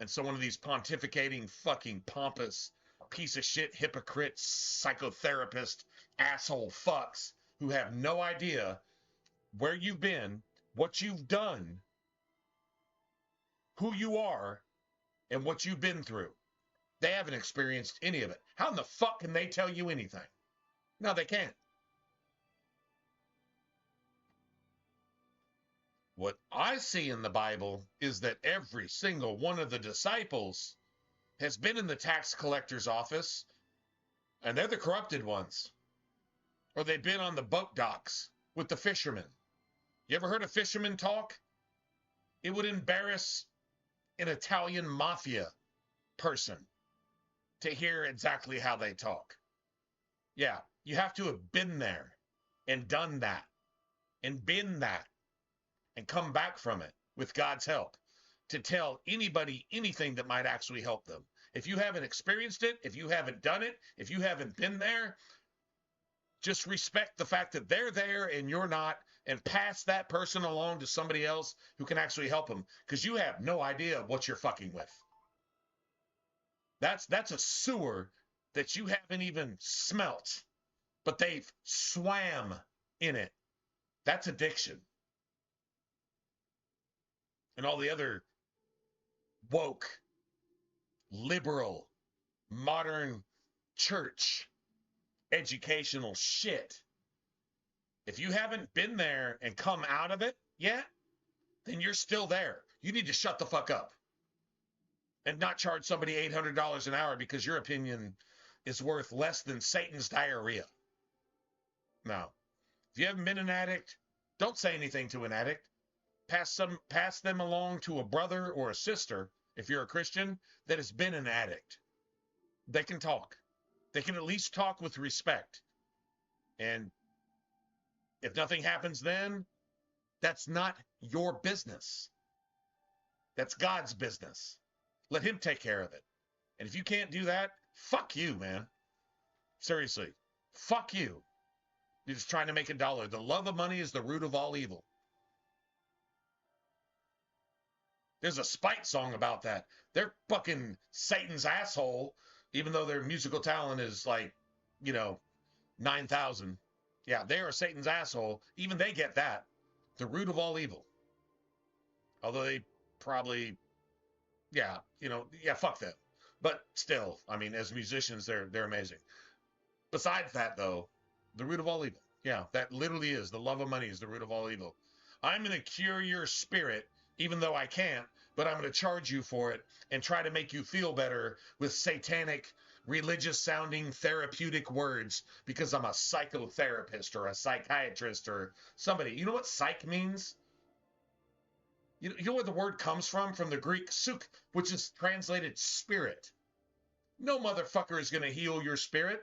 And so one of these pontificating fucking pompous piece of shit hypocrite psychotherapist asshole fucks who have no idea where you've been, what you've done, who you are, and what you've been through. They haven't experienced any of it. How in the fuck can they tell you anything? No, they can't. What I see in the Bible is that every single one of the disciples has been in the tax collector's office, and they're the corrupted ones. Or they've been on the boat docks with the fishermen. You ever heard a fisherman talk? It would embarrass an Italian mafia person to hear exactly how they talk. Yeah, you have to have been there and done that and been that and come back from it with God's help to tell anybody anything that might actually help them. If you haven't experienced it, if you haven't done it, if you haven't been there, just respect the fact that they're there and you're not, and pass that person along to somebody else who can actually help them, because you have no idea what you're fucking with. That's a sewer that you haven't even smelt, but they've swam in it. That's addiction. And all the other woke, liberal, modern church, educational shit. If you haven't been there and come out of it yet, then you're still there. You need to shut the fuck up and not charge somebody $800 an hour because your opinion is worth less than Satan's diarrhea. No. If you haven't been an addict, don't say anything to an addict. Pass them along to a brother or a sister, if you're a Christian, that has been an addict. They can talk. They can at least talk with respect. And if nothing happens then, that's not your business. That's God's business. Let him take care of it. And if you can't do that, fuck you, man. Seriously. Fuck you. You're just trying to make $1. The love of money is the root of all evil. There's a Spite song about that. They're fucking Satan's asshole, even though their musical talent is like, 9,000. Yeah, they are Satan's asshole. Even they get that. The root of all evil. Although they probably, fuck them. But still, I mean, as musicians, they're amazing. Besides that, though, the root of all evil. Yeah, that literally is. The love of money is the root of all evil. I'm going to cure your spirit, even though I can't, but I'm going to charge you for it and try to make you feel better with satanic, religious-sounding, therapeutic words because I'm a psychotherapist or a psychiatrist or somebody. You know what psych means? You know where the word comes from? From the Greek psych, which is translated spirit. No motherfucker is going to heal your spirit.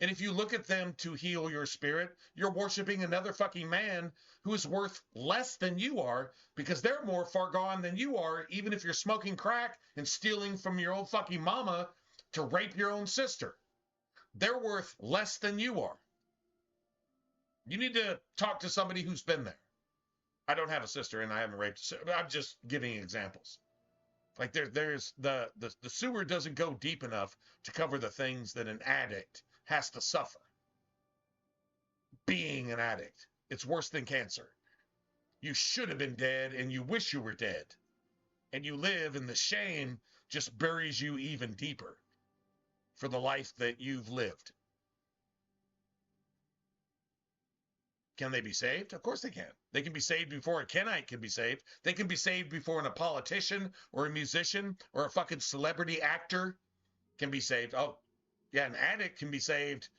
And if you look at them to heal your spirit, you're worshiping another fucking man who is worth less than you are because they're more far gone than you are, even if you're smoking crack and stealing from your old fucking mama to rape your own sister. They're worth less than you are. You need to talk to somebody who's been there. I don't have a sister and I haven't raped a sister. I'm just giving examples. Like there's the sewer doesn't go deep enough to cover the things that an addict has to suffer. Being an addict, it's worse than cancer. You should have been dead and you wish you were dead. And you live and the shame just buries you even deeper for the life that you've lived. Can they be saved? Of course they can. They can be saved before a Kenite can be saved. They can be saved before a politician or a musician or a fucking celebrity actor can be saved. Oh, yeah, an addict can be saved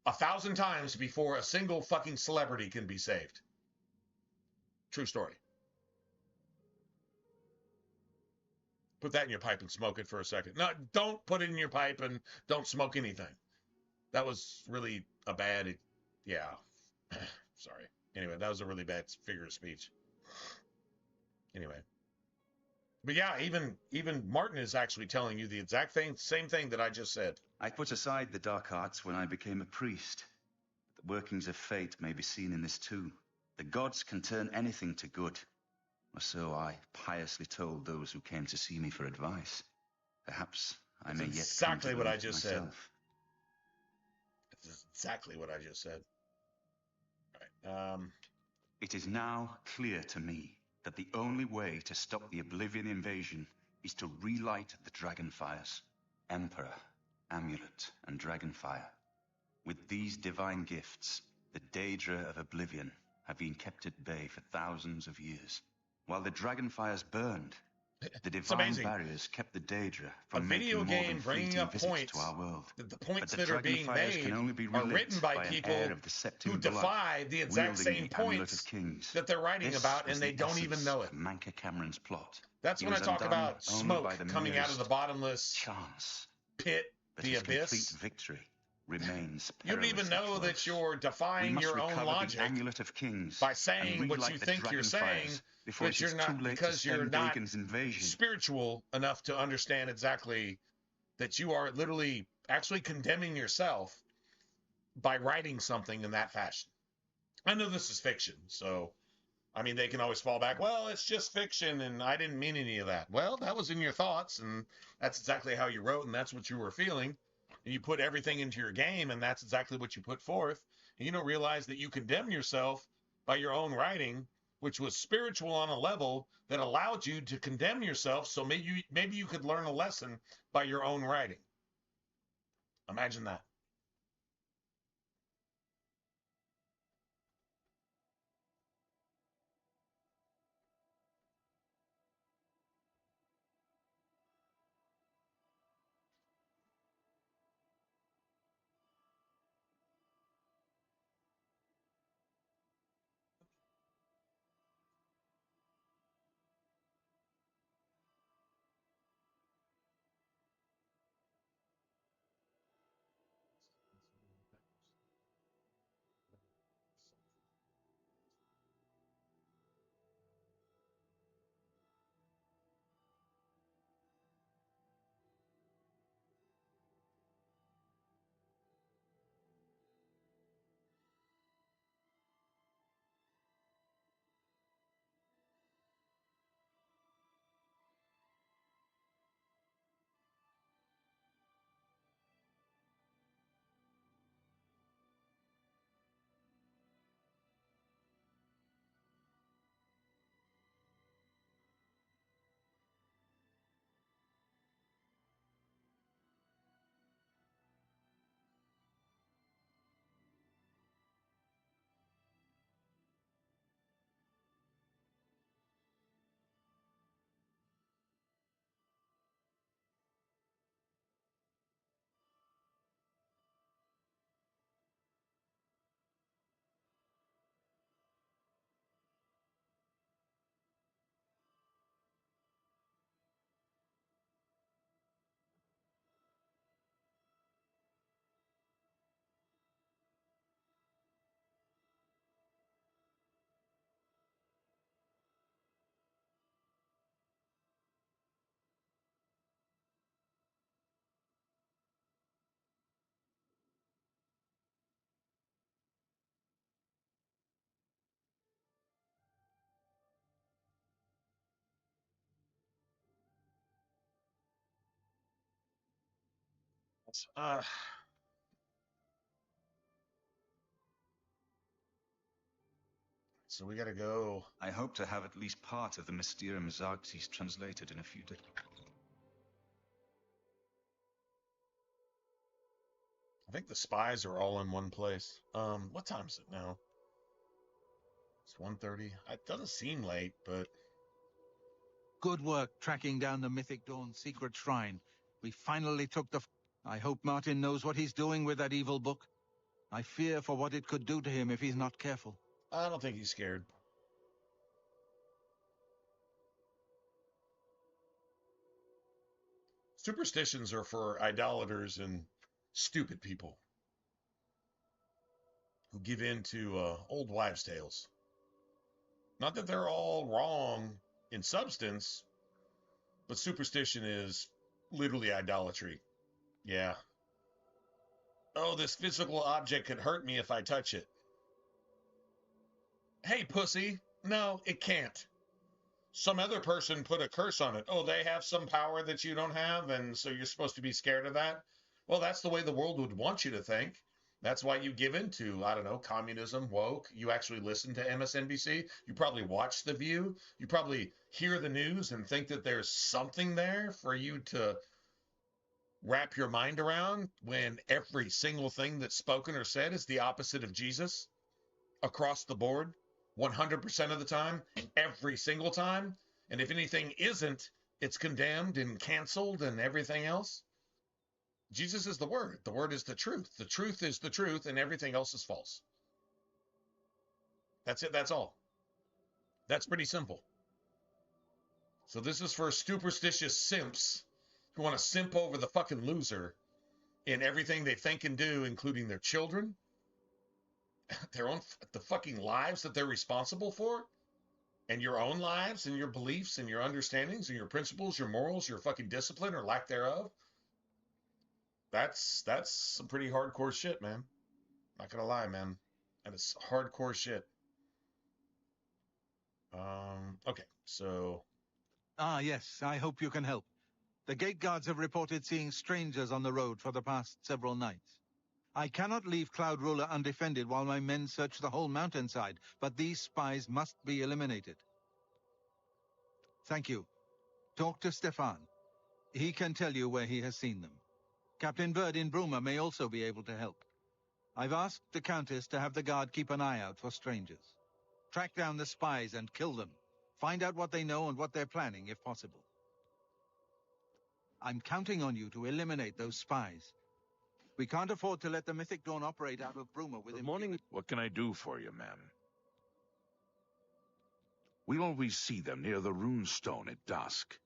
1,000 times before a single fucking celebrity can be saved. True story. Put that in your pipe and smoke it for a second. No, don't put it in your pipe and don't smoke anything. That was really a bad, yeah. Sorry. Anyway, that was a really bad figure of speech. Anyway. But yeah, even Martin is actually telling you the exact same thing that I just said.
I put aside the dark arts when I became a priest. The workings of fate may be seen in this too. The gods can turn anything to good. Or so I piously told those who came to see me for advice. Perhaps I may yet
exactly what I just said.
That's
exactly what I just said. All right.
It is now clear to me that the only way to stop the Oblivion invasion is to relight the Dragonfires. Emperor, Amulet, and Dragonfire. With these divine gifts, the Daedra of Oblivion have been kept at bay for thousands of years. While the Dragonfires burned, the divine barriers kept the Daedra from making more than fleeting visits to our world.
The points that are being made are written by people who defy the exact same points that they're writing about, and they don't even know it.
Manka Cameron's plot.
That's when I talk about smoke coming out of the bottomless pit, the abyss.
Complete victory remains.
You don't even know that you're defying your own logic by saying what you think you're saying, but you're not, because you're not spiritual enough to understand exactly that you are literally actually condemning yourself by writing something in that fashion. I know this is fiction, so I mean, they can always fall back, well, it's just fiction and I didn't mean any of that. Well, that was in your thoughts, and that's exactly how you wrote, and that's what you were feeling. And you put everything into your game, and that's exactly what you put forth. And you don't realize that you condemn yourself by your own writing, which was spiritual on a level that allowed you to condemn yourself, so maybe you could learn a lesson by your own writing. Imagine that. So we gotta go.
I hope to have at least part of the Mysterium Xarxes translated in a few days.
I think the spies are all in one place. What time is it now? It's 1:30. It doesn't seem late, but...
Good work tracking down the Mythic Dawn's secret shrine. We finally took the... I hope Martin knows what he's doing with that evil book. I fear for what it could do to him if he's not careful.
I don't think he's scared. Superstitions are for idolaters and stupid people who give in to old wives' tales. Not that they're all wrong in substance, but superstition is literally idolatry. Yeah. Oh, this physical object could hurt me if I touch it. Hey, pussy. No, it can't. Some other person put a curse on it. Oh, they have some power that you don't have, and so you're supposed to be scared of that? Well, that's the way the world would want you to think. That's why you give into, I don't know, communism, woke. You actually listen to MSNBC. You probably watch The View. You probably hear the news and think that there's something there for you to wrap your mind around when every single thing that's spoken or said is the opposite of Jesus across the board, 100% of the time, every single time. And if anything isn't, it's condemned and canceled and everything else. Jesus is the Word. The Word is the truth. The truth is the truth, and everything else is false. That's it. That's all. That's pretty simple. So this is for superstitious simps who want to simp over the fucking loser in everything they think and do, including their children, the fucking lives that they're responsible for, and your own lives and your beliefs and your understandings and your principles, your morals, your fucking discipline or lack thereof. That's some pretty hardcore shit, man. Not gonna lie, man. That is hardcore shit. Okay, so...
Ah, yes, I hope you can help. The gate guards have reported seeing strangers on the road for the past several nights. I cannot leave Cloud Ruler undefended while my men search the whole mountainside, but these spies must be eliminated. Thank you. Talk to Stefan. He can tell you where he has seen them. Captain Bird in Bruma may also be able to help. I've asked the Countess to have the guard keep an eye out for strangers. Track down the spies and kill them. Find out what they know and what they're planning, if possible. I'm counting on you to eliminate those spies. We can't afford to let the Mythic Dawn operate out of Bruma with...
Good morning. What can I do for you, ma'am? We always see them near the runestone at dusk.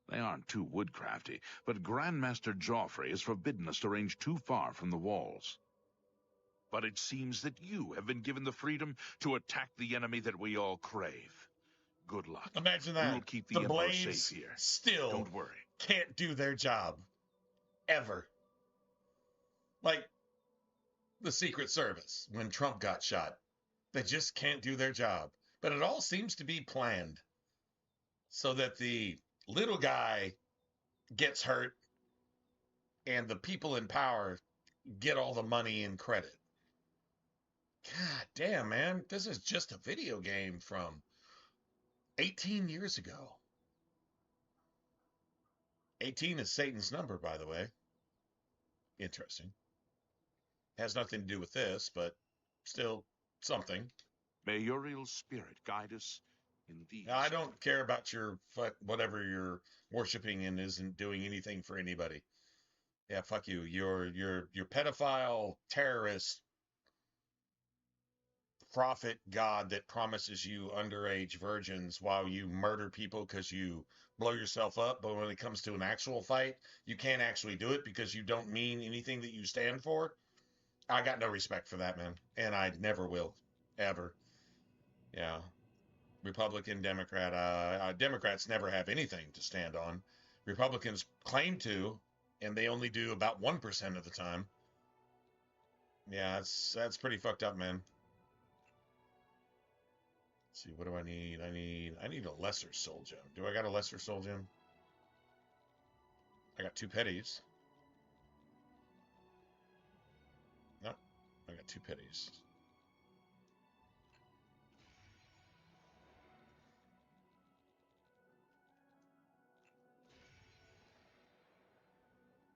They aren't too woodcrafty, but Grandmaster Joffrey has forbidden us to range too far from the walls. But it seems that you have been given the freedom to attack the enemy that we all crave. Good luck.
Imagine that.
We'll keep the Emperor
Blades
safe here.
Still
don't worry.
Can't do their job. Ever. Like the Secret Service when Trump got shot. They just can't do their job. But it all seems to be planned so that the little guy gets hurt and the people in power get all the money and credit. God damn, man. This is just a video game from 18 years ago. 18 is Satan's number, by the way. Interesting. Has nothing to do with this, but still something.
May your ill spirit guide us in these...
Now, I don't care about your whatever you're worshiping and isn't doing anything for anybody. Yeah, fuck you. You're pedophile, terrorist, prophet god that promises you underage virgins while you murder people because you blow yourself up. But when it comes to an actual fight, you can't actually do it because you don't mean anything that you stand for. I got no respect for that, man. And I never will. Ever. Yeah. Republican, Democrat. Democrats never have anything to stand on. Republicans claim to, and they only do about 1% of the time. Yeah, that's pretty fucked up, man. Let's see, what do I need? I need a lesser soul gem. Do I got a lesser soul gem? I got 2 petties. Nope. I got 2 petties.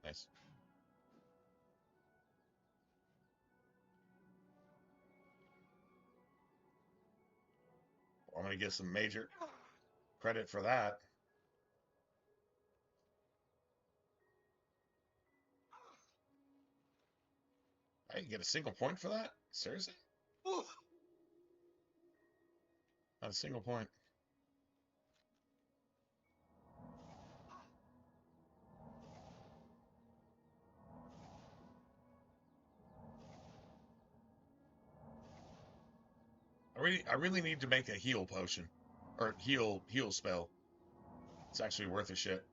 Nice. I'm going to get some major credit for that. I didn't get a single point for that? Seriously? Not a single point. I really need to make a heal potion. Or heal spell. It's actually worth a shit.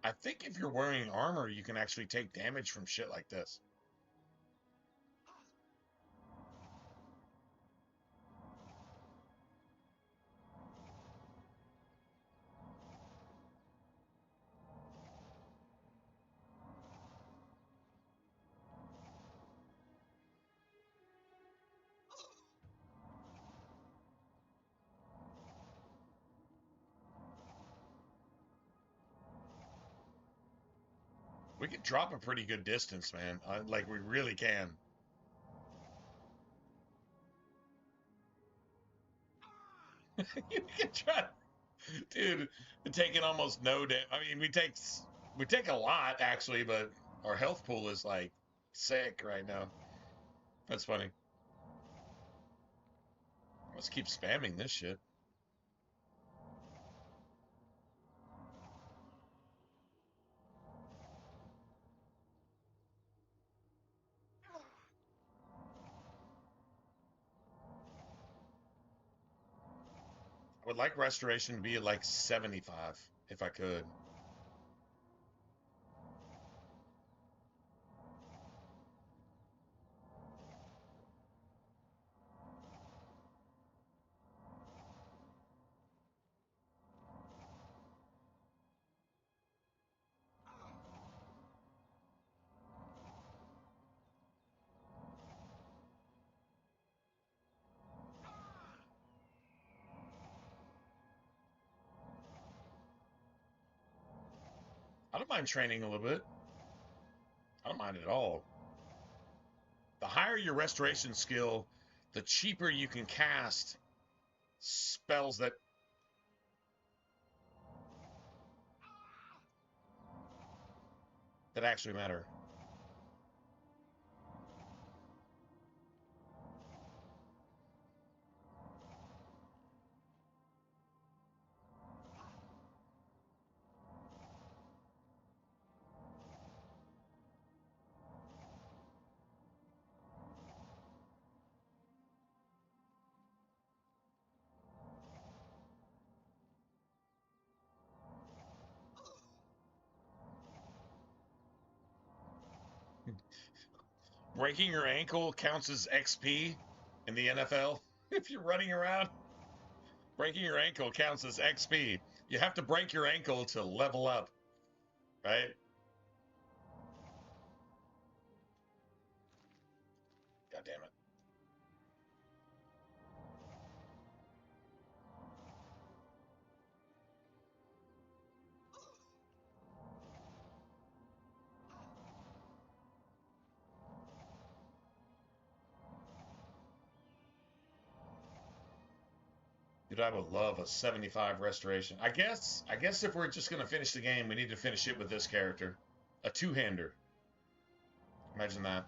I think if you're wearing armor, you can actually take damage from shit like this. We can drop a pretty good distance, man. Like, we really can. You can try, dude. We're taking almost no damage. I mean, we take a lot actually, but our health pool is like sick right now. That's funny. Let's keep spamming this shit. I would like restoration to be at like 75 if I could. I don't mind training a little bit. I don't mind at all. The higher your restoration skill, the cheaper you can cast spells that actually matter. Breaking your ankle counts as XP in the NFL. If you're running around, breaking your ankle counts as XP. You have to break your ankle to level up, right? God damn it. Dude, I would love a 75 restoration. I guess if we're just gonna finish the game, we need to finish it with this character. A two-hander. Imagine that.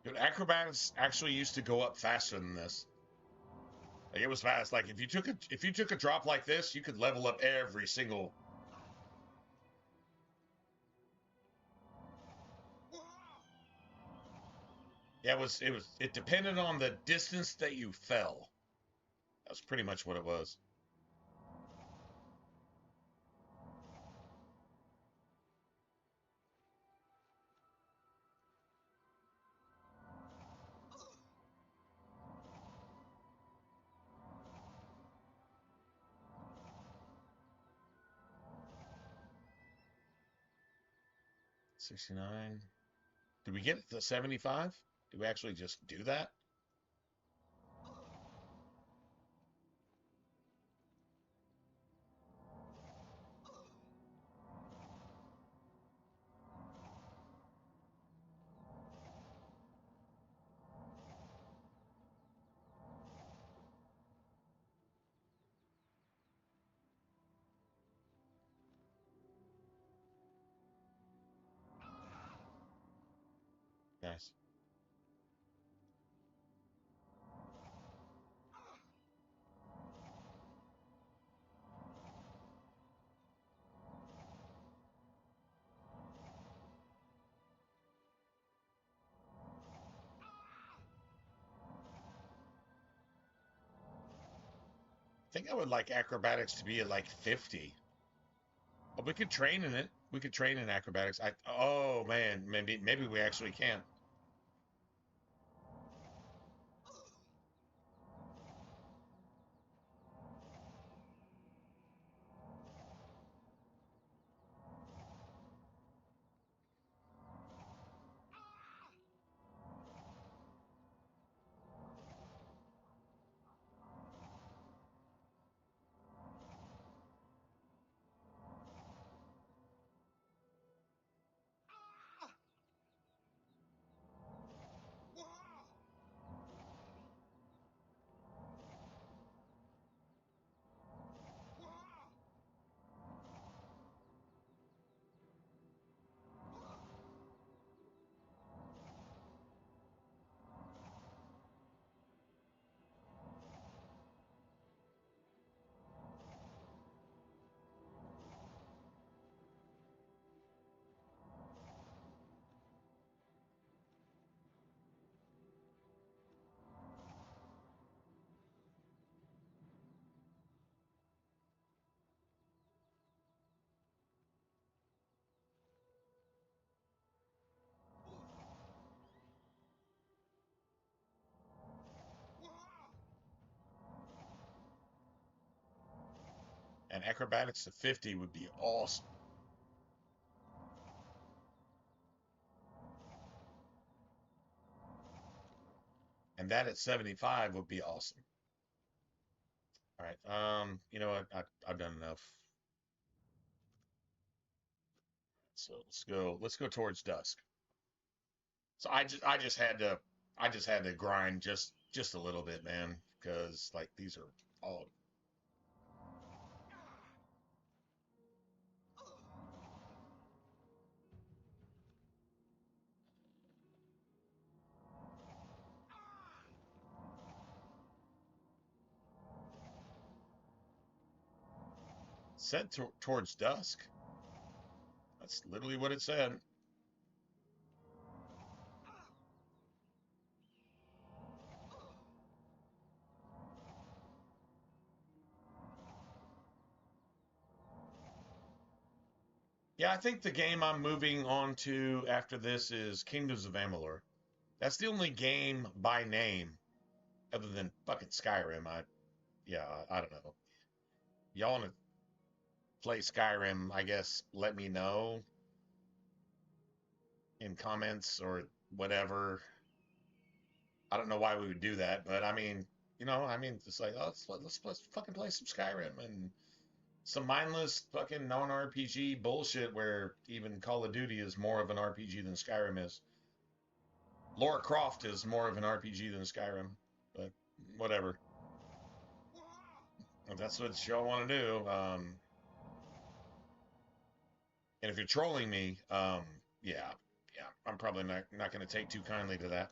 Dude, acrobatics actually used to go up faster than this. Like, it was fast. Like, if you took a drop like this, you could level up every single. Yeah, it depended on the distance that you fell. That's pretty much what it was. $69. Did we get the 75? Did we actually just do that? Nice. I think I would like acrobatics to be at like 50. But we could train in it. We could train in acrobatics. Oh man, maybe we actually can. And acrobatics to 50 would be awesome. And that at 75 would be awesome. All right. You know what? I've done enough. So let's go towards dusk. So I just had to grind just a little bit, man, because like these are all set towards dusk. That's literally what it said. Yeah, I think the game I'm moving on to after this is Kingdoms of Amalur. That's the only game by name other than fucking Skyrim. I don't know. Y'all want to play Skyrim, I guess let me know in comments or whatever. I don't know why we would do that, but I mean, it's like, oh, let's fucking play some Skyrim and some mindless fucking non-RPG bullshit where even Call of Duty is more of an RPG than Skyrim is. Lara Croft is more of an RPG than Skyrim, but whatever. If that's what y'all want to do. And if you're trolling me, yeah, I'm probably not going to take too kindly to that.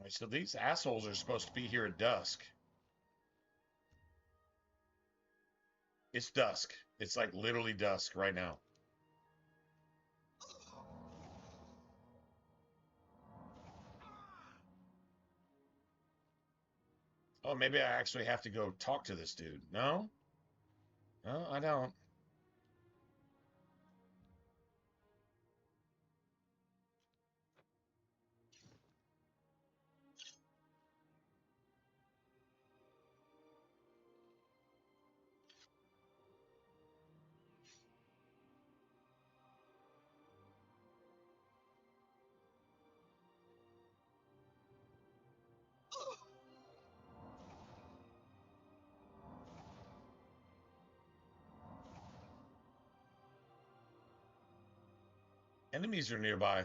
Right, so these assholes are supposed to be here at dusk. It's dusk. It's like literally dusk right now. Oh, maybe I actually have to go talk to this dude. No? No, I don't. Enemies are nearby.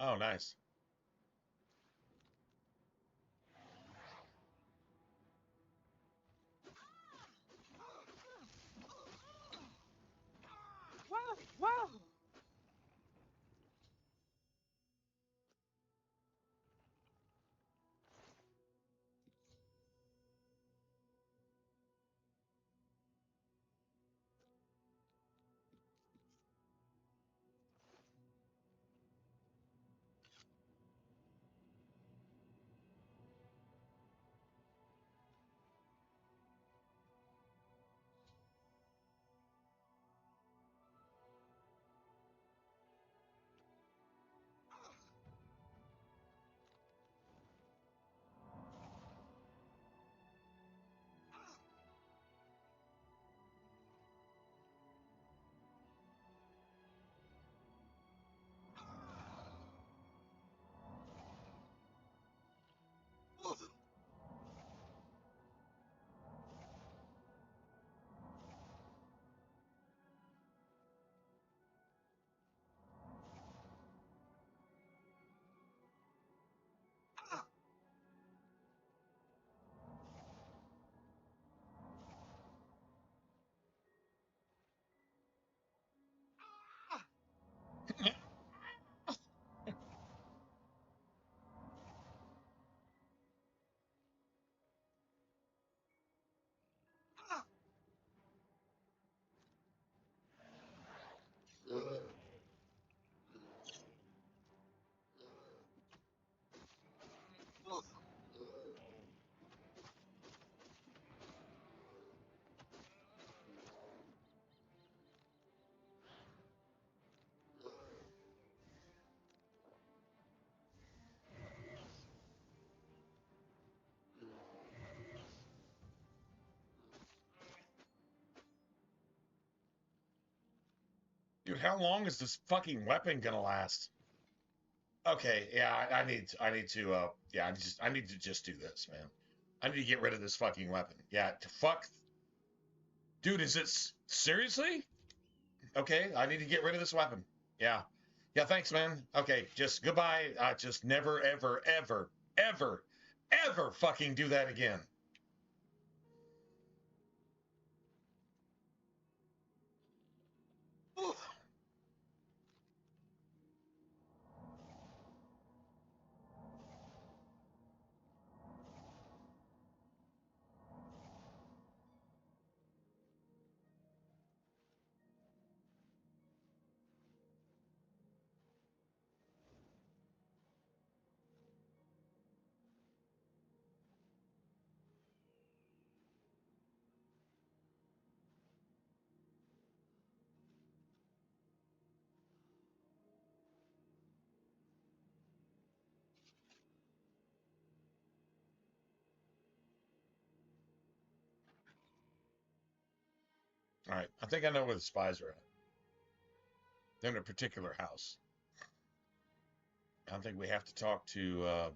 Oh, nice.
Wow, wow.
Dude, how long is this fucking weapon gonna last? Okay, yeah, I need to, yeah, I need to just do this, man. I need to get rid of this fucking weapon. Yeah, to fuck. Dude, is it seriously? Okay, I need to get rid of this weapon. Yeah. Yeah, thanks, man. Okay, just goodbye. Just never, ever, ever, ever, ever fucking do that again. All right, I think I know where the spies are at. They're in a particular house. I think we have to talk to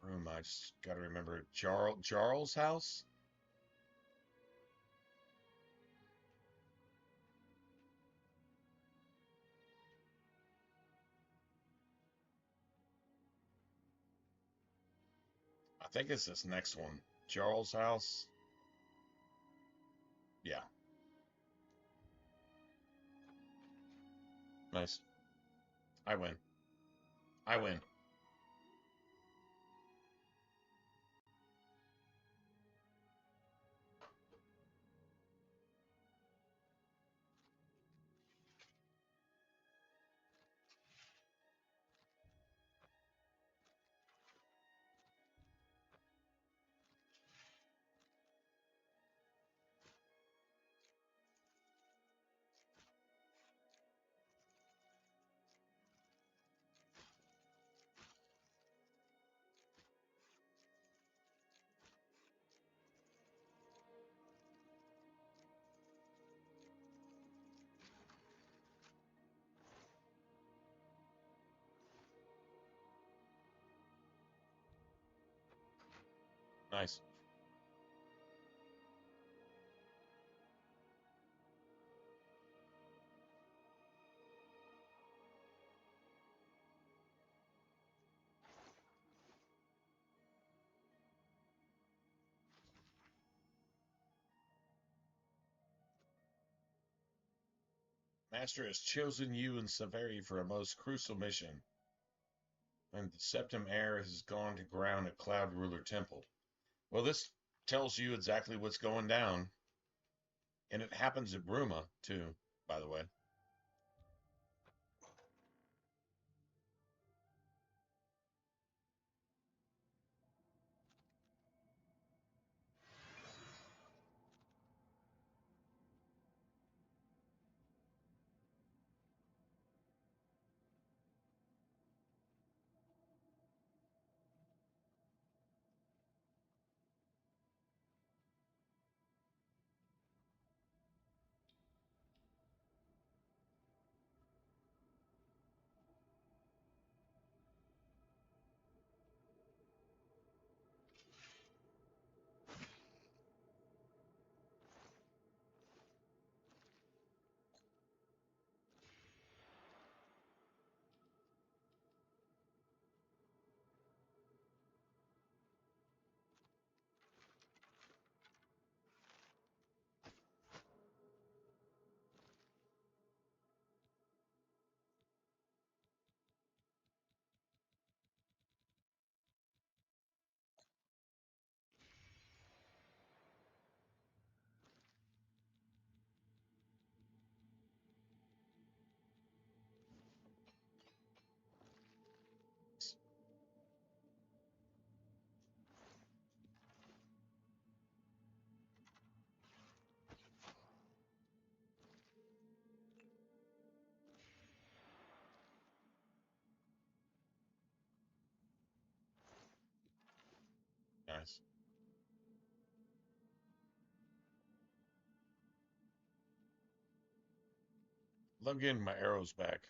room. I just got to remember Jarl's house. I think it's this next one. Jarl's house. Yeah. Nice. I win. I win. Nice. Master has chosen you and Severi for a most crucial mission, and the Septim heir has gone to ground at Cloud Ruler Temple. Well, this tells you exactly what's going down, and it happens at Bruma, too, by the way. Nice. Love getting my arrows back.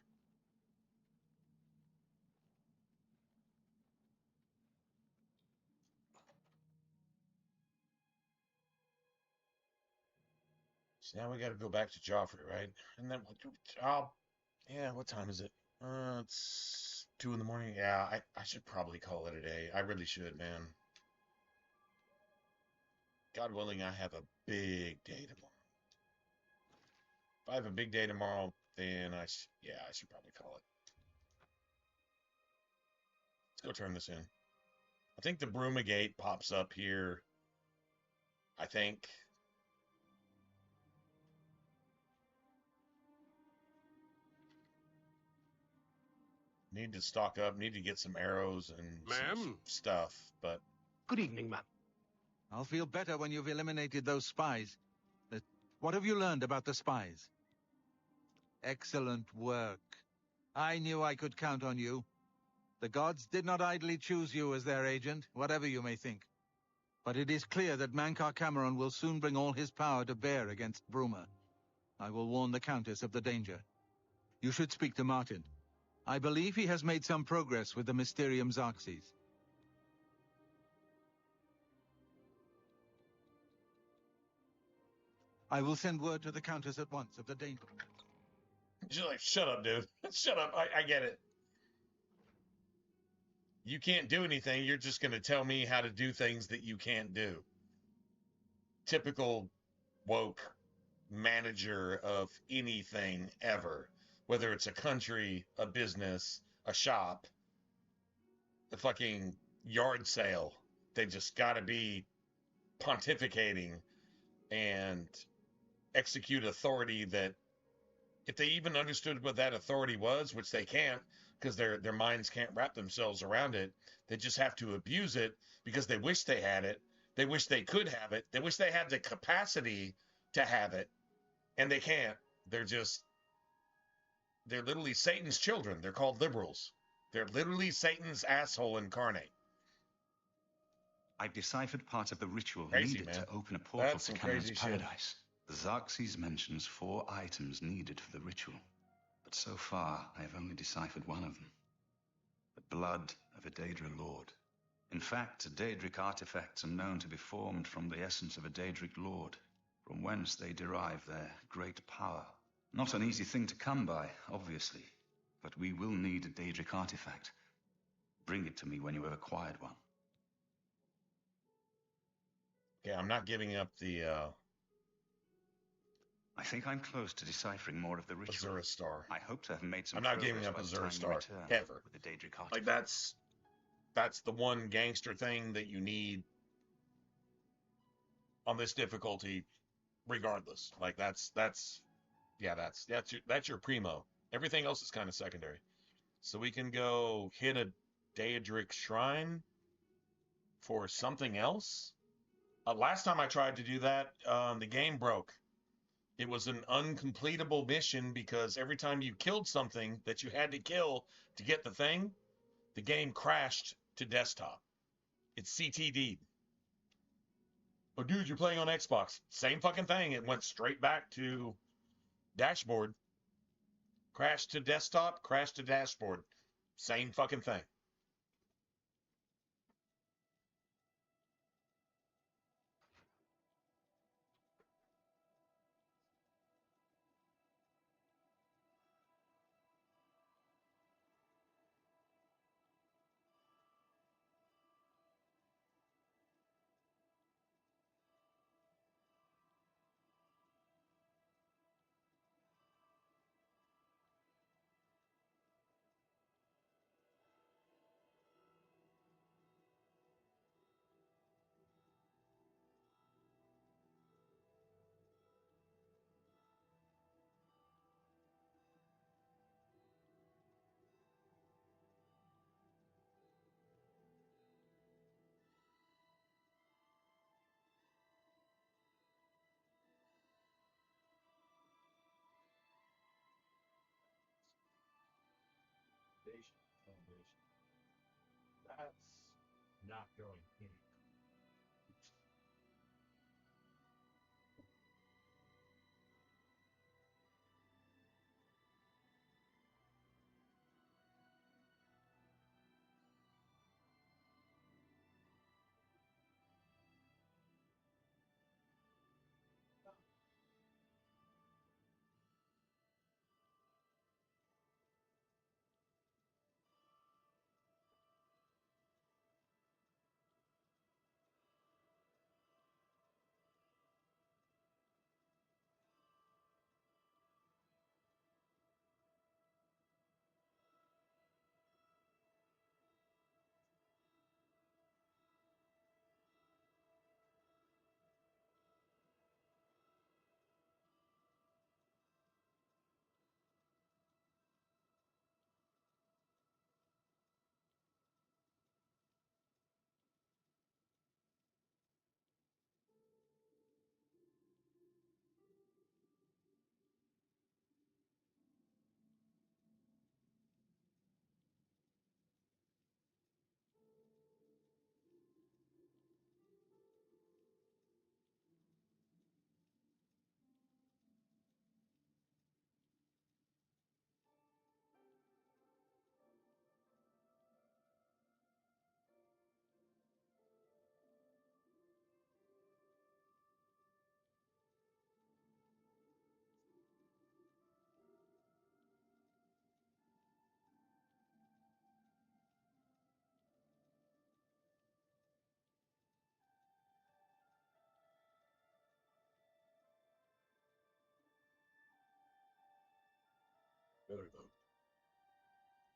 So now we got to go back to Joffrey, right? And then, yeah, what time is it? It's 2 in the morning. Yeah, I should probably call it a day. I really should, man. God willing, I have a big day tomorrow. If I have a big day tomorrow, then I should probably call it. Let's go turn this in. I think the Bruma Gate pops up here. I think. Need to stock up. Need to get some arrows and some stuff. But
good evening, ma'am.
I'll feel better when you've eliminated those spies. What have you learned about the spies? Excellent work. I knew I could count on you. The gods did not idly choose you as their agent, whatever you may think. But it is clear that Mankar Cameron will soon bring all his power to bear against Bruma. I will warn the Countess of the danger. You should speak to Martin. I believe he has made some progress with the Mysterium Xarxes. I will send word to the Countess at once of the danger.
She's like, shut up, dude. Shut up. I get it. You can't do anything. You're just going to tell me how to do things that you can't do. Typical woke manager of anything ever, whether it's a country, a business, a shop. the fucking yard sale. They just got to be pontificating and execute authority that, if they even understood what that authority was, which they can't because their minds can't wrap themselves around it, they just have to abuse it because they wish they had it. They wish they could have it. They wish they had the capacity to have it, and they can't. They're literally Satan's children. They're called liberals. They're literally Satan's asshole incarnate.
I've deciphered part of the ritual
Crazy,
needed
man.
to open a portal
That's
to
some
Cameron's
crazy shit.
paradise. Xerxes mentions 4 items needed for the ritual, but so far I have only deciphered one of them. The blood of a Daedra lord. In fact, Daedric artifacts are known to be formed from the essence of a Daedric lord, from whence they derive their great power. Not an easy thing to come by, obviously, but we will need a Daedric artifact. Bring it to me when you have acquired one.
Okay, I'm not giving up the
I think I'm close to deciphering more of the ritual.
Azura Star.
I hope to have made some
I'm not
progress
giving up
by the
Azura
time
Star
we return
ever.
with the Daedric artifact.
Like that's the one gangster thing that you need on this difficulty, regardless. Like that's your primo. Everything else is kind of secondary. So we can go hit a Daedric shrine for something else. Last time I tried to do that, the game broke. It was an uncompletable mission because every time you killed something that you had to kill to get the thing, the game crashed to desktop. It's CTD'd. Oh, dude, you're playing on Xbox. Same fucking thing. It went straight back to dashboard. Crash to desktop, crash to dashboard. Same fucking thing. That's not going in.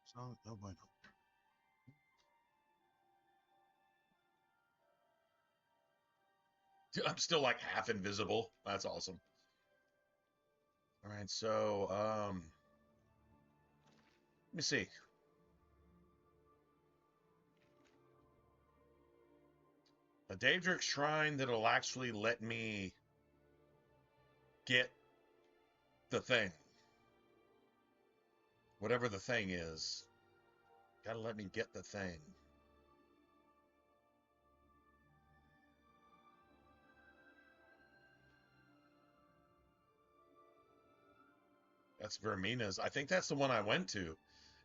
So, no bueno.
I'm still like half invisible. That's awesome. All right, so let me see. A Daedric Shrine that'll actually let me get the thing. Whatever the thing is. Gotta let me get the thing. That's Vermina's. I think that's the one I went to.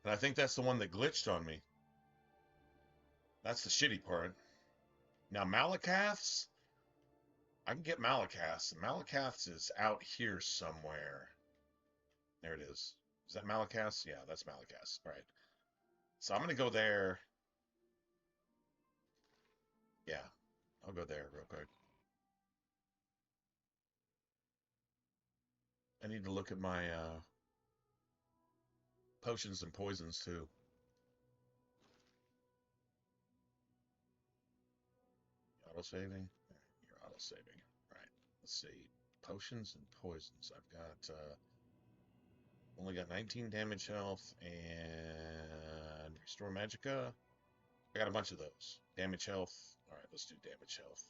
And I think that's the one that glitched on me. That's the shitty part. Now, Malakath's, I can get Malakath's. Malakath's is out here somewhere. There it is. Is that Malakath's? Yeah, that's Malakath's. All right. So I'm going to go there. Yeah, I'll go there real quick. I need to look at my potions and poisons too. Auto-saving? You're auto-saving. Right. Let's see. Potions and poisons. I've got only got 19 damage health and restore magicka. I got a bunch of those. Damage health. All right, let's do damage health.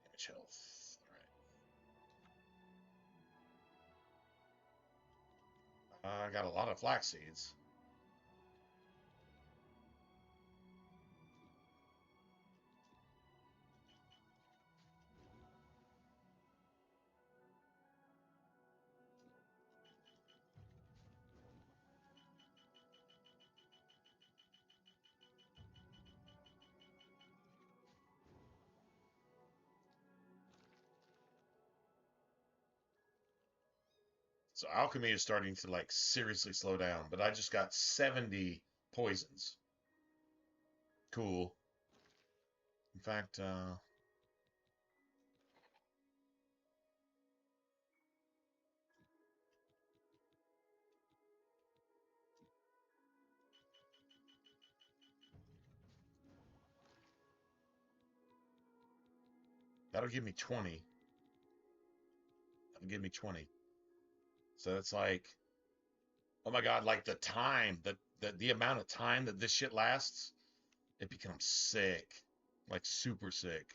Damage health. All right. I got a lot of flax seeds. So alchemy is starting to like seriously slow down, but I just got 70 poisons. Cool. In fact, that'll give me 20. That'll give me 20. So that's like, oh my God, like the time that the amount of time that this shit lasts, it becomes sick, like super sick.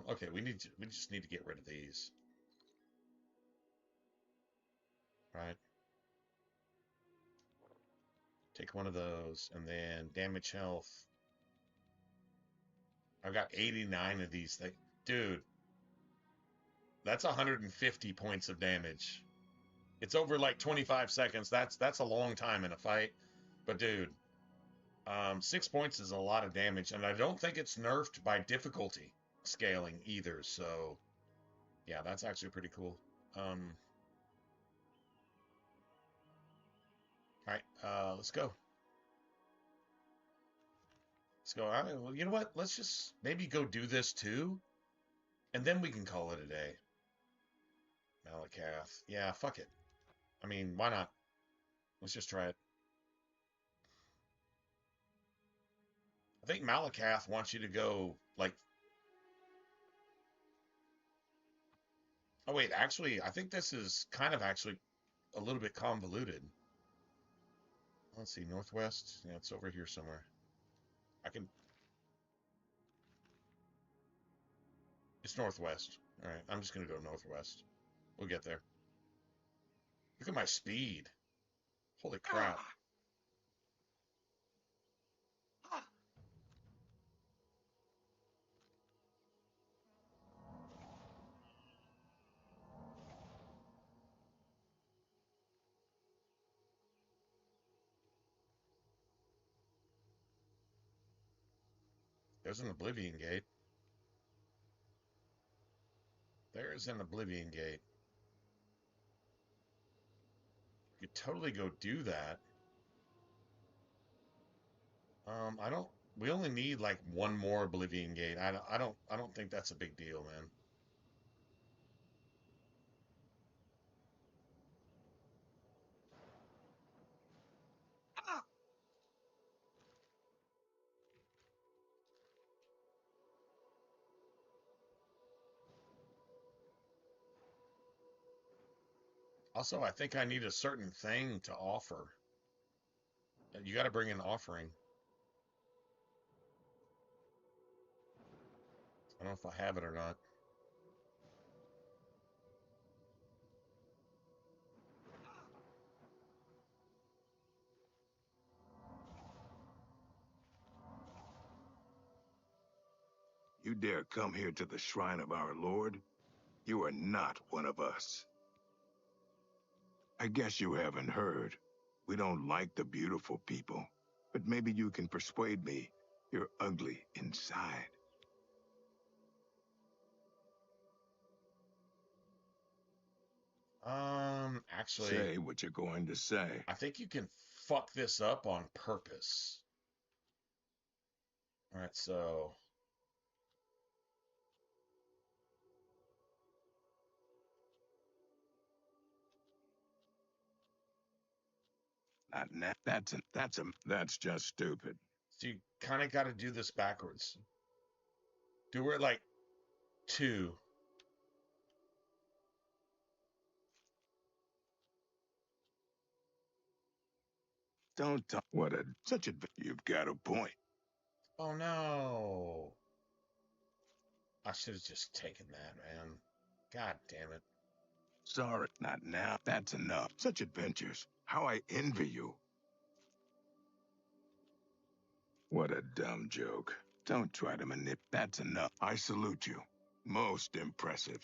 Okay, we just need to get rid of these, right? Take one of those, and then damage health. I've got 89 of these things, dude. That's 150 points of damage. It's over like 25 seconds. That's a long time in a fight, but dude, 6 points is a lot of damage, and I don't think it's nerfed by difficulty scaling either. So, yeah, that's actually pretty cool. All right, let's go. Let's go. Well, you know what? Let's just maybe go do this too, and then we can call it a day. Malakath. Yeah, fuck it. I mean, why not? Let's just try it. I think Malakath wants you to go, like... Oh, wait, actually, I think this is kind of actually a little bit convoluted. Let's see, northwest? Yeah, it's over here somewhere. I can... It's northwest. All right, I'm just going to go northwest. We'll get there. Look at my speed. Holy crap. There's an Oblivion gate. There's an Oblivion gate. You could totally go do that. I don't... We only need like one more Oblivion gate. I don't think that's a big deal, man. Also, I think I need a certain thing to offer. You got to bring an offering. I don't know if I have it or not.
You dare come here to the shrine of our Lord? You are not one of us. I guess you haven't heard. We don't like the beautiful people, but maybe you can persuade me you're ugly inside.
Actually...
Say what you're going to say.
I think you can fuck this up on purpose. Alright, so...
Not now. That's just stupid.
So you kind of got to do this backwards. Do it like 2.
Don't talk. You've got a point.
Oh no. I should have just taken that, man. God damn it.
Sorry, not now. That's enough. Such adventures. How I envy you. What a dumb joke. Don't try to manipulate. That's enough. I salute you. Most impressive.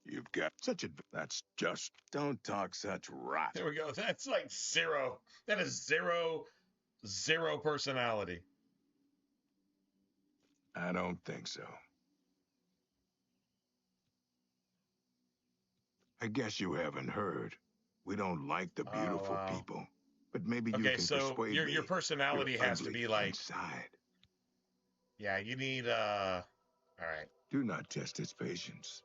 You've got such a... That's just... Don't talk such rot.
There we go. That's like 0. That is 0 personality.
I don't think so. I guess you haven't heard. We don't like the beautiful people. But maybe you can persuade me.
Your personality has to be like...
inside.
Yeah, you need, Alright.
Do not test his patience.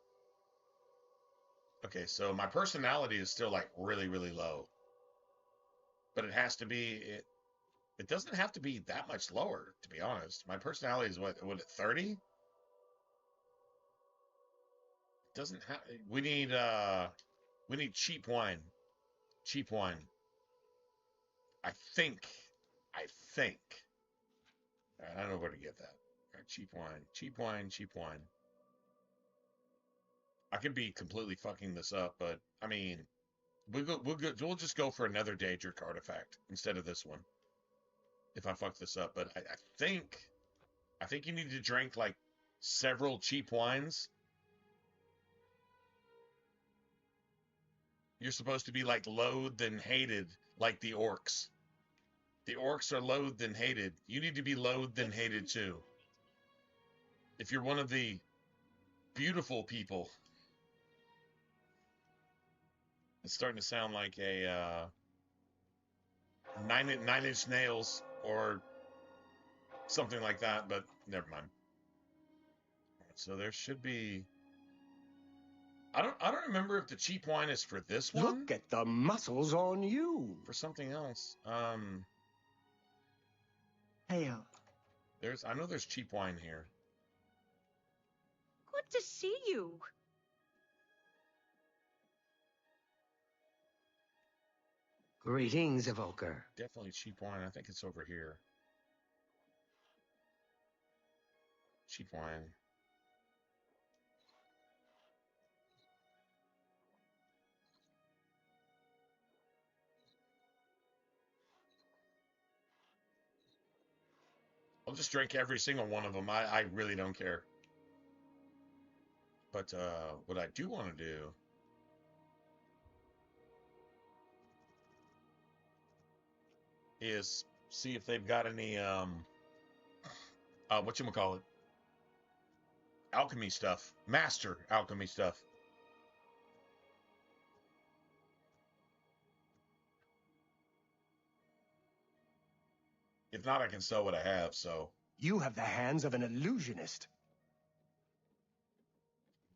Okay, so my personality is still, like, really, really low. But it has to be... It doesn't have to be that much lower, to be honest. My personality is, what 30? It doesn't have... We need cheap wine. Cheap wine. I think. Alright, I don't know where to get that. Alright, cheap wine. Cheap wine, cheap wine. I could be completely fucking this up, but, I mean... We'll just go for another Daedric artifact instead of this one. If I fuck this up, but I think you need to drink like several cheap wines. You're supposed to be like loathed and hated like the orcs. The orcs are loathed and hated. You need to be loathed and hated too. If you're one of the beautiful people. It's starting to sound like a Nine Inch Nails or something like that, but never mind. So there should be... I don't remember if the cheap wine is for this one.
Look at the muscles on you.
For something else.
Hail.
I know there's cheap wine here.
Good to see you.
Greetings, Evoker.
Definitely cheap wine. I think it's over here. Cheap wine. I'll just drink every single one of them. I really don't care. But what I do want to do is see if they've got any whatchamacallit, alchemy stuff, master alchemy stuff. If not, I can sell what I have, so.
You have the hands of an illusionist.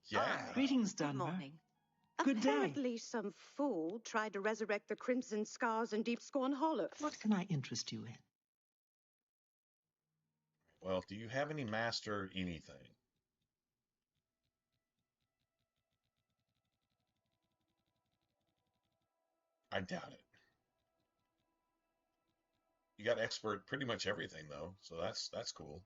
Yeah.
Greetings, Dunmer.
Good morning.
Good day.
Apparently some fool tried to resurrect the Crimson Scars in Deep Scorn Hollow.
What can I interest you in?
Well, do you have any master anything? I doubt it. You got expert pretty much everything though, so that's cool.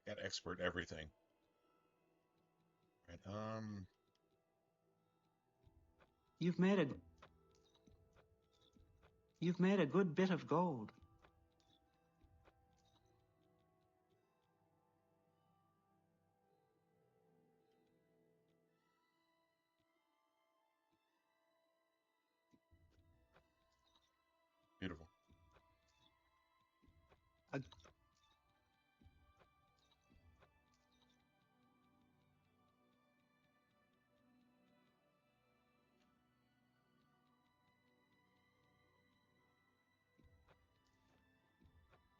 Got expert everything. Right,
You've made a good bit of gold.
Beautiful.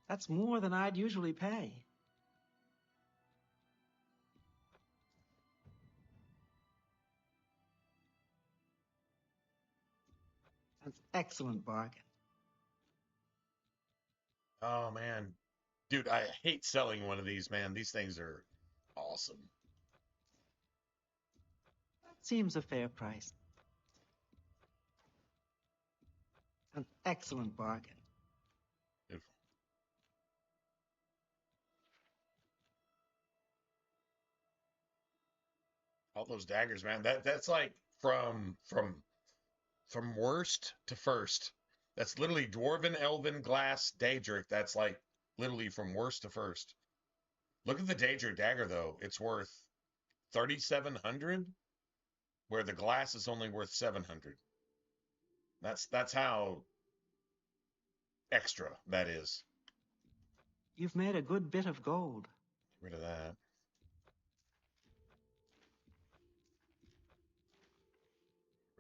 That's more than I'd usually pay. That's excellent bargain.
Oh man, dude, I hate selling one of these, man. These things are awesome.
Seems a fair price. An excellent bargain.
Beautiful. All those daggers, man. That's like from worst to first. That's literally Dwarven, Elven, Glass, Daedric. That's like literally from worst to first. Look at the Daedric dagger though. It's worth 3,700, where the glass is only worth 700. That's how extra that is.
You've made a good bit of gold.
Get rid of that.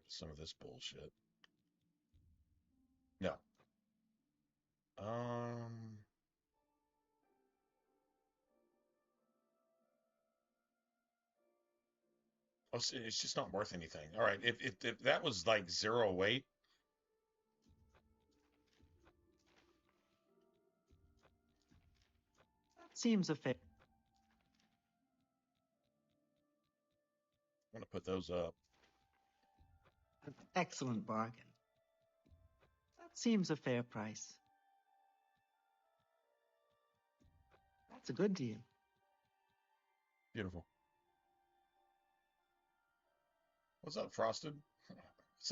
Some of this bullshit. No. Oh, it's just not worth anything. All right, if that was like 0 weight.
Seems a fair.
I'm gonna put those up.
An excellent bargain. Seems a fair price. That's a good deal.
Beautiful. What's up, Frosted? What's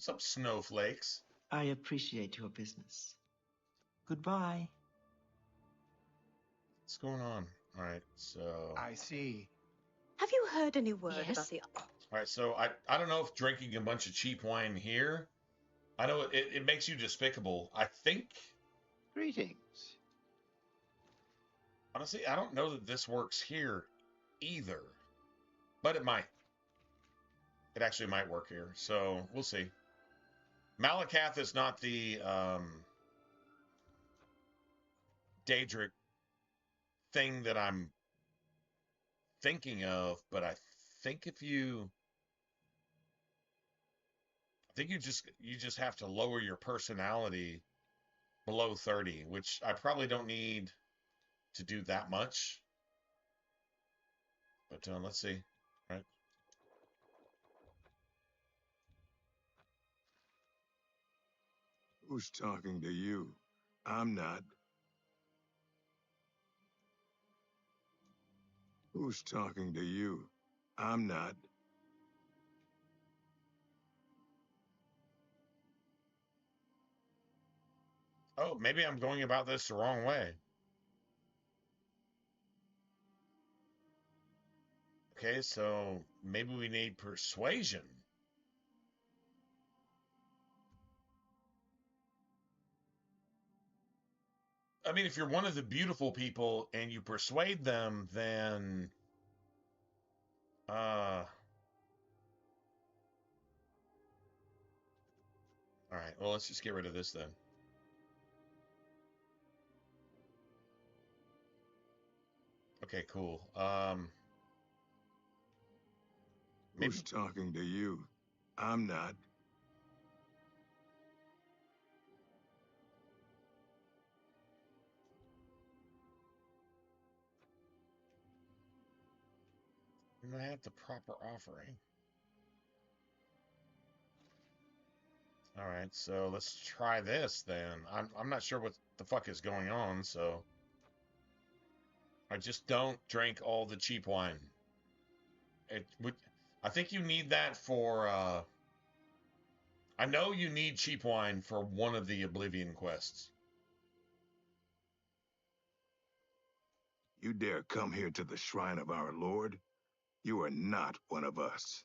up, snowflakes?
I appreciate your business. Goodbye.
What's going on? All right, so
I see.
Have you heard any word
Yes?
about the...
all right, so I don't know if drinking a bunch of cheap wine here, I know it makes you despicable. I think.
Greetings.
Honestly, I don't know that this works here either, but it might. It actually might work here, so we'll see. Malakath is not the Daedric thing that I'm thinking of, but I think you just have to lower your personality below 30, which I probably don't need to do that much. But let's see. All right.
Who's talking to you? I'm not. Who's talking to you? I'm not.
Oh, maybe I'm going about this the wrong way. Okay, so maybe we need persuasion. I mean, if you're one of the beautiful people and you persuade them, then all right, well, let's just get rid of this then. Okay, cool.
Who's talking to you? I'm not.
I have the proper offering. All right, so let's try this then. I'm not sure what the fuck is going on, so I just don't drink all the cheap wine. I think you need that for I know you need cheap wine for one of the Oblivion quests.
You dare come here to the shrine of our Lord? You are not one of us.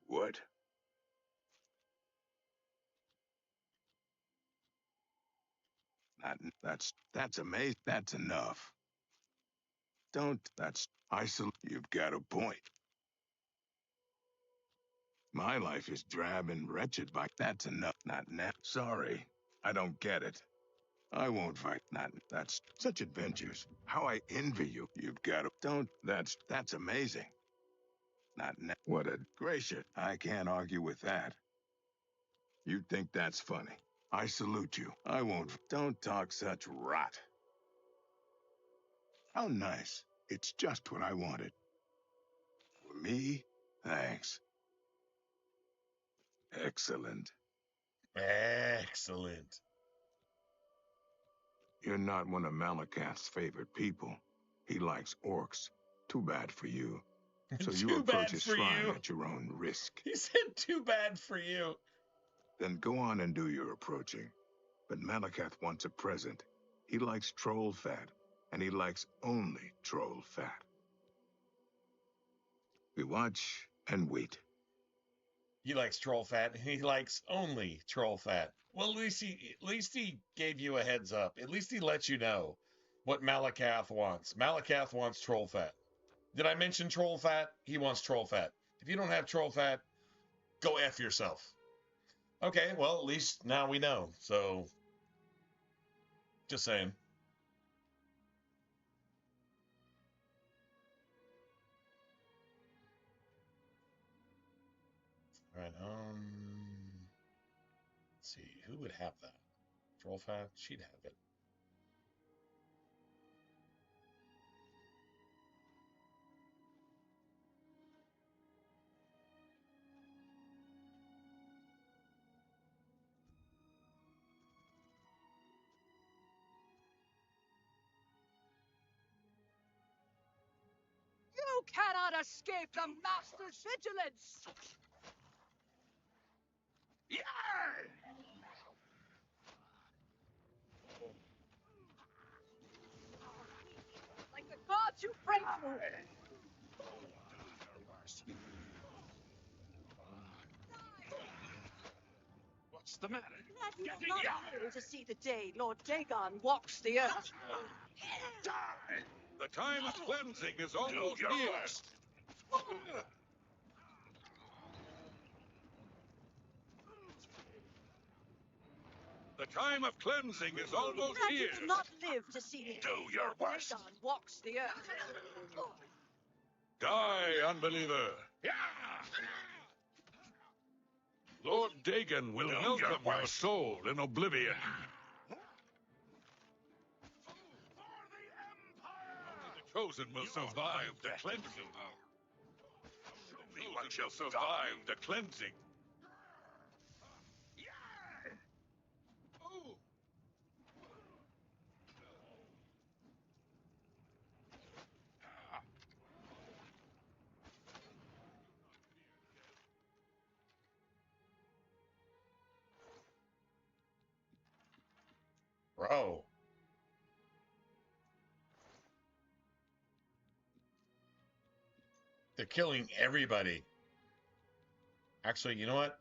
What? That's amazing. That's enough. You've got a point. My life is drab and wretched, but that's enough. Not now. Sorry, I don't get it. I won't fight. That's such adventures. How I envy you. You've got to. That's amazing. Not now. What a gracious. I can't argue with that. You think that's funny. I salute you. I won't. Don't talk such rot. How nice. It's just what I wanted. For me? Thanks. Excellent.
Excellent.
You're not one of Malakath's favorite people. He likes orcs. Too bad for you. So you approach his shrine at your own risk.
He said too bad for you.
Then go on and do your approaching. But Malakath wants a present. He likes troll fat, and he likes only troll fat. We watch and wait.
He likes troll fat, and he likes only troll fat. Well, at least he gave you a heads up. At least he let you know what Malakath wants. Malakath wants troll fat. Did I mention troll fat? He wants troll fat. If you don't have troll fat, go F yourself. Okay, well, at least now we know. So, just saying. All right, let's see, who would have that? Troll fat? She'd have it.
You cannot escape the Master's vigilance! Like the gods you pray to!
What's the matter?
That you will not live to see the day Lord Dagon walks the earth.
Die! The time of cleansing is almost here. The time of cleansing is almost
That
here.
you will not live to see the day
your
Lord
worst.
Dagon walks the earth.
Die, unbeliever. Lord Dagon will welcome your soul in Oblivion. Only the chosen will survive the cleansing. Only one shall survive the cleansing. Oh.
Bro. They're killing everybody. Actually, you know what?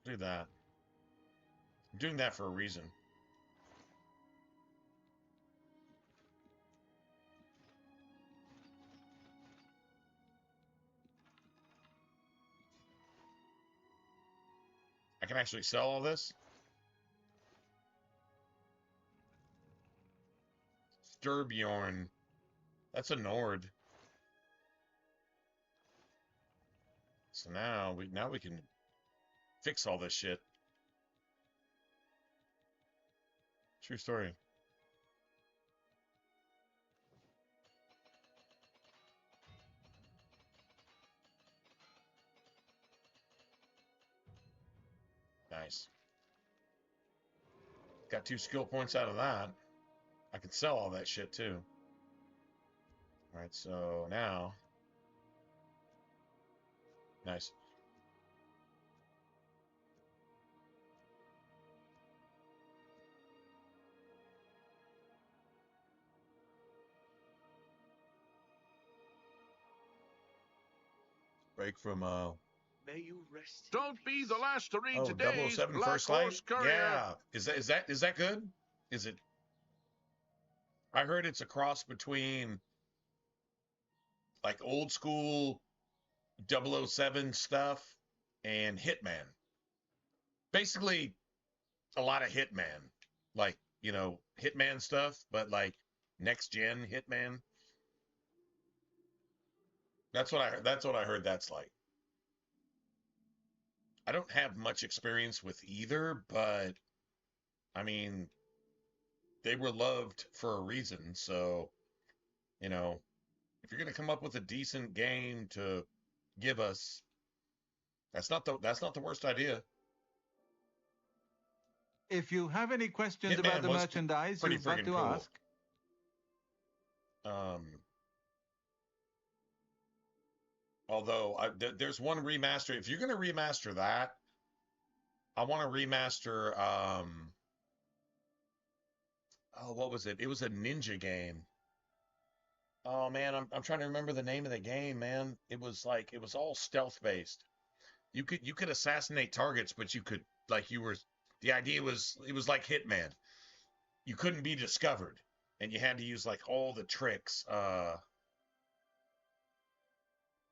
Do that. I'm doing that for a reason. I can actually sell all this. Sturbjorn. That's a Nord. So now we can fix all this shit. True story. Nice. Got 2 skill points out of that. I could sell all that shit too. All right, so now, nice. Break from
May you rest.
Don't be the last to read today's
007
Black
First
Horse
Light.
Courier.
Yeah, is that good? Is it? I heard it's a cross between like old school 007 stuff and Hitman. Basically, a lot of Hitman, like Hitman stuff, but like next gen Hitman. That's what I heard. That's like. I don't have much experience with either, but I mean, they were loved for a reason. So, if you're gonna come up with a decent game to give us, that's not the worst idea.
If you have any questions about the merchandise you'd like to ask.
Although there's one remaster. If you're going to remaster that, I want to remaster. What was it? It was a ninja game. Oh man, I'm trying to remember the name of the game, man. It was all stealth based. You could assassinate targets, but you could the idea was it was like Hitman. You couldn't be discovered, and you had to use like all the tricks.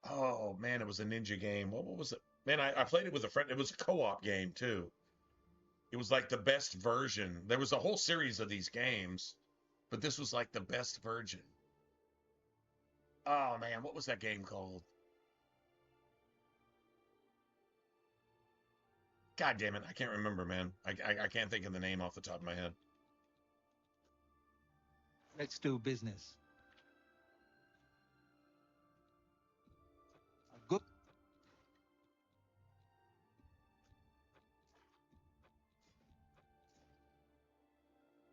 Oh man, it was a ninja game. What was it? Man, I played it with a friend. It was a co-op game too. It was like the best version. There was a whole series of these games, but this was like the best version. Oh man, what was that game called? God damn it, I can't remember, man. I can't think of the name off the top of my head.
Let's do business. Good.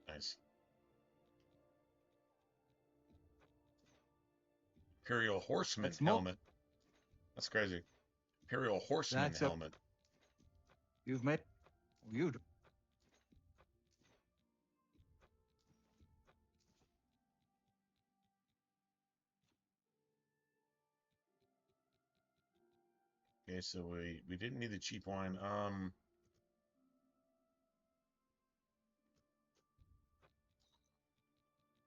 Nice. Imperial Horseman helmet. That's crazy. Imperial Horseman helmet.
You've met. You.
Okay, so we didn't need the cheap wine.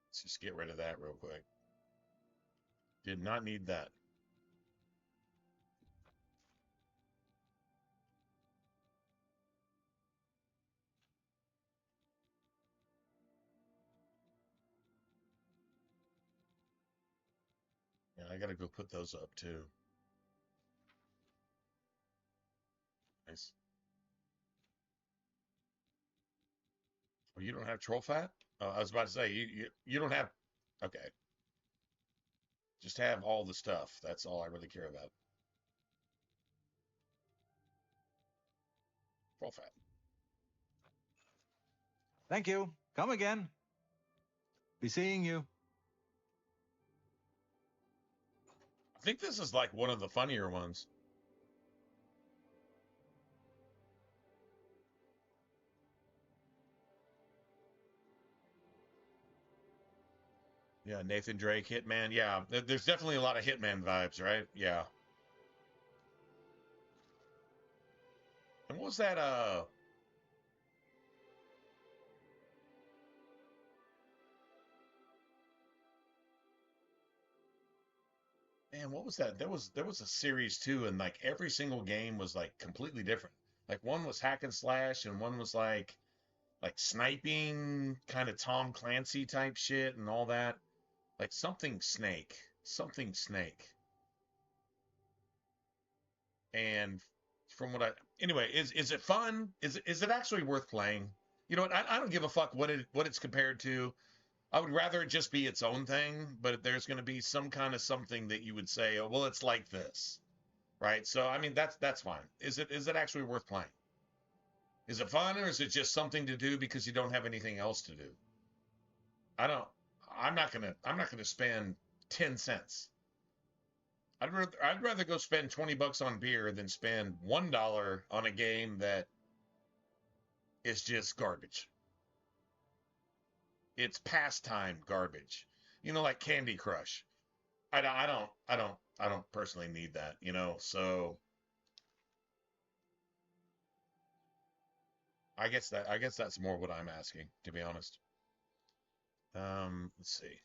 Let's just get rid of that real quick. Did not need that. Yeah, I gotta go put those up too. Nice. Oh, you don't have troll fat? I was about to say you don't have. Okay. Just have all the stuff. That's all I really care about. Troll fat.
Thank you. Come again. Be seeing you.
I think this is like one of the funnier ones. Yeah, Nathan Drake, Hitman. Yeah, there's definitely a lot of Hitman vibes, right? Yeah. And what was that, Man, what was that? There was a series too, and like every single game was like completely different. Like one was hack and slash, and one was like sniping, kind of Tom Clancy type shit and all that. Like something Snake. And from what anyway, is it fun? Is it actually worth playing? You know what? I don't give a fuck what it's compared to. I would rather it just be its own thing, but there's going to be some kind of something that you would say, oh, well, it's like this, right? So, I mean, that's fine. Is it actually worth playing? Is it fun, or is it just something to do because you don't have anything else to do? I'm not gonna spend 10 cents. I'd rather go spend $20 on beer than spend $1 on a game that is just garbage. It's pastime garbage. You know, like Candy Crush. I don't personally need that, you know, so I guess that's more what I'm asking, to be honest. Let's see.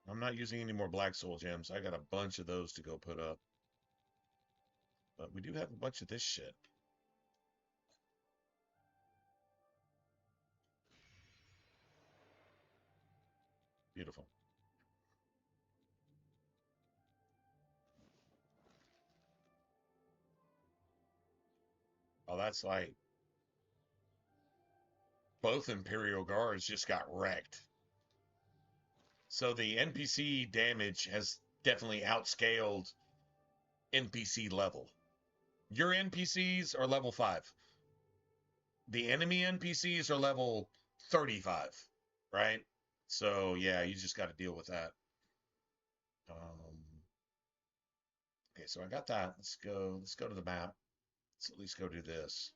I'm not using any more Black Soul gems. I got a bunch of those to go put up. But we do have a bunch of this shit. Beautiful. Oh, that's like both Imperial Guards just got wrecked. So the NPC damage has definitely outscaled NPC level. Your NPCs are level 5. The enemy NPCs are level 35, right? So yeah, you just got to deal with that. Okay, so I got that. Let's go to the map. Let's at least go do this.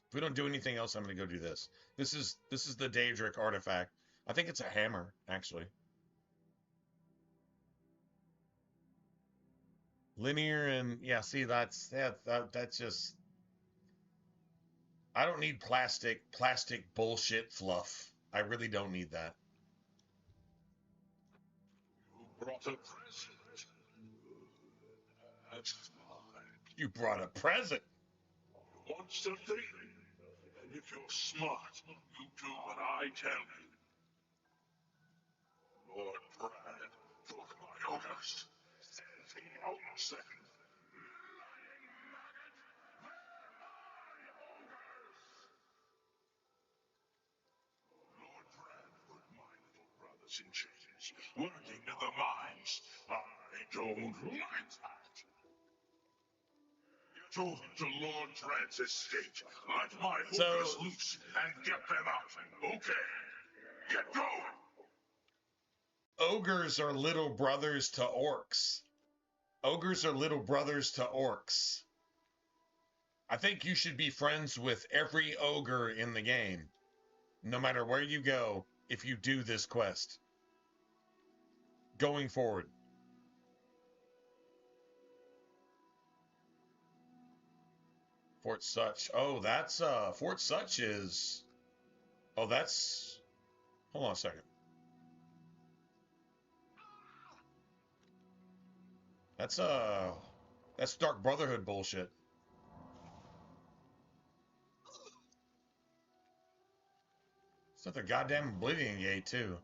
If we don't do anything else, I'm going to go do this. This is the Daedric artifact. I think it's a hammer, actually. Linear and yeah, see that's just I don't need plastic bullshit fluff. I really don't need that.
You brought a present. That's mine.
You brought a present.
You want something? And if you're smart, you do what I tell you. Lord Brad took my orders. He owns them. Lord Brad put my little brothers in chains, working in the mines. I don't like that. Get over to Lord Brad's estate. Let my hookers loose and get them out. Okay. Get going.
Ogres are little brothers to orcs. Ogres are little brothers to orcs. I think you should be friends with every ogre in the game, no matter where you go, if you do this quest. Going forward. Fort Such. Oh, that's Fort Such is. Oh, that's. Hold on a second. That's Dark Brotherhood bullshit. It's not the goddamn Oblivion gate too.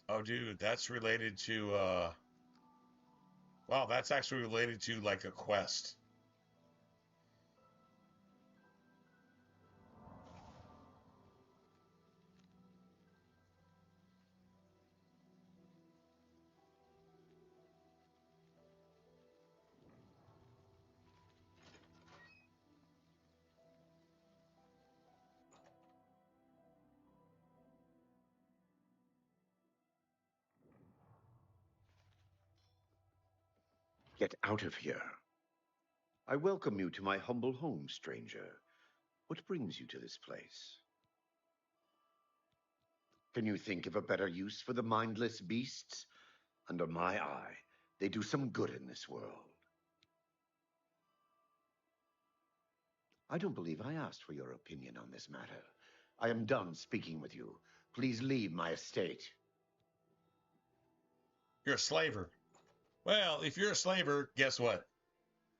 Oh, dude, that's related to, wow, that's actually related to, like, a quest.
Get out of here. I welcome you to my humble home, stranger. What brings you to this place? Can you think of a better use for the mindless beasts? Under my eye, they do some good in this world. I don't believe I asked for your opinion on this matter. I am done speaking with you. Please leave my estate.
You're a slaver. Well, if you're a slaver, guess what?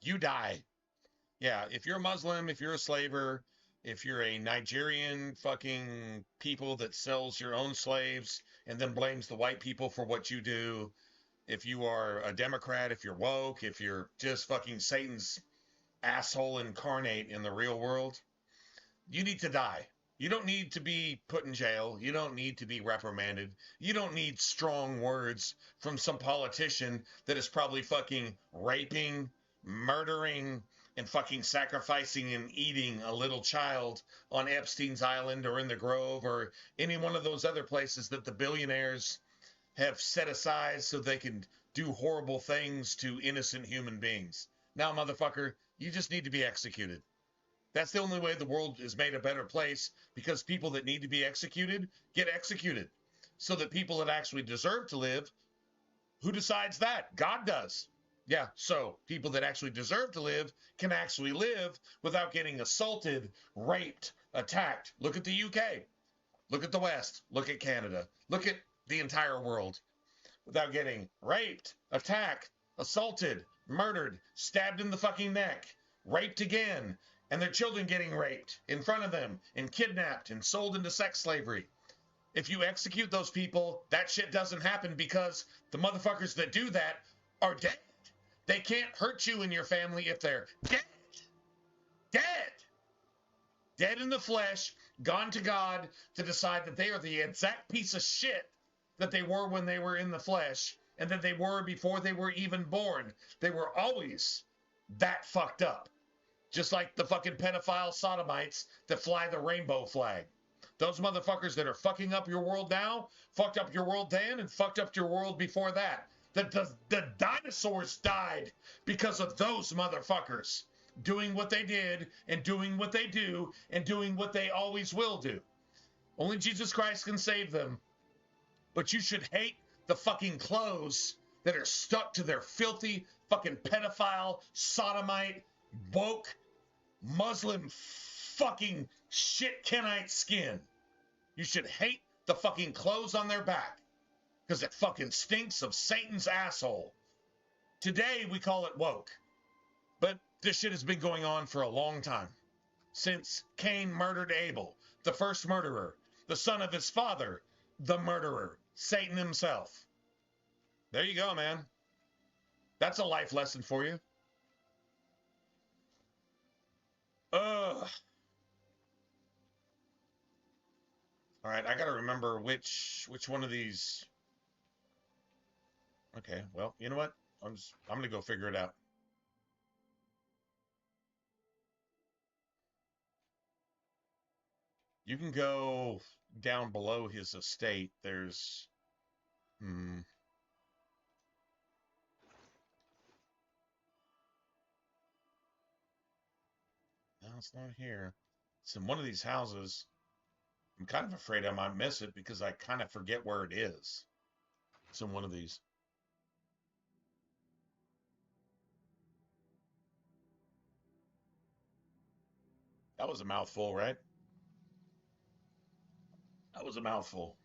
You die. Yeah, if you're a Muslim, if you're a slaver, if you're a Nigerian fucking people that sells your own slaves and then blames the white people for what you do, if you are a Democrat, if you're woke, if you're just fucking Satan's asshole incarnate in the real world, you need to die. You don't need to be put in jail. You don't need to be reprimanded. You don't need strong words from some politician that is probably fucking raping, murdering, and fucking sacrificing and eating a little child on Epstein's Island or in the Grove or any one of those other places that the billionaires have set aside so they can do horrible things to innocent human beings. Now, motherfucker, you just need to be executed. That's the only way the world is made a better place, because people that need to be executed get executed. So that people that actually deserve to live, who decides that? God does. Yeah, so people that actually deserve to live can actually live without getting assaulted, raped, attacked. Look at the UK. Look at the West. Look at Canada. Look at the entire world. Without getting raped, attacked, assaulted, murdered, stabbed in the fucking neck, raped again, and their children getting raped in front of them and kidnapped and sold into sex slavery. If you execute those people, that shit doesn't happen because the motherfuckers that do that are dead. They can't hurt you and your family if they're dead. Dead. Dead in the flesh, gone to God to decide that they are the exact piece of shit that they were when they were in the flesh and that they were before they were even born. They were always that fucked up. Just like the fucking pedophile sodomites that fly the rainbow flag. Those motherfuckers that are fucking up your world now, fucked up your world then, and fucked up your world before that. The dinosaurs died because of those motherfuckers doing what they did and doing what they do and doing what they always will do. Only Jesus Christ can save them. But you should hate the fucking clothes that are stuck to their filthy fucking pedophile, sodomite, woke, Muslim fucking shit Kenite skin. You should hate the fucking clothes on their back because it fucking stinks of Satan's asshole. Today we call it woke, but this shit has been going on for a long time. Since Cain murdered Abel, the first murderer, the son of his father, the murderer, Satan himself. There you go, man. That's a life lesson for you. Ugh. All right, I gotta remember which one of these. Okay, well, you know what? I'm gonna go figure it out. You can go down below his estate. There's no, it's not here. It's in one of these houses. I'm kind of afraid I might miss it because I kind of forget where it is. It's in one of these. That was a mouthful, right? That was a mouthful.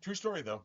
True story, though.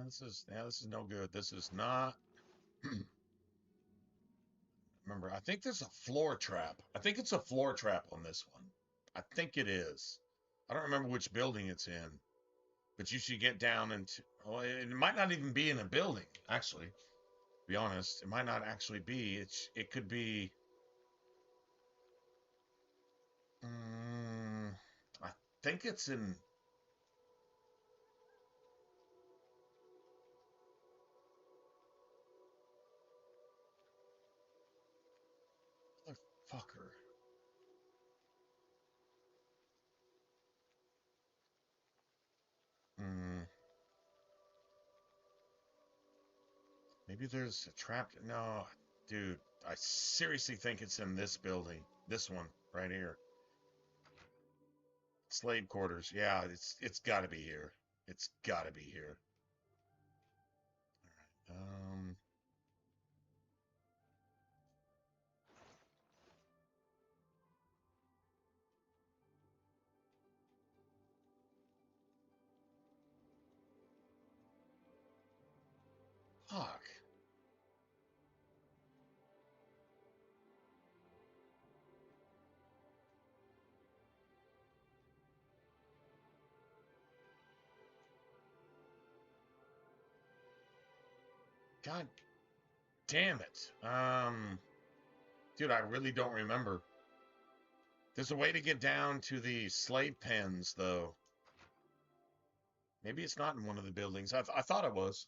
this is no good. This is not. Remember, I think there's a floor trap. I think it's a floor trap on this one. I think it is. I don't remember which building it's in, but you should get down into. Well, it might not even be in a building. Actually, to be honest, it might not actually be. It could be. I think it's in. Motherfucker. Maybe there's a trap. No, dude, I seriously think it's in this building. This one right here. Slave quarters. Yeah, it's got to be here. It's got to be here. All right. Fuck. God damn it. Dude, I really don't remember. There's a way to get down to the slave pens, though. Maybe it's not in one of the buildings. I thought it was.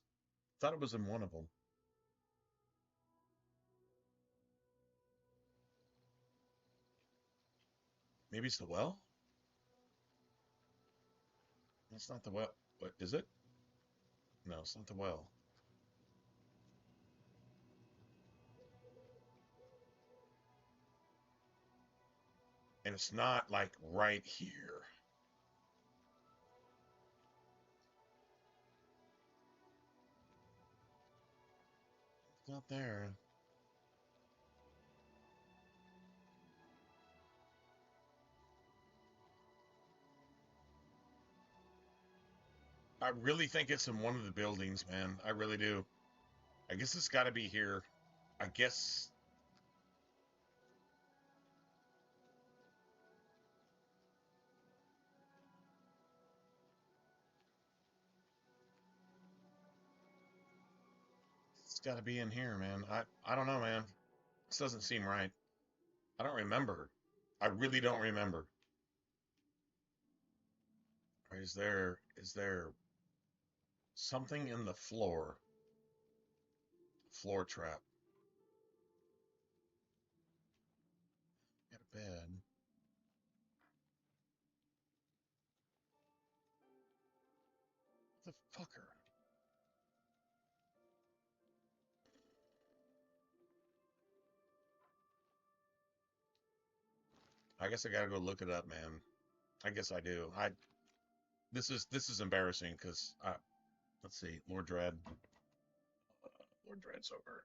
I thought it was in one of them. Maybe it's the well? That's not the well. What, is it? No, it's not the well. And it's not, like, right here. It's not there. I really think it's in one of the buildings, man. I really do. I guess it's got to be here. I guess. It's got to be in here, man. I don't know, man. This doesn't seem right. I don't remember. I really don't remember. Or is there something in the floor? Floor trap. Got a bed. The fucker. I guess I gotta go look it up, man. I guess I do. This is embarrassing because let's see, Lord Dread. Lord Dread's over.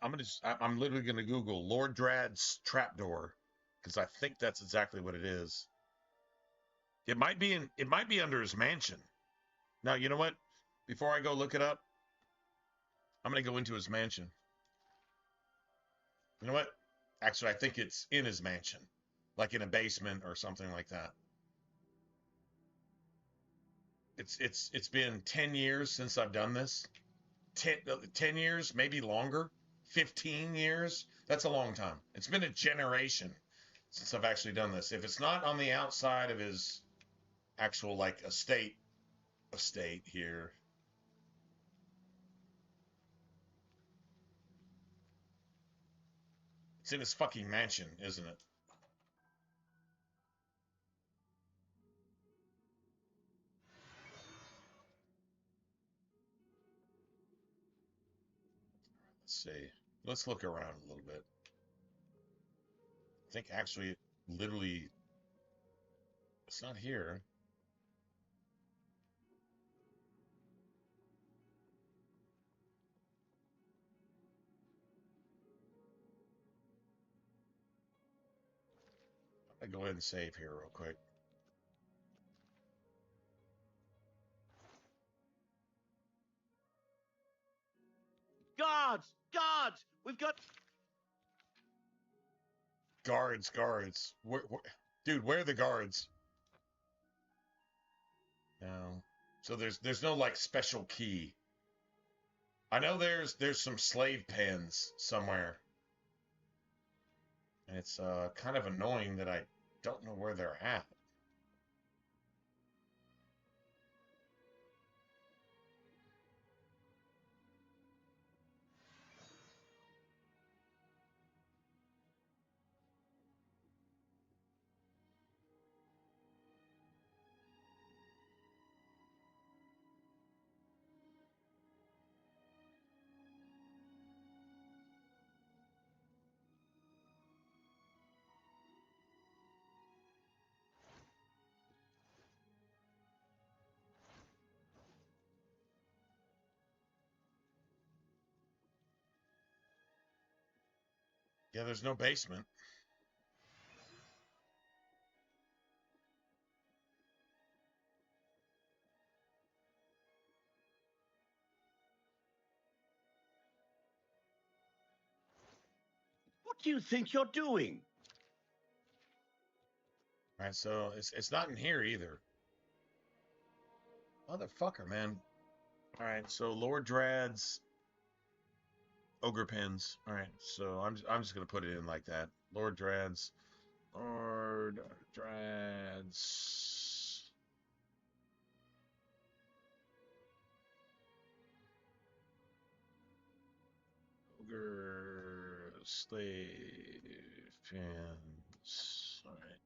I'm literally gonna Google Lord Dread's trapdoor because I think that's exactly what it is. It might be under his mansion. Now, you know what? Before I go look it up, I'm gonna go into his mansion. You know what? Actually, I think it's in his mansion, like in a basement or something like that. It's been 10 years since I've done this. 10 years, maybe longer. 15 years. That's a long time. It's been a generation since I've actually done this. If it's not on the outside of his actual like estate here. It's in his fucking mansion, isn't it? Let's see. Let's look around a little bit. I think actually, literally, it's not here. I'm gonna go ahead and save here real quick.
Guards! Guards! We've got...
Guards. Dude, where are the guards? No. So there's no, like, special key. I know there's some slave pens somewhere. And it's kind of annoying that I don't know where they're at. Yeah, there's no basement.
What do you think you're doing?
All right, so it's not in here either. Motherfucker, man. All right, so Lord Drad's ogre pins. All right, so I'm just gonna put it in like that. Lord Drad's ogre slave pins. All right.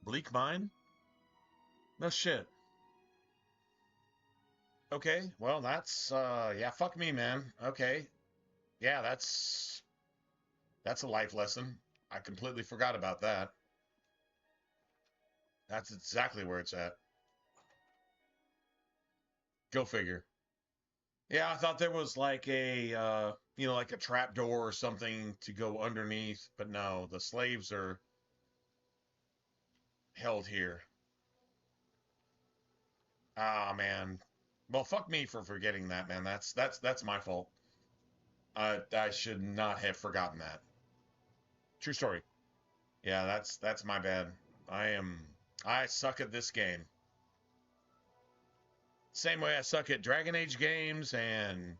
Bleak Mine? No shit. Okay, well, that's, yeah, fuck me, man. Okay. Yeah, that's a life lesson. I completely forgot about that. That's exactly where it's at. Go figure. Yeah, I thought there was like a, like a trap door or something to go underneath, but no, the slaves are held here. Ah, man. Well, fuck me for forgetting that, man. That's my fault. I should not have forgotten that. True story. Yeah, that's my bad. I suck at this game. Same way I suck at Dragon Age games and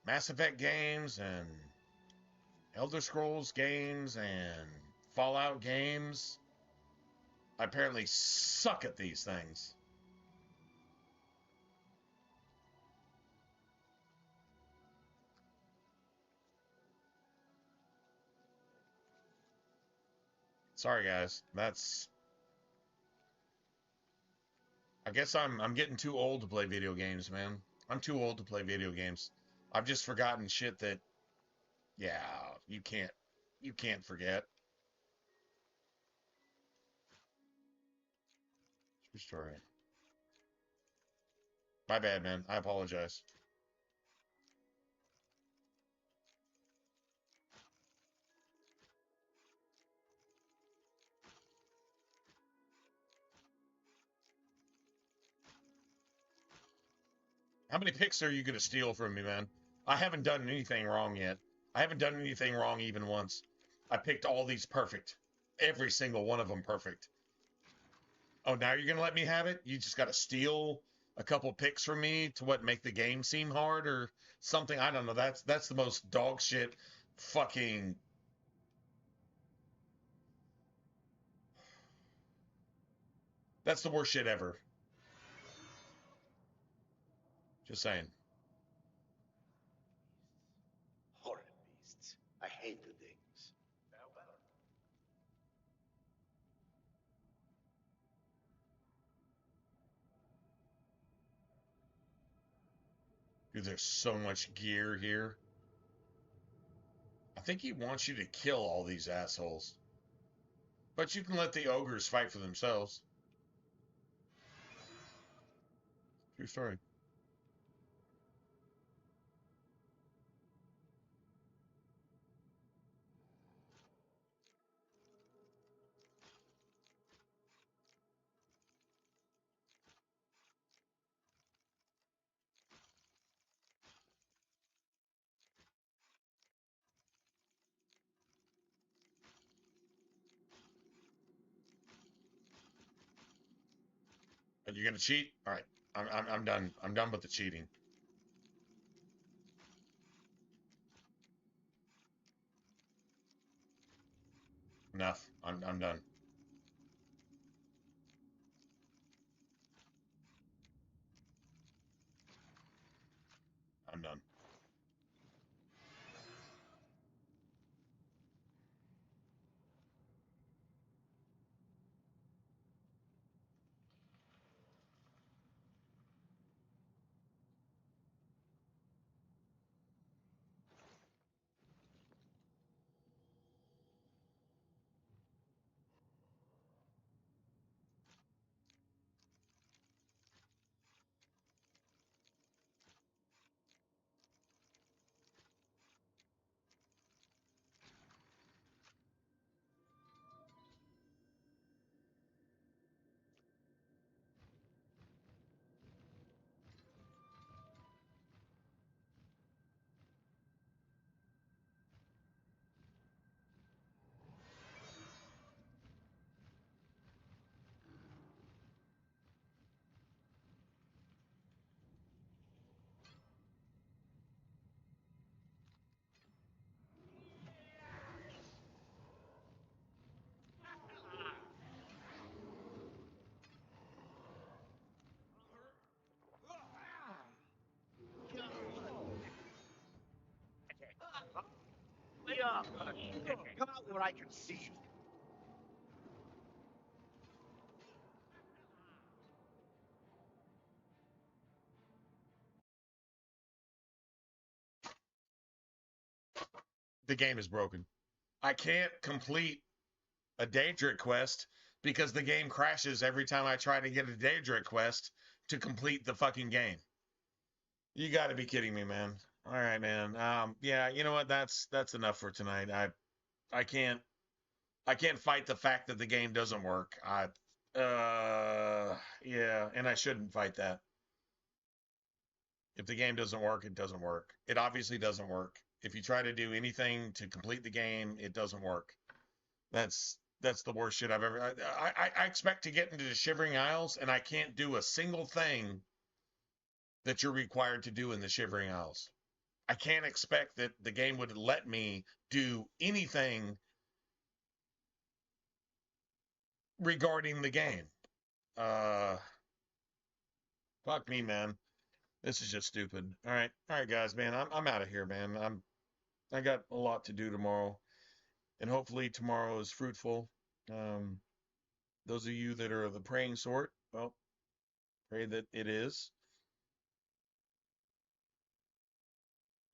Mass Effect games and Elder Scrolls games and Fallout games. I apparently suck at these things. Sorry, guys. I guess I'm getting too old to play video games, man. I'm too old to play video games. I've just forgotten shit that, yeah, you can't forget. True story. My bad, man. I apologize. How many picks are you going to steal from me, man? I haven't done anything wrong yet. I haven't done anything wrong even once. I picked all these perfect. Every single one of them perfect. Oh, now you're going to let me have it? You just got to steal a couple picks from me to make the game seem hard or something? I don't know. That's the most dog shit fucking... That's the worst shit ever. Just saying.
Horrid beasts. I hate the things. Farewell.
Dude, there's so much gear here. I think he wants you to kill all these assholes. But you can let the ogres fight for themselves. True story. you're gonna cheat? All right. I'm done. I'm done with the cheating. Enough. I'm done. I'm done.
Way up! Come out where I can see you.
The game is broken. I can't complete a Daedric quest because the game crashes every time I try to get a Daedric quest to complete the fucking game. You got to be kidding me, man. All right, man. Yeah, you know what? That's enough for tonight. I can't fight the fact that the game doesn't work. Yeah, and I shouldn't fight that. If the game doesn't work, it doesn't work. It obviously doesn't work. If you try to do anything to complete the game, it doesn't work. That's the worst shit I've ever. I expect to get into the Shivering Isles, and I can't do a single thing that you're required to do in the Shivering Isles. I can't expect that the game would let me do anything regarding the game. Fuck me, man. This is just stupid. All right, guys, man. I'm out of here, man. I got a lot to do tomorrow, and hopefully tomorrow is fruitful. Those of you that are the praying sort, well, pray that it is.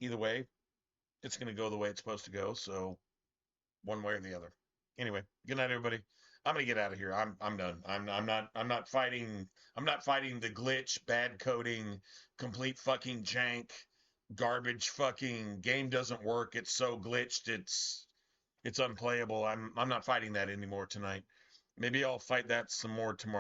Either way, it's going to go the way it's supposed to go. So, one way or the other. Anyway, good night, everybody. I'm gonna get out of here. I'm done. I'm not fighting the glitch, bad coding, complete fucking jank, garbage fucking game doesn't work. It's so glitched. It's unplayable. I'm not fighting that anymore tonight. Maybe I'll fight that some more tomorrow.